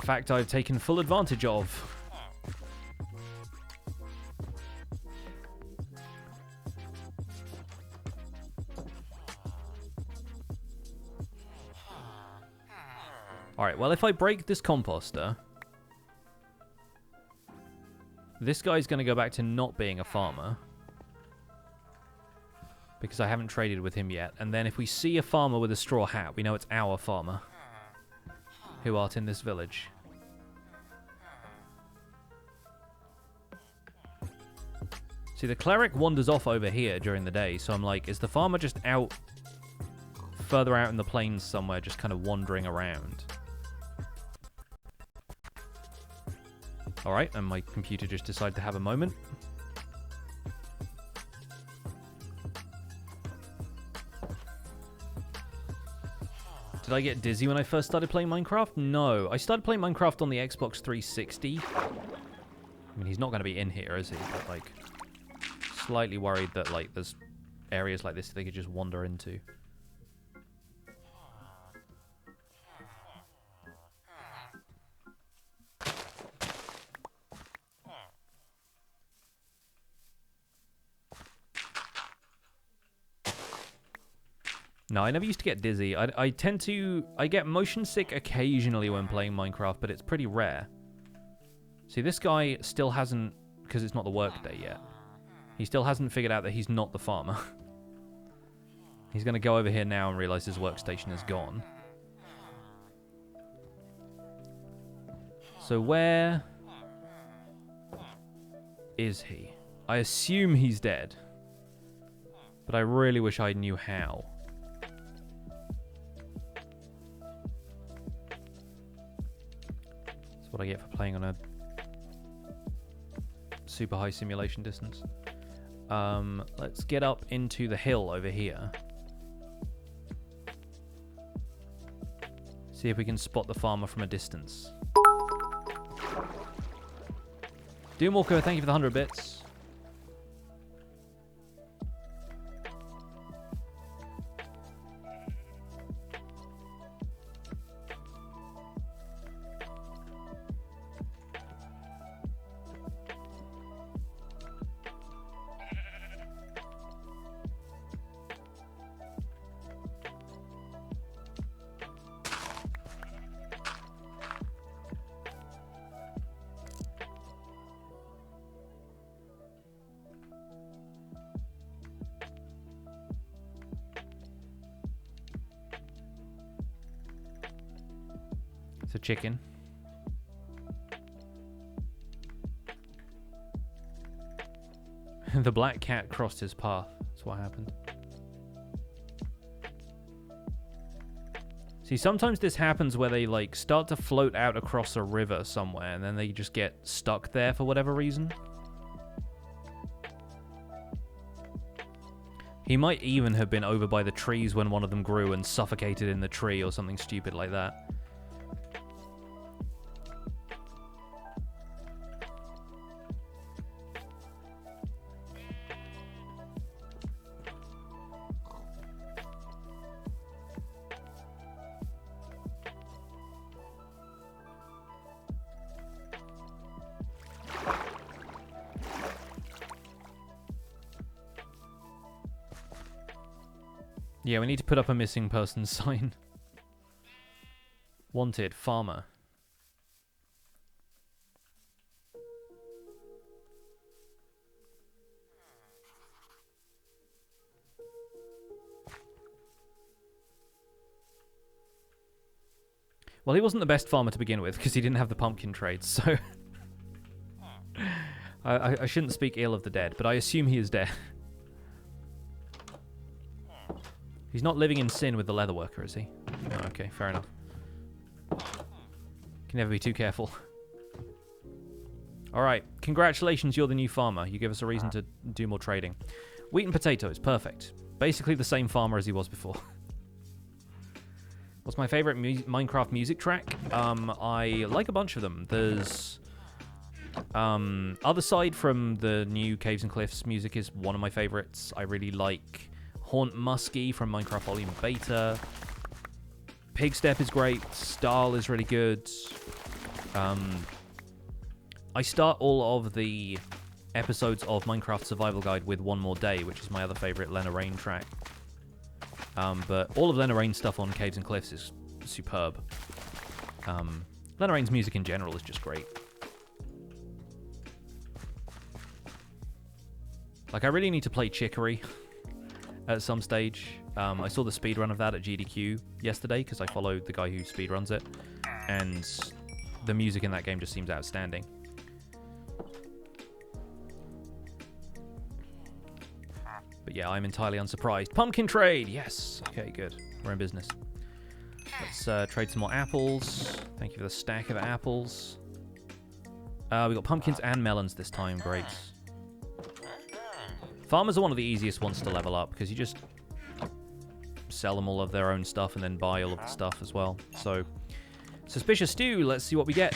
fact I've taken full advantage of. Alright, well, if I break this composter, this guy's going to go back to not being a farmer. Because I haven't traded with him yet. And then if we see a farmer with a straw hat, we know it's our farmer who art in this village. See, the cleric wanders off over here during the day, so I'm like, is the farmer just out, further out in the plains somewhere, just kind of wandering around? Alright, and my computer just decided to have a moment. Did I get dizzy when I first started playing Minecraft? No. I started playing Minecraft on the Xbox 360. I mean, he's not going to be in here, is he? But, like, slightly worried that, like, there's areas like this they could just wander into. No, I never used to get dizzy. I tend to... I get motion sick occasionally when playing Minecraft, but it's pretty rare. See, this guy still hasn't... Because it's not the work day yet. He still hasn't figured out that he's not the farmer. He's going to go over here now and realize his workstation is gone. So where... is he? I assume he's dead. But I really wish I knew how. What I get for playing on a super high simulation distance. Let's get up into the hill over here. See if we can spot the farmer from a distance. Doomwalker, thank you for the 100 bits. It's a chicken. The black cat crossed his path. That's what happened. See, sometimes this happens where they, like, start to float out across a river somewhere, and then they just get stuck there for whatever reason. He might even have been over by the trees when one of them grew and suffocated in the tree or something stupid like that. Yeah, we need to put up a missing person sign. Wanted, farmer. Well, he wasn't the best farmer to begin with, because he didn't have the pumpkin trades, so... I shouldn't speak ill of the dead, but I assume he is dead. He's not living in sin with the leatherworker, is he? Oh, okay, fair enough. Can never be too careful. Alright, congratulations, you're the new farmer. You give us a reason to do more trading. Wheat and potatoes, perfect. Basically the same farmer as he was before. What's my favorite Minecraft music track? I like a bunch of them. There's... Other Side from the new Caves and Cliffs music is one of my favorites. I really like Haunt Muskie from Minecraft Volume Beta. Pigstep is great. Style is really good. I start all of the episodes of Minecraft Survival Guide with One More Day, which is my other favorite Lena Raine track. But all of Lena Raine's stuff on Caves and Cliffs is superb. Lena Raine's music in general is just great. Like, I really need to play Chicory at some stage. I saw the speedrun of that at GDQ yesterday because I followed the guy who speedruns it, and the music in that game just seems outstanding. But yeah, I'm entirely unsurprised. Pumpkin trade! Yes! Okay, good. We're in business. Let's trade some more apples. Thank you for the stack of apples. We got pumpkins and melons this time. Great. Farmers are one of the easiest ones to level up because you just sell them all of their own stuff and then buy all of the stuff as well. So, suspicious stew. Let's see what we get.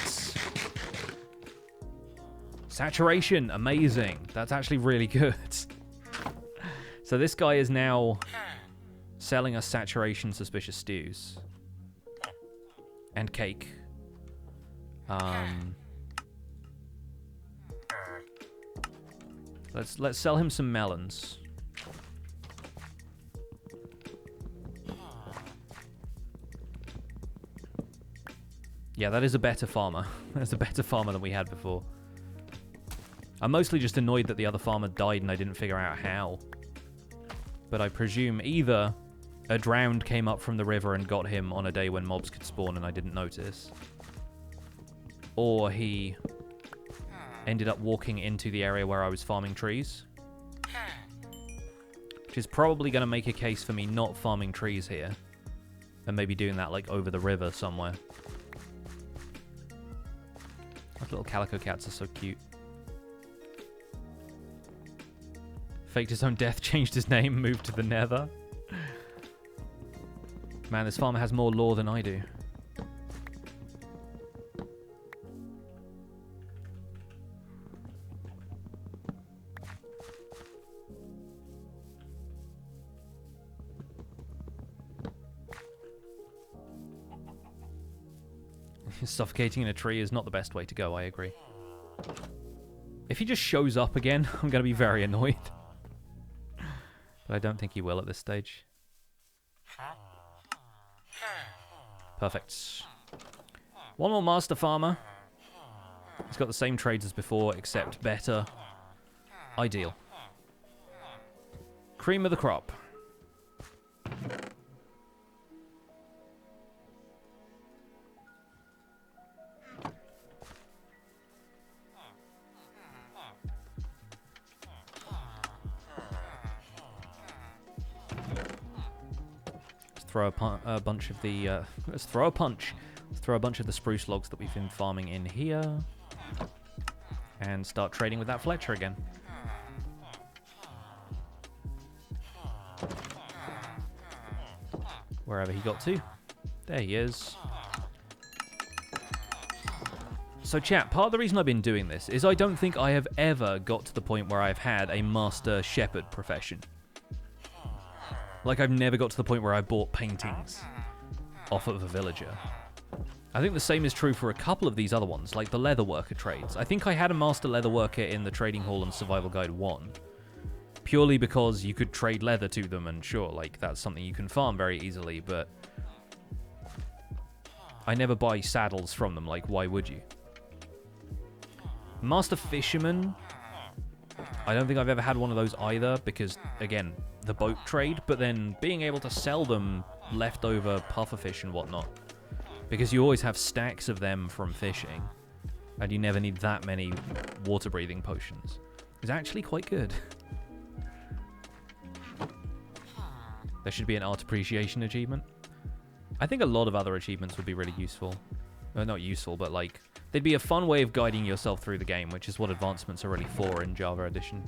Saturation. Amazing. That's actually really good. So this guy is now selling us saturation suspicious stews. And cake. Let's sell him some melons. Yeah, that is a better farmer. That's a better farmer than we had before. I'm mostly just annoyed that the other farmer died and I didn't figure out how. But I presume either a drowned came up from the river and got him on a day when mobs could spawn and I didn't notice. Or he ended up walking into the area where I was farming trees. Which is probably going to make a case for me not farming trees here. And maybe doing that like over the river somewhere. Those little calico cats are so cute. Faked his own death, changed his name, moved to the nether. Man, this farmer has more lore than I do. Suffocating in a tree is not the best way to go, I agree. If he just shows up again, I'm going to be very annoyed. But I don't think he will at this stage. Perfect. One more master farmer. He's got the same trades as before, except better. Ideal. Cream of the crop. Throw a bunch of the let's throw a punch. Let's throw a bunch of the spruce logs that we've been farming in here and start trading with that Fletcher again. Wherever he got to. There he is. So chat, part of the reason I've been doing this is I don't think I have ever got to the point where I've had a master shepherd profession. Like, I've never got to the point where I bought paintings off of a villager. I think the same is true for a couple of these other ones, like the leatherworker trades. I think I had a master leatherworker in the Trading Hall and Survival Guide 1. Purely because you could trade leather to them, and sure, like, that's something you can farm very easily, but I never buy saddles from them, like, why would you? Master fisherman, I don't think I've ever had one of those either, because, again, the boat trade, but then being able to sell them leftover pufferfish and whatnot, because you always have stacks of them from fishing, and you never need that many water-breathing potions, is actually quite good. There should be an art appreciation achievement. I think a lot of other achievements would be really useful. Not useful, but like, they'd be a fun way of guiding yourself through the game, which is what advancements are really for in Java Edition.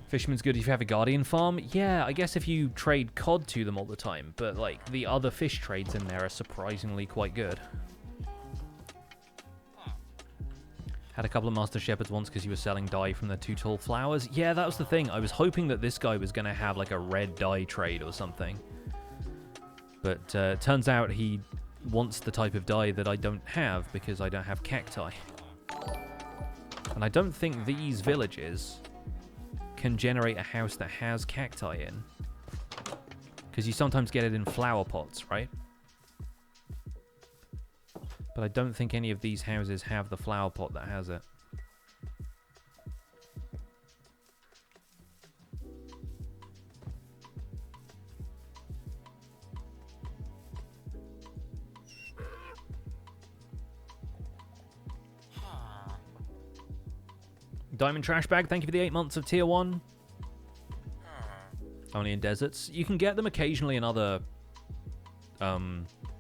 Fisherman's good if you have a guardian farm. Yeah, I guess if you trade cod to them all the time, but like the other fish trades in there are surprisingly quite good. Had a couple of master shepherds once because you were selling dye from the too tall flowers. Yeah, that was the thing. I was hoping that this guy was going to have like a red dye trade or something. But turns out he wants the type of dye that I don't have because I don't have cacti. And I don't think these villages can generate a house that has cacti in. Because you sometimes get it in flower pots, right? But I don't think any of these houses have the flower pot that has it. Diamond Trash Bag, thank you for the 8 months of Tier 1. Only in deserts. You can get them occasionally in other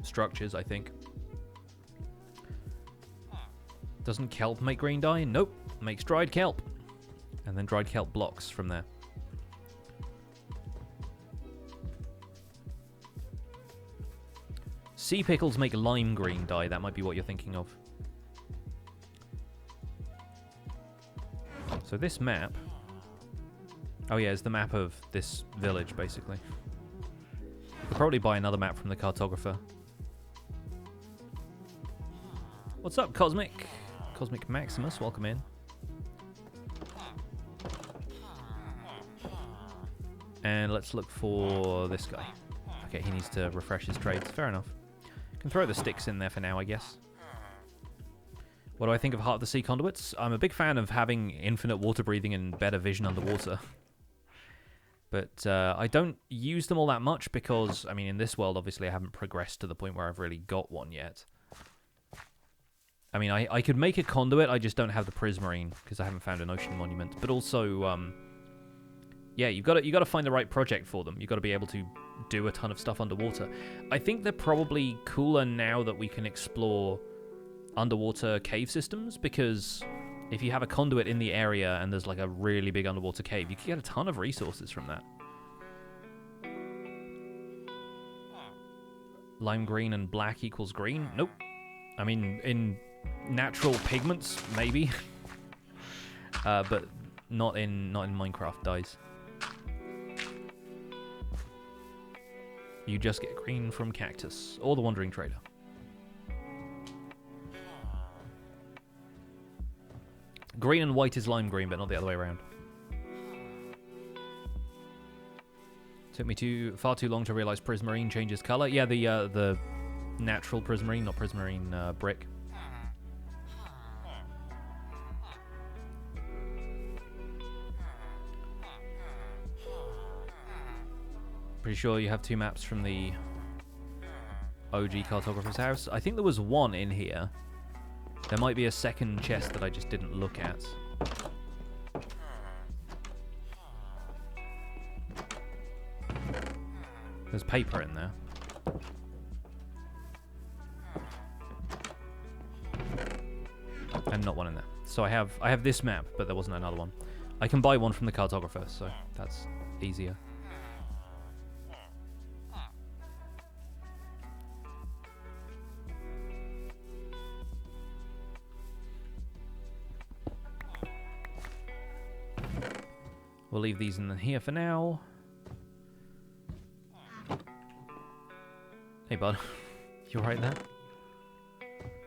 structures, I think. Doesn't kelp make green dye? Nope. Makes dried kelp. And then dried kelp blocks from there. Sea pickles make lime green dye. That might be what you're thinking of. So this map... Oh yeah, it's the map of this village, basically. Could probably buy another map from the cartographer. What's up, Cosmic? Cosmic Maximus, welcome in. And let's look for this guy. Okay, he needs to refresh his trades. Fair enough. Can throw the sticks in there for now, I guess. What do I think of Heart of the Sea conduits? I'm a big fan of having infinite water breathing and better vision underwater. But I don't use them all that much because, I mean, in this world, obviously, I haven't progressed to the point where I've really got one yet. I mean, I could make a conduit, I just don't have the prismarine because I haven't found an ocean monument. But also, yeah, you got to find the right project for them. You've got to be able to do a ton of stuff underwater. I think they're probably cooler now that we can explore underwater cave systems because if you have a conduit in the area and there's like a really big underwater cave, you can get a ton of resources from that. Lime green and black equals green? Nope. I mean, in natural pigments, maybe. But not in Minecraft dyes. You just get green from cactus or the Wandering Trader. Green and white is lime green, but not the other way around. Took me far too long to realize prismarine changes color. Yeah, the natural prismarine, not prismarine brick. Pretty sure you have 2 maps from the OG cartographer's house. I think there was one in here. There might be a second chest that I just didn't look at. There's paper in there. And not one in there. So I have this map, but there wasn't another one. I can buy one from the cartographer, so that's easier. We'll leave these in here for now. Hey, bud. You alright there?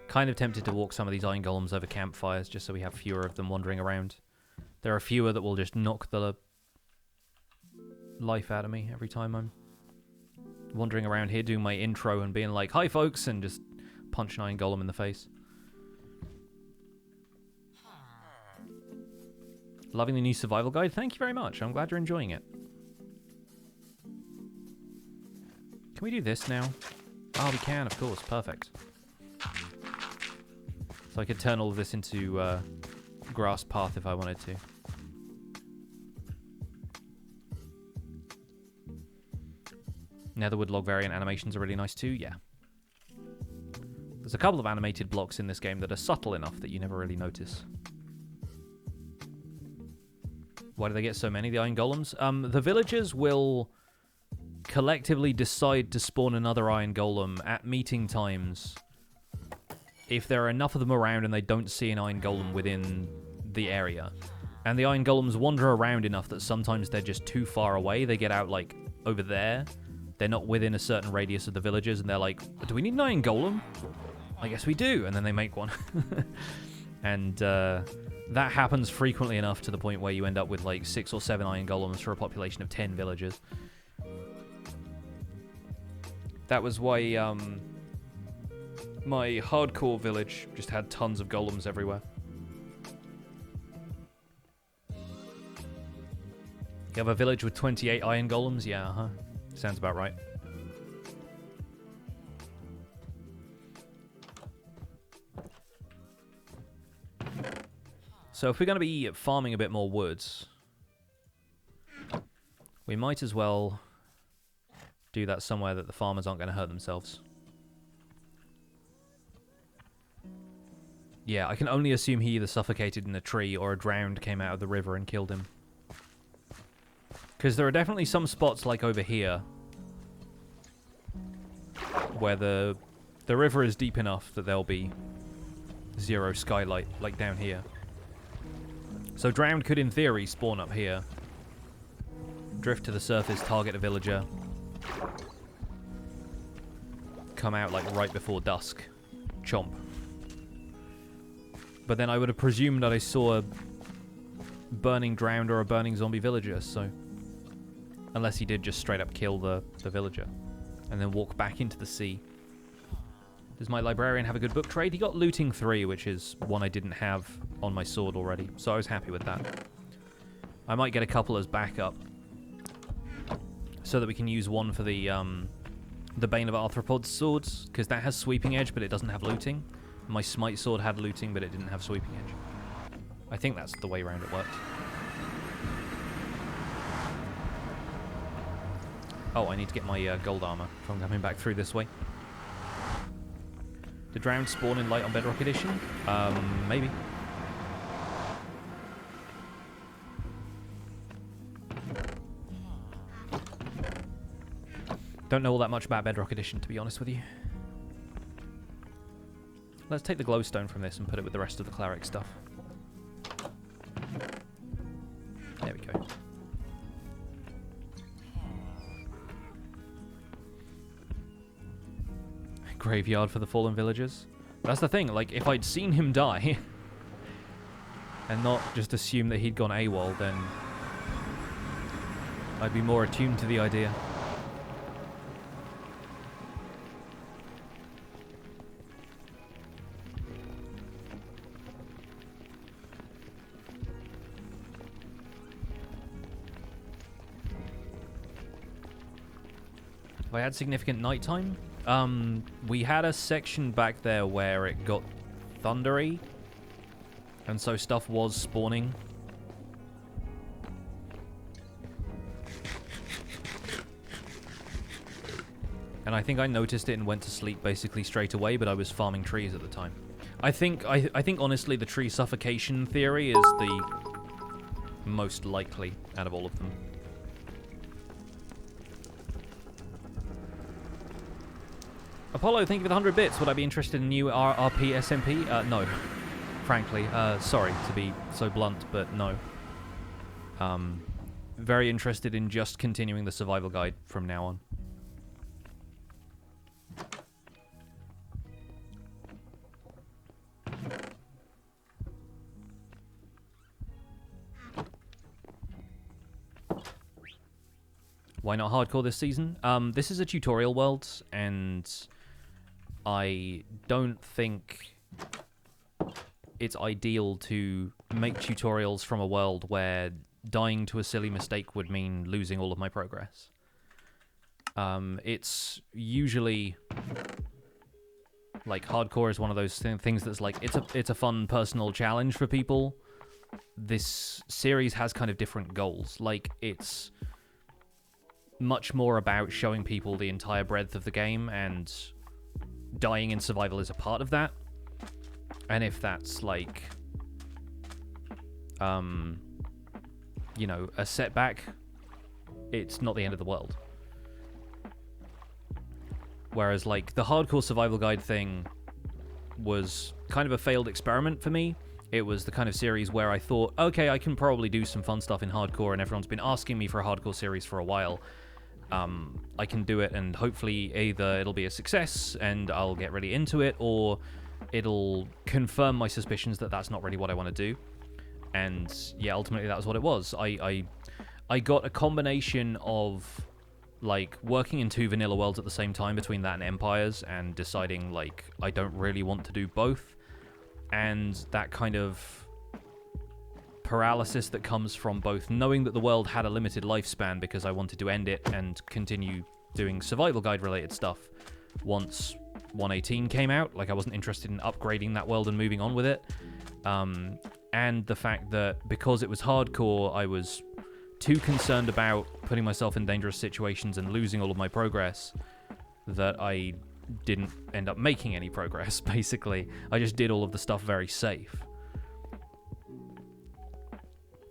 Kind of tempted to walk some of these iron golems over campfires just so we have fewer of them wandering around. There are fewer that will just knock the life out of me every time I'm wandering around here doing my intro and being like, hi folks, and just punch an iron golem in the face. Loving the new survival guide. Thank you very much. I'm glad you're enjoying it. Can we do this now? Oh, we can, of course. Perfect. So I could turn all of this into grass path if I wanted to. Netherwood log variant animations are really nice too. Yeah. There's a couple of animated blocks in this game that are subtle enough that you never really notice. Why do they get so many, the iron golems? The villagers will collectively decide to spawn another iron golem at meeting times if there are enough of them around and they don't see an iron golem within the area. And the iron golems wander around enough that sometimes they're just too far away. They get out, like, over there. They're not within a certain radius of the villagers, and they're like, do we need an iron golem? I guess we do. And then they make one. And, that happens frequently enough to the point where you end up with like 6 or 7 iron golems for a population of 10 villagers. That was why My hardcore village just had tons of golems everywhere. You have a village with 28 iron golems? Yeah, uh-huh. Sounds about right. So if we're going to be farming a bit more woods, we might as well do that somewhere that the farmers aren't going to hurt themselves. Yeah, I can only assume he either suffocated in a tree or a drowned came out of the river and killed him. Because there are definitely some spots, like over here, where the river is deep enough that there'll be zero skylight, like down here. So drowned could, in theory, spawn up here. Drift to the surface, target a villager. Come out, like, right before dusk. Chomp. But then I would have presumed that I saw a burning drowned or a burning zombie villager, so... Unless he did just straight up kill the villager. And then walk back into the sea. Does my librarian have a good book trade? He got looting 3, which is one I didn't have on my sword already. So I was happy with that. I might get a couple as backup. So that we can use one for the Bane of Arthropods swords. Because that has sweeping edge, but it doesn't have looting. My smite sword had looting, but it didn't have sweeping edge. I think that's the way around it worked. Oh, I need to get my gold armor if I'm coming back through this way. Did drowned spawn in Light on Bedrock Edition? Maybe. Don't know all that much about Bedrock Edition, to be honest with you. Let's take the glowstone from this and put it with the rest of the cleric stuff. There we go. Graveyard for the fallen villagers. That's the thing, like, if I'd seen him die and not just assume that he'd gone AWOL, then I'd be more attuned to the idea. Have I had significant nighttime? We had a section back there where it got thundery, and so stuff was spawning. And I think I noticed it and went to sleep basically straight away, but I was farming trees at the time. I think honestly the tree suffocation theory is the most likely out of all of them. Apollo, thank you for the 100 bits. Would I be interested in new RP SMP? No. Frankly. Sorry to be so blunt, but no. Very interested in just continuing the survival guide from now on. Why not hardcore this season? This is a tutorial world, and I don't think it's ideal to make tutorials from a world where dying to a silly mistake would mean losing all of my progress. It's usually like hardcore is one of those things that's like it's a fun personal challenge for people. This series has kind of different goals. Like, it's much more about showing people the entire breadth of the game, and dying in survival is a part of that. And if that's like you know, a setback, it's not the end of the world. Whereas like the hardcore survival guide thing was kind of a failed experiment for me. It was the kind of series where I thought, okay, I can probably do some fun stuff in hardcore, and everyone's been asking me for a hardcore series for a while. I can do it, and hopefully either it'll be a success and I'll get really into it, or it'll confirm my suspicions that that's not really what I want to do. And yeah, ultimately that was what it was. I got a combination of like, working in 2 vanilla worlds at the same time between that and Empires, and deciding, like, I don't really want to do both, and that kind of paralysis that comes from both knowing that the world had a limited lifespan because I wanted to end it and continue doing survival guide related stuff once 1.18 came out. Like, I wasn't interested in upgrading that world and moving on with it. And the fact that because it was hardcore, I was too concerned about putting myself in dangerous situations and losing all of my progress that I didn't end up making any progress, basically. I just did all of the stuff very safe.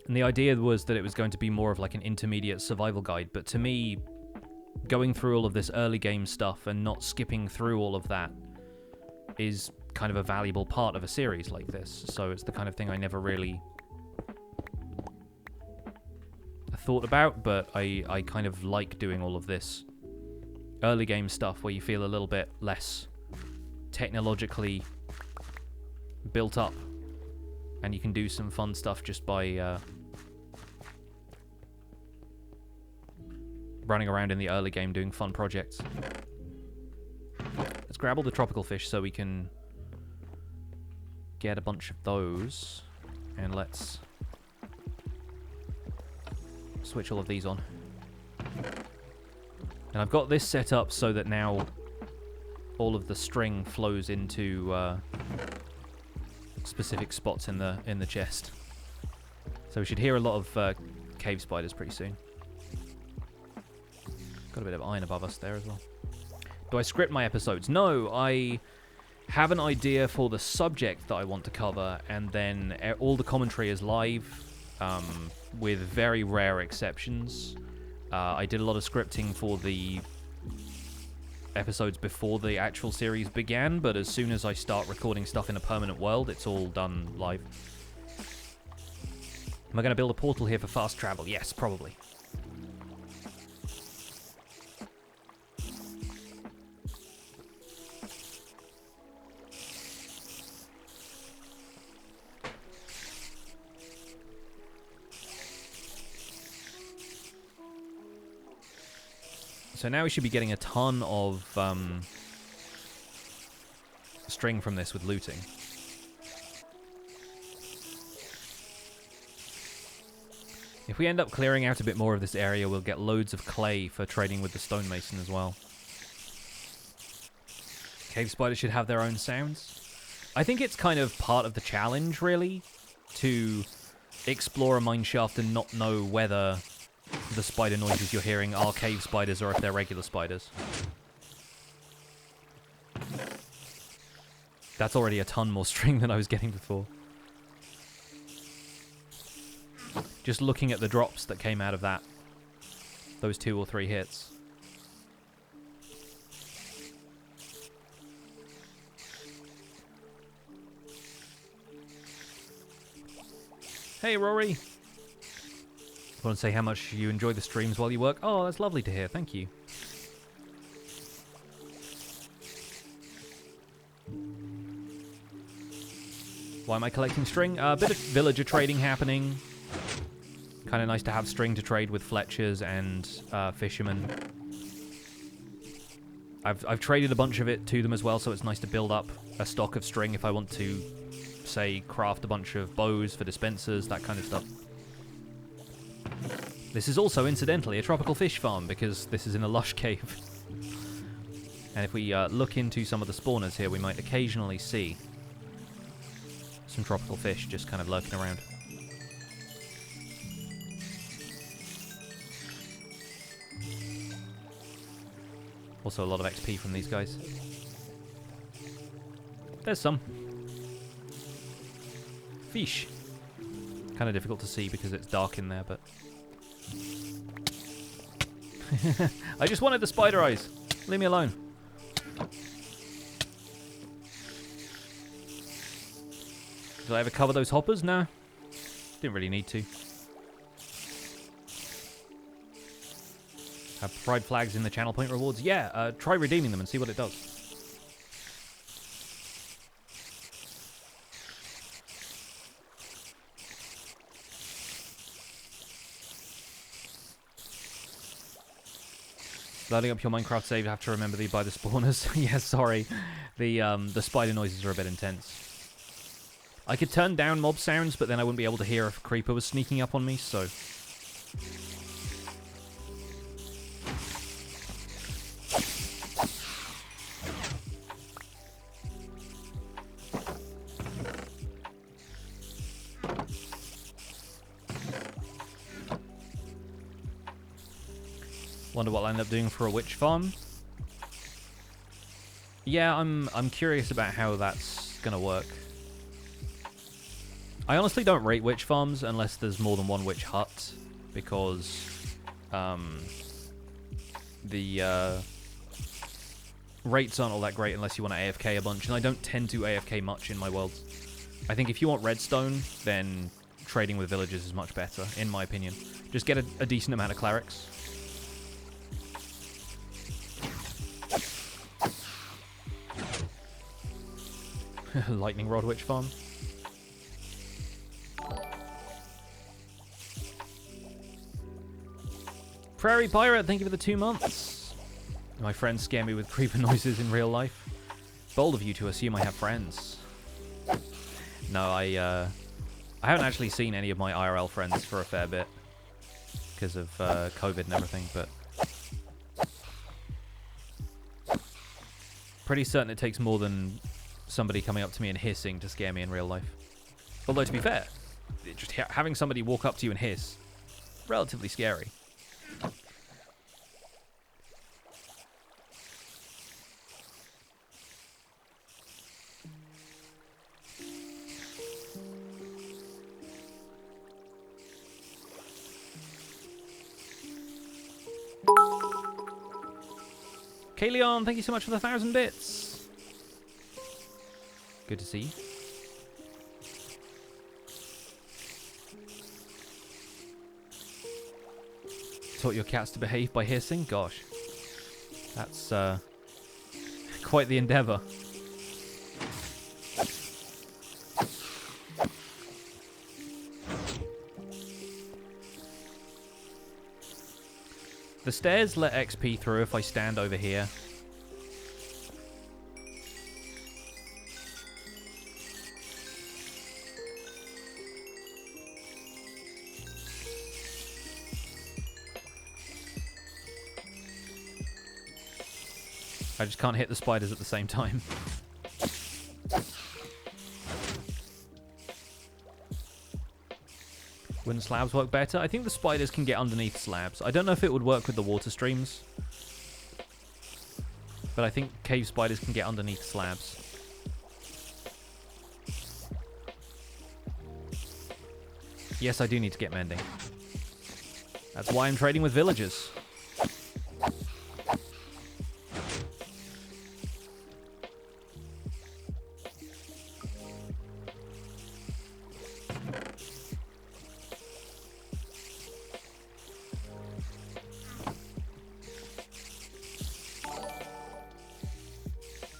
And the idea was that it was going to be more of like an intermediate survival guide, but to me, going through all of this early game stuff and not skipping through all of that is kind of a valuable part of a series like this. So it's the kind of thing I never really thought about, but I kind of like doing all of this early game stuff where you feel a little bit less technologically built up, and you can do some fun stuff just by running around in the early game doing fun projects. Let's grab all the tropical fish so we can get a bunch of those, and let's switch all of these on. And I've got this set up so that now all of the string flows into specific spots in the chest. So we should hear a lot of cave spiders pretty soon. Got a bit of iron above us there as well. Do I script my episodes? No, I have an idea for the subject that I want to cover, and then all the commentary is live, with very rare exceptions. I did a lot of scripting for the episodes before the actual series began, but as soon as I start recording stuff in a permanent world, it's all done live. Am I going to build a portal here for fast travel? Yes, probably. So now we should be getting a ton of string from this with looting. If we end up clearing out a bit more of this area, we'll get loads of clay for trading with the stonemason as well. Cave spiders should have their own sounds. I think it's kind of part of the challenge, really, to explore a mineshaft and not know whether the spider noises you're hearing are cave spiders or if they're regular spiders. That's already a ton more string than I was getting before. Just looking at the drops that came out of that, those 2 or 3 hits. Hey, Rory. I want to say how much you enjoy the streams while you work. Oh, that's lovely to hear. Thank you. Why am I collecting string? A bit of villager trading happening. Kind of nice to have string to trade with Fletchers and fishermen. I've traded a bunch of it to them as well, so it's nice to build up a stock of string if I want to, say, craft a bunch of bows for dispensers, that kind of stuff. This is also, incidentally, a tropical fish farm, because this is in a lush cave. And if we look into some of the spawners here, we might occasionally see some tropical fish just kind of lurking around. Also a lot of XP from these guys. There's some. Fish. Kind of difficult to see because it's dark in there, but... I just wanted the spider eyes. Leave me alone. Did I ever cover those hoppers? No. Didn't really need to. Have pride flags in the channel point rewards? Yeah, try redeeming them and see what it does. Loading up your Minecraft save, you have to remember by the spawners. Yeah, sorry. The spider noises are a bit intense. I could turn down mob sounds, but then I wouldn't be able to hear if a creeper was sneaking up on me, so... Wonder what I'll end up doing for a witch farm. Yeah, I'm curious about how that's gonna work. I honestly don't rate witch farms unless there's more than one witch hut, because the rates aren't all that great unless you want to AFK a bunch, and I don't tend to AFK much in my worlds. I think if you want redstone, then trading with villagers is much better, in my opinion. Just get a decent amount of clerics. Lightning Rod Witch Farm. Prairie Pirate, thank you for the 2 months. My friends scare me with creeper noises in real life. Bold of you to assume I have friends. No, I haven't actually seen any of my IRL friends for a fair bit because of COVID and everything, but pretty certain it takes more than somebody coming up to me and hissing to scare me in real life. Although, to be fair, just having somebody walk up to you and hiss, relatively scary. Kaleon, thank you so much for the 1,000 bits. Good to see. Taught your cats to behave by hissing? Gosh. That's quite the endeavor. The stairs let XP through if I stand over here. I just can't hit the spiders at the same time. Wouldn't slabs work better? I think the spiders can get underneath slabs. I don't know if it would work with the water streams, but I think cave spiders can get underneath slabs. Yes, I do need to get mending. That's why I'm trading with villagers.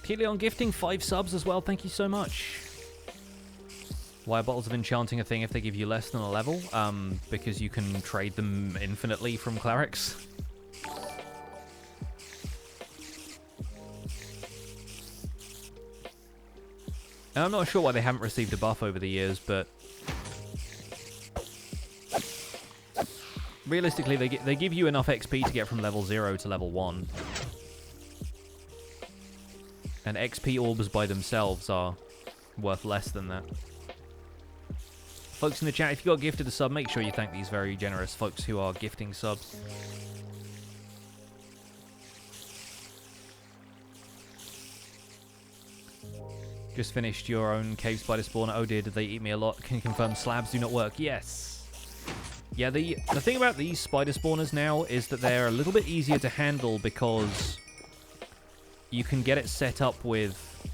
Keleon gifting 5 subs as well, thank you so much. Why are bottles of enchanting a thing if they give you less than a level? Because you can trade them infinitely from clerics. And I'm not sure why they haven't received a buff over the years, but realistically they give you enough XP to get from level 0 to level 1. And XP orbs by themselves are worth less than that. Folks in the chat, if you got gifted a sub, make sure you thank these very generous folks who are gifting subs. Just finished your own cave spider spawner. Oh dear, did they eat me a lot? Can you confirm slabs do not work? Yes. Yeah, the thing about these spider spawners now is that they're a little bit easier to handle because you can get it set up with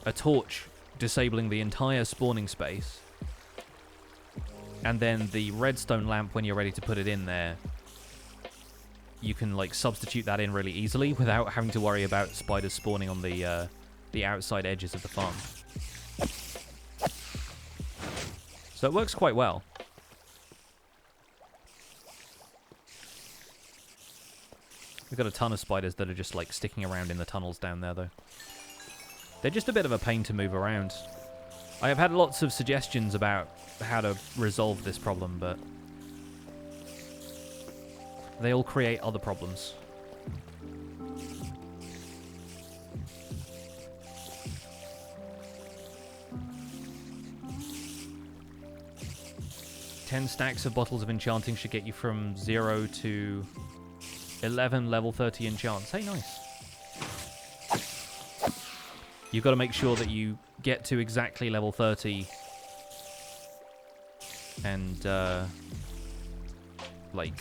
a torch disabling the entire spawning space. And then the redstone lamp, when you're ready to put it in there, you can like substitute that in really easily without having to worry about spiders spawning on the outside edges of the farm. So it works quite well. We've got a ton of spiders that are just, like, sticking around in the tunnels down there, though. They're just a bit of a pain to move around. I have had lots of suggestions about how to resolve this problem, but they all create other problems. Ten stacks of bottles of enchanting should get you from 0 to 11 level 30 enchants. Hey, nice. You've got to make sure that you get to exactly level 30 and, like,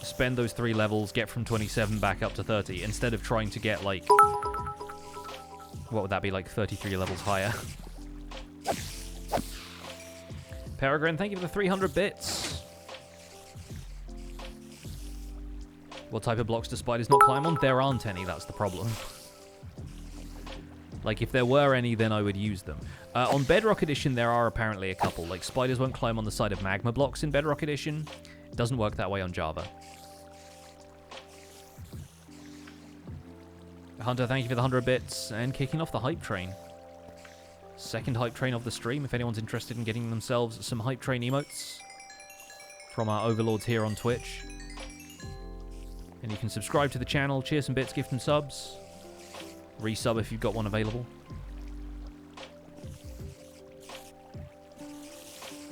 spend those 3 levels, get from 27 back up to 30, instead of trying to get, like, what would that be, like 33 levels higher. Peregrine, thank you for the 300 bits. What type of blocks do spiders not climb on? There aren't any, that's the problem. Like, if there were any, then I would use them. On Bedrock Edition, there are apparently a couple. Like, spiders won't climb on the side of magma blocks in Bedrock Edition. It doesn't work that way on Java. Hunter, thank you for the 100 bits. And kicking off the hype train. Second hype train of the stream, if anyone's interested in getting themselves some hype train emotes from our overlords here on Twitch. And you can subscribe to the channel, cheer some bits, gift them subs. Resub if you've got one available.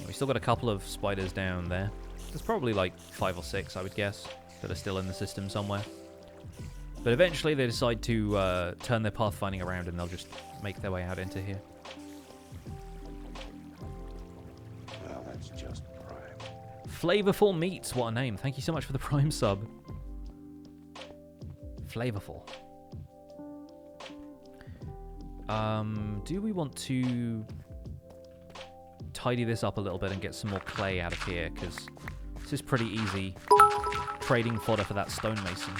We still got a couple of spiders down there. There's probably like 5 or 6, I would guess, that are still in the system somewhere. But eventually they decide to turn their pathfinding around and they'll just make their way out into here. Well, that's just prime. Flavorful Meats, what a name. Thank you so much for the Prime sub. Flavorful. Do we want to tidy this up a little bit and get some more clay out of here? Because this is pretty easy trading fodder for that stonemason.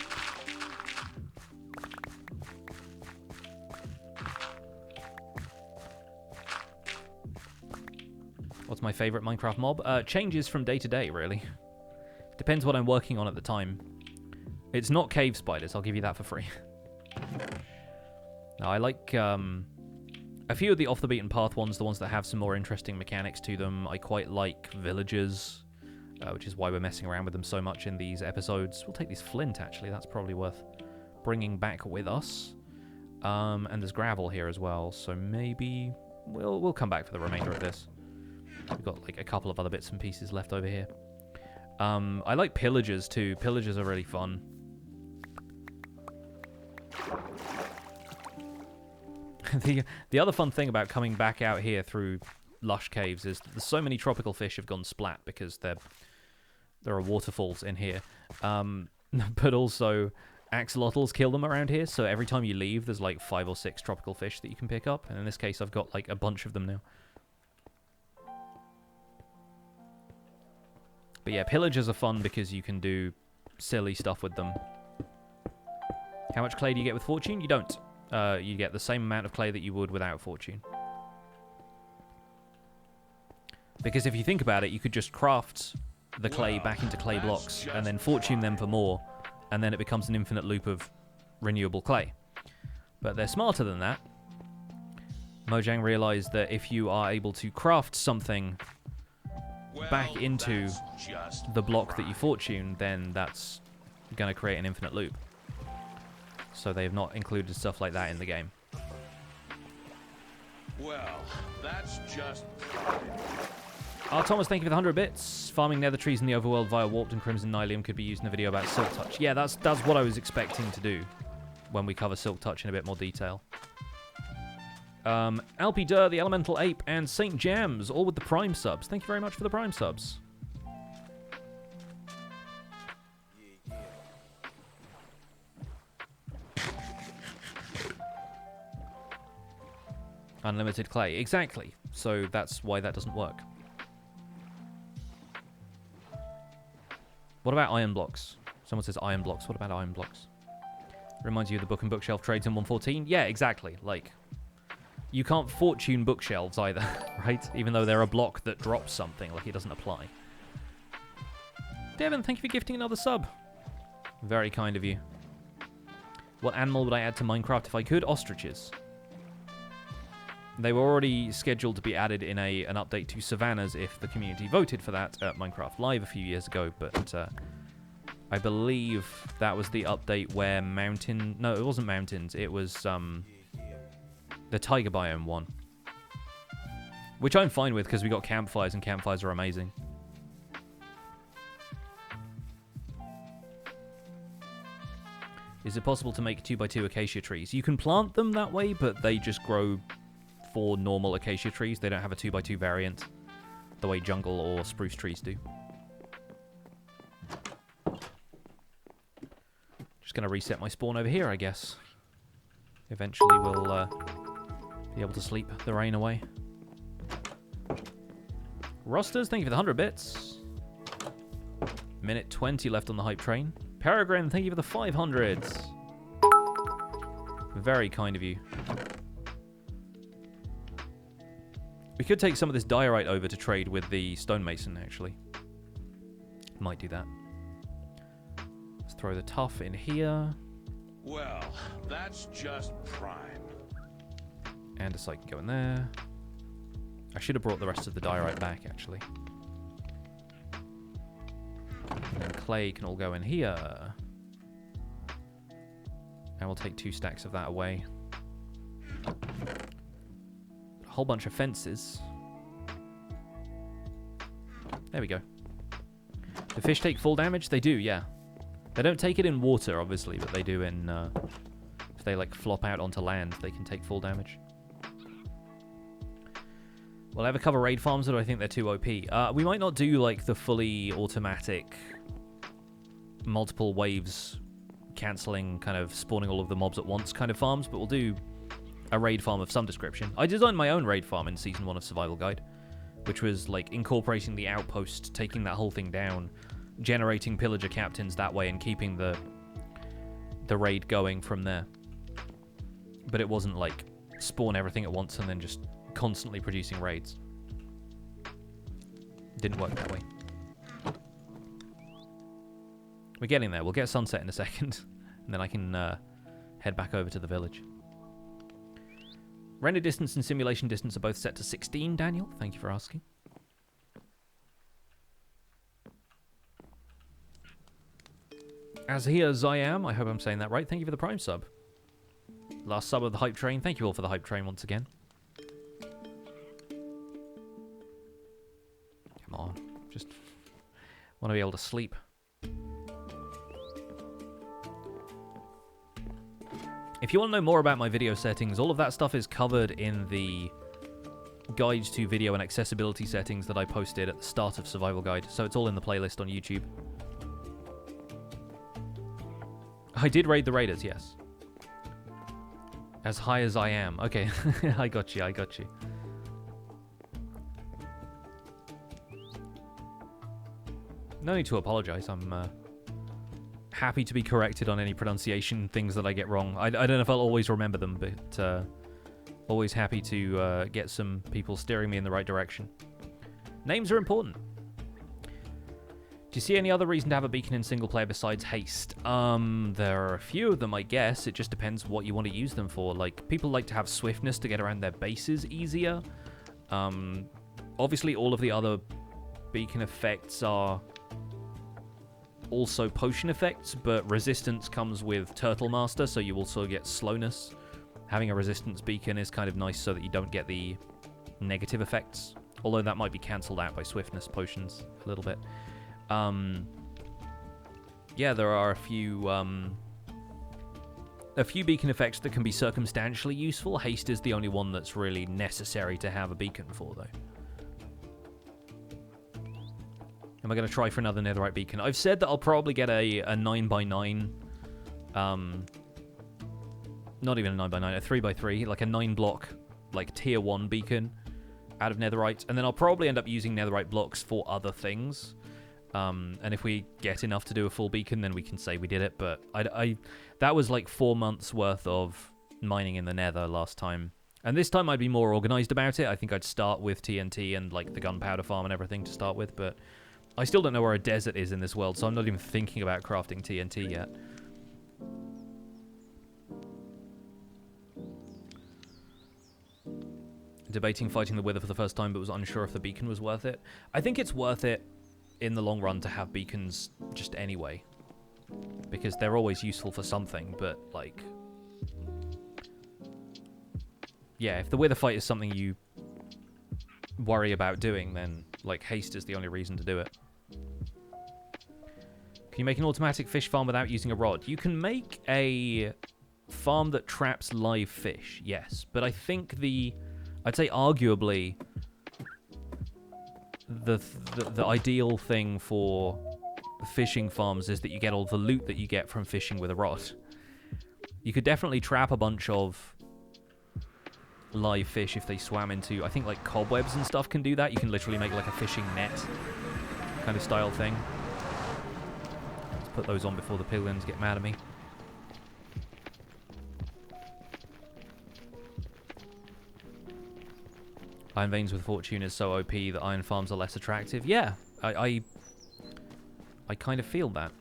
What's my favorite Minecraft mob? Changes from day to day, really. Depends what I'm working on at the time. It's not cave spiders, I'll give you that for free. Now, I like a few of the off-the-beaten-path ones, the ones that have some more interesting mechanics to them. I quite like villagers, which is why we're messing around with them so much in these episodes. We'll take these flint, actually. That's probably worth bringing back with us. And there's gravel here as well, so maybe we'll come back for the remainder of this. We've got like a couple of other bits and pieces left over here. I like pillagers, too. Pillagers are really fun. The other fun thing about coming back out here through lush caves is that so many tropical fish have gone splat because there are waterfalls in here. But also, axolotls kill them around here, so every time you leave, there's like 5 or 6 tropical fish that you can pick up. And in this case, I've got like a bunch of them now. But yeah, pillagers are fun because you can do silly stuff with them. How much clay do you get with Fortune? You don't. You get the same amount of clay that you would without Fortune. Because if you think about it, you could just craft the clay back into clay blocks and then Fortune them for more, and then it becomes an infinite loop of renewable clay. But they're smarter than that. Mojang realized that if you are able to craft something back into the block that you Fortune, then that's going to create an infinite loop. So they have not included stuff like that in the game. Well, that's just... Thomas, thank you for the 100 bits. Farming nether trees in the overworld via warped and crimson nylium could be used in a video about Silk Touch. Yeah, that's what I was expecting to do when we cover Silk Touch in a bit more detail. Alpi Durr, the Elemental Ape, and Saint Jams, all with the Prime subs. Thank you very much for the Prime subs. Unlimited clay. Exactly. So that's why that doesn't work. What about iron blocks? Someone says iron blocks. What about iron blocks? Reminds you of the book and bookshelf trades in 114? Yeah, exactly. Like, you can't Fortune bookshelves either, right? Even though they're a block that drops something, like it doesn't apply. Devin, thank you for gifting another sub. Very kind of you. What animal would I add to Minecraft if I could? Ostriches. They were already scheduled to be added in an update to savannas if the community voted for that at Minecraft Live a few years ago, but I believe that was the update where mountain... No, it wasn't mountains. It was the tiger biome one. Which I'm fine with because we got campfires, and campfires are amazing. Is it possible to make 2x2 acacia trees? You can plant them that way, but they just grow 4 normal acacia trees. They don't have a 2x2 variant the way jungle or spruce trees do. Just going to reset my spawn over here, I guess. Eventually we'll be able to sleep the rain away. Rosters, thank you for the 100 bits. Minute 20 left on the hype train. Peregrine, thank you for the 500s. Very kind of you. We could take some of this diorite over to trade with the stonemason, actually. Might do that. Let's throw the tuff in here. Well, that's just prime. Andesite can go in there. I should have brought the rest of the diorite back, actually. And then clay can all go in here. And we'll take 2 stacks of that away. A whole bunch of fences. There we go. Do fish take full damage? They do, yeah. They don't take it in water, obviously, but they do in... if they, like, flop out onto land, they can take full damage. Will I ever cover raid farms, or do I think they're too OP? We might not do, like, the fully automatic multiple waves cancelling, kind of spawning all of the mobs at once kind of farms, but we'll do a raid farm of some description. I designed my own raid farm in Season 1 of Survival Guide, which was, like, incorporating the outpost, taking that whole thing down, generating pillager captains that way, and keeping the raid going from there. But it wasn't, like, spawn everything at once and then just constantly producing raids. Didn't work that way. We're getting there. We'll get sunset in a second, and then I can head back over to the village. Render distance and simulation distance are both set to 16, Daniel. Thank you for asking. As here as I am, I hope I'm saying that right. Thank you for the Prime sub. Last sub of the hype train. Thank you all for the hype train once again. Come on. Just want to be able to sleep. If you want to know more about my video settings, all of that stuff is covered in the guides to video and accessibility settings that I posted at the start of Survival Guide, so it's all in the playlist on YouTube. I did raid the raiders, yes. As high as I am. Okay, I got you, I got you. No need to apologize. I'm happy to be corrected on any pronunciation things that I get wrong. I don't know if I'll always remember them, but always happy to get some people steering me in the right direction. Names are important. Do you see any other reason to have a beacon in single player besides haste? There are a few of them, I guess. It just depends what you want to use them for. Like, people like to have swiftness to get around their bases easier. Obviously, all of the other beacon effects are also potion effects, but resistance comes with Turtle Master, so you also get slowness. Having a resistance beacon is kind of nice so that you don't get the negative effects, although that might be cancelled out by swiftness potions a little bit. Yeah, there are a few beacon effects that can be circumstantially useful. Haste is the only one that's really necessary to have a beacon for, though. Am I going to try for another netherite beacon? I've said that I'll probably get a 9x9, not even a 9x9, a 3x3, like a 9-block, like tier 1 beacon out of netherite, and then I'll probably end up using netherite blocks for other things. And if we get enough to do a full beacon, then we can say we did it, but that was like 4 months worth of mining in the nether last time. And this time I'd be more organized about it. I think I'd start with TNT and like the gunpowder farm and everything to start with, but I still don't know where a desert is in this world, so I'm not even thinking about crafting TNT yet. Debating fighting the Wither for the first time, but was unsure if the beacon was worth it. I think it's worth it in the long run to have beacons just anyway. Because they're always useful for something, but, like... Yeah, if the Wither fight is something you worry about doing, then, like, haste is the only reason to do it. Can you make an automatic fish farm without using a rod? You can make a farm that traps live fish, yes. But I think I'd say arguably the ideal thing for fishing farms is that you get all the loot that you get from fishing with a rod. You could definitely trap a bunch of live fish if they swam into, I think, like, cobwebs and stuff can do that. You can literally make, like, a fishing net kind of style thing. Let's put those on before the piglins get mad at me. Iron veins with fortune is so OP that iron farms are less attractive. Yeah, I kind of feel that.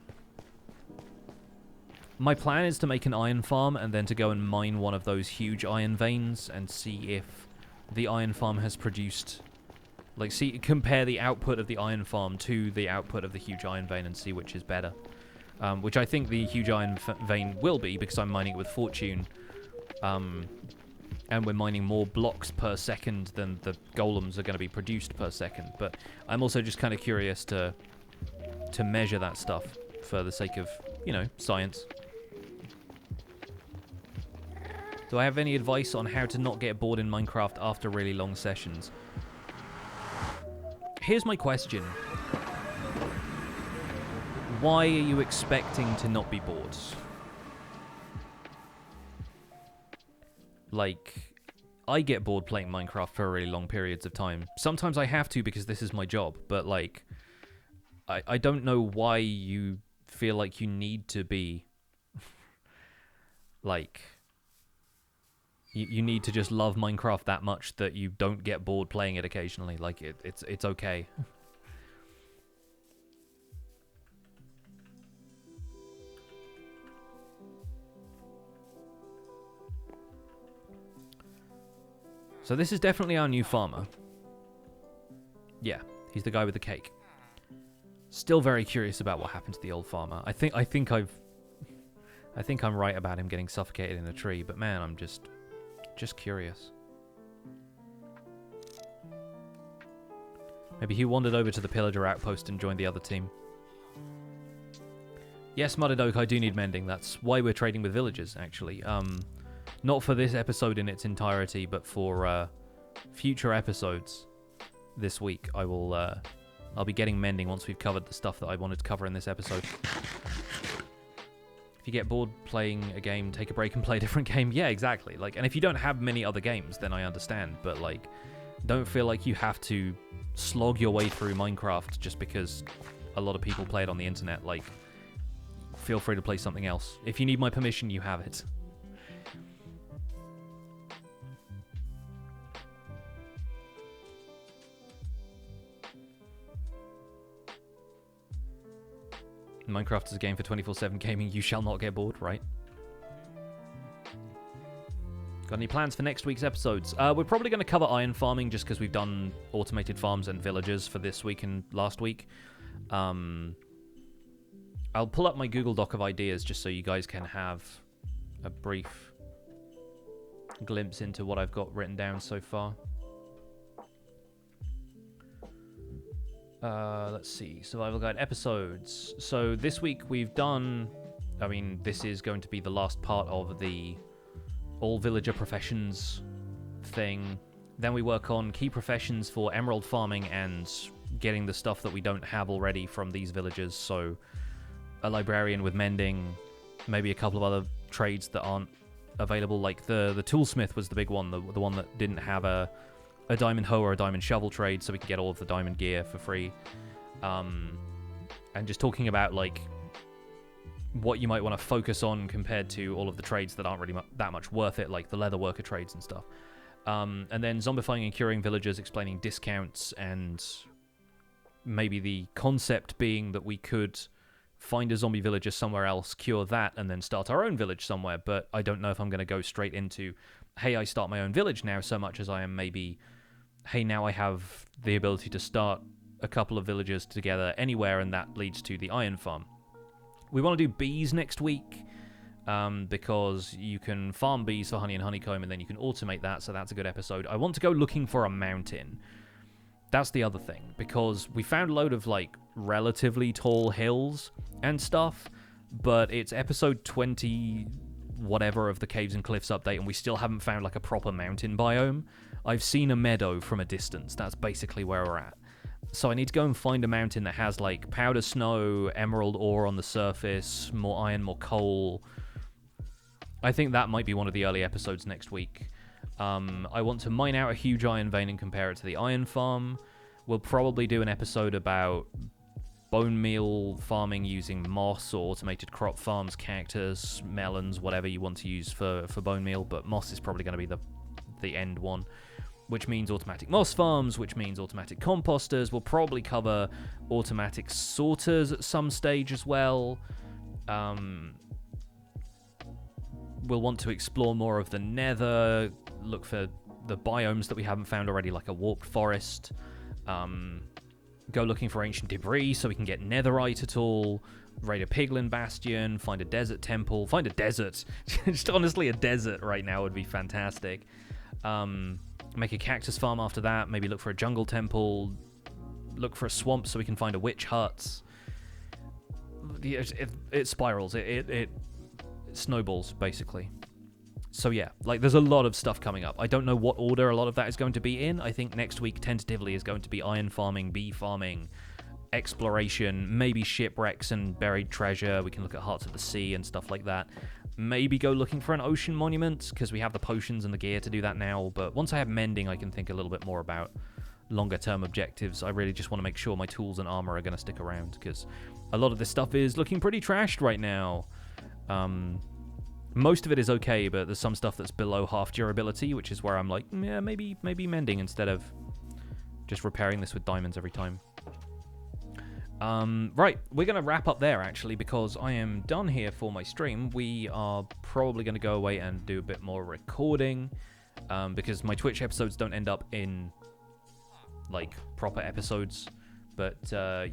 My plan is to make an iron farm and then to go and mine one of those huge iron veins and see if the iron farm has produced... Like, compare the output of the iron farm to the output of the huge iron vein and see which is better. Which I think the huge iron vein will be, because I'm mining it with fortune. And we're mining more blocks per second than the golems are going to be produced per second. But I'm also just kind of curious to measure that stuff for the sake of, you know, science. Do I have any advice on how to not get bored in Minecraft after really long sessions? Here's my question. Why are you expecting to not be bored? Like, I get bored playing Minecraft for really long periods of time. Sometimes I have to because this is my job, but, like, I don't know why you feel like you need to be, like, you need to just love Minecraft that much that you don't get bored playing it occasionally. Like, it's okay. So this is definitely our new farmer. Yeah, he's the guy with the cake. Still very curious about what happened to the old farmer. I think I'm right about him getting suffocated in a tree, but man, I'm just curious. Maybe he wandered over to the pillager outpost and joined the other team. Yes, Mudded Oak, I do need mending. That's why we're trading with villagers, actually. Not for this episode in its entirety, but for future episodes this week. I'll be getting mending once we've covered the stuff that I wanted to cover in this episode. If you get bored playing a game, take a break and play a different game. Yeah, exactly. Like, and if you don't have many other games, then I understand. But, like, don't feel like you have to slog your way through Minecraft just because a lot of people play it on the internet. Like, feel free to play something else. If you need my permission, you have it. Minecraft is a game for 24/7 gaming. You shall not get bored, right? Got any plans for next week's episodes? We're probably going to cover iron farming just because we've done automated farms and villagers for this week and last week. I'll pull up my Google Doc of ideas just so you guys can have a brief glimpse into what I've got written down so far. Let's see, Survival Guide episodes. So this week we've done, I mean, this is going to be the last part of the all villager professions thing. Then we work on key professions for emerald farming and getting the stuff that we don't have already from these villagers. So a librarian with mending, maybe a couple of other trades that aren't available. Like the toolsmith was the big one, the one that didn't have a diamond hoe or a diamond shovel trade, so we can get all of the diamond gear for free. And just talking about, like, what you might want to focus on compared to all of the trades that aren't really that much worth it, like the leather worker trades and stuff. And then zombifying and curing villagers, explaining discounts and maybe the concept being that we could find a zombie villager somewhere else, cure that, and then start our own village somewhere. But I don't know if I'm going to go straight into, hey, I start my own village now, so much as I am maybe, hey, now I have the ability to start a couple of villagers together anywhere, and that leads to the iron farm. We want to do bees next week, because you can farm bees for honey and honeycomb, and then you can automate that, so that's a good episode. I want to go looking for a mountain. That's the other thing, because we found a load of, like, relatively tall hills and stuff, but it's episode 20 whatever of the Caves and Cliffs update, and we still haven't found, like, a proper mountain biome. I've seen a meadow from a distance. That's basically where we're at. So I need to go and find a mountain that has, like, powder snow, emerald ore on the surface, more iron, more coal. I think that might be one of the early episodes next week. I want to mine out a huge iron vein and compare it to the iron farm. We'll probably do an episode about bone meal farming using moss or automated crop farms, cactus, melons, whatever you want to use for bone meal, but moss is probably going to be the end one, which means automatic moss farms, which means automatic composters. We'll probably cover automatic sorters at some stage as well. We'll want to explore more of the nether, look for the biomes that we haven't found already, like a warped forest. Go looking for ancient debris so we can get netherite at all. Raid a piglin bastion, find a desert temple, find a desert. Just honestly, a desert right now would be fantastic. Make a cactus farm after that, maybe look for a jungle temple, look for a swamp so we can find a witch hut. It spirals, it snowballs, basically. So yeah, like, there's a lot of stuff coming up. I don't know what order a lot of that is going to be in. I think next week, tentatively, is going to be iron farming, bee farming, exploration, maybe shipwrecks and buried treasure. We can look at Hearts of the Sea and stuff like that. Maybe go looking for an ocean monument, because we have the potions and the gear to do that now. But once I have mending, I can think a little bit more about longer-term objectives. I really just want to make sure my tools and armor are going to stick around, because a lot of this stuff is looking pretty trashed right now. Most of it is okay, but there's some stuff that's below half durability, which is where I'm like, yeah, maybe mending instead of just repairing this with diamonds every time. Right, we're going to wrap up there, actually, because I am done here for my stream. We are probably going to go away and do a bit more recording, because my Twitch episodes don't end up in, like, proper episodes. But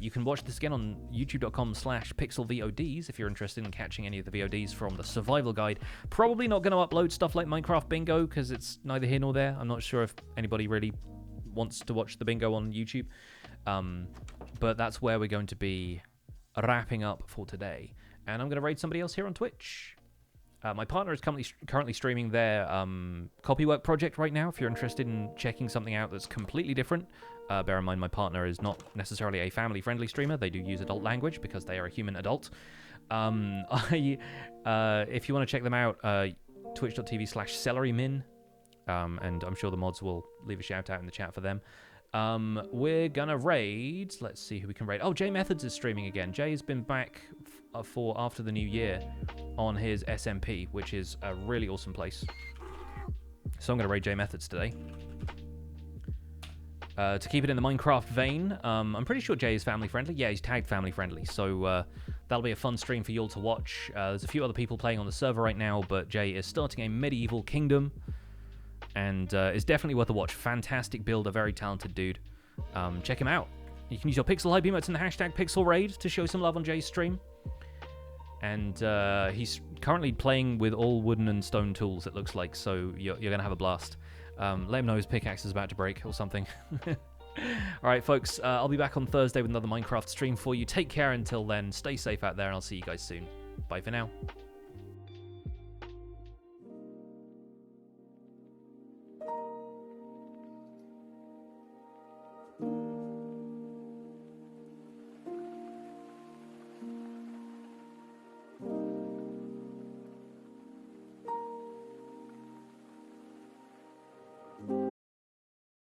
you can watch this again on youtube.com/pixelvods if you're interested in catching any of the VODs from the survival guide. Probably not going to upload stuff like Minecraft Bingo, because it's neither here nor there. I'm not sure if anybody really wants to watch the bingo on YouTube. But that's where we're going to be wrapping up for today. And I'm going to raid somebody else here on Twitch. My partner is currently streaming their copywork project right now. If you're interested in checking something out that's completely different, bear in mind my partner is not necessarily a family-friendly streamer. They do use adult language because they are a human adult. If you want to check them out, twitch.tv/celerymin, and I'm sure the mods will leave a shout-out in the chat for them. We're gonna raid. Let's see who we can raid. Oh, Jay Methods is streaming again. Jay has been back for after the new year on his SMP, which is a really awesome place. So I'm gonna raid Jay Methods today. To keep it in the Minecraft vein, I'm pretty sure Jay is family friendly. Yeah, he's tagged family friendly, so that'll be a fun stream for you all to watch. There's a few other people playing on the server right now, but Jay is starting a medieval kingdom. And is definitely worth a watch. Fantastic builder, very talented dude. Check him out. You can use your Pixel Hype emotes and the hashtag PixelRaid to show some love on Jay's stream. And he's currently playing with all wooden and stone tools, it looks like, so you're going to have a blast. Let him know his pickaxe is about to break or something. Alright, folks, I'll be back on Thursday with another Minecraft stream for you. Take care until then. Stay safe out there, and I'll see you guys soon. Bye for now.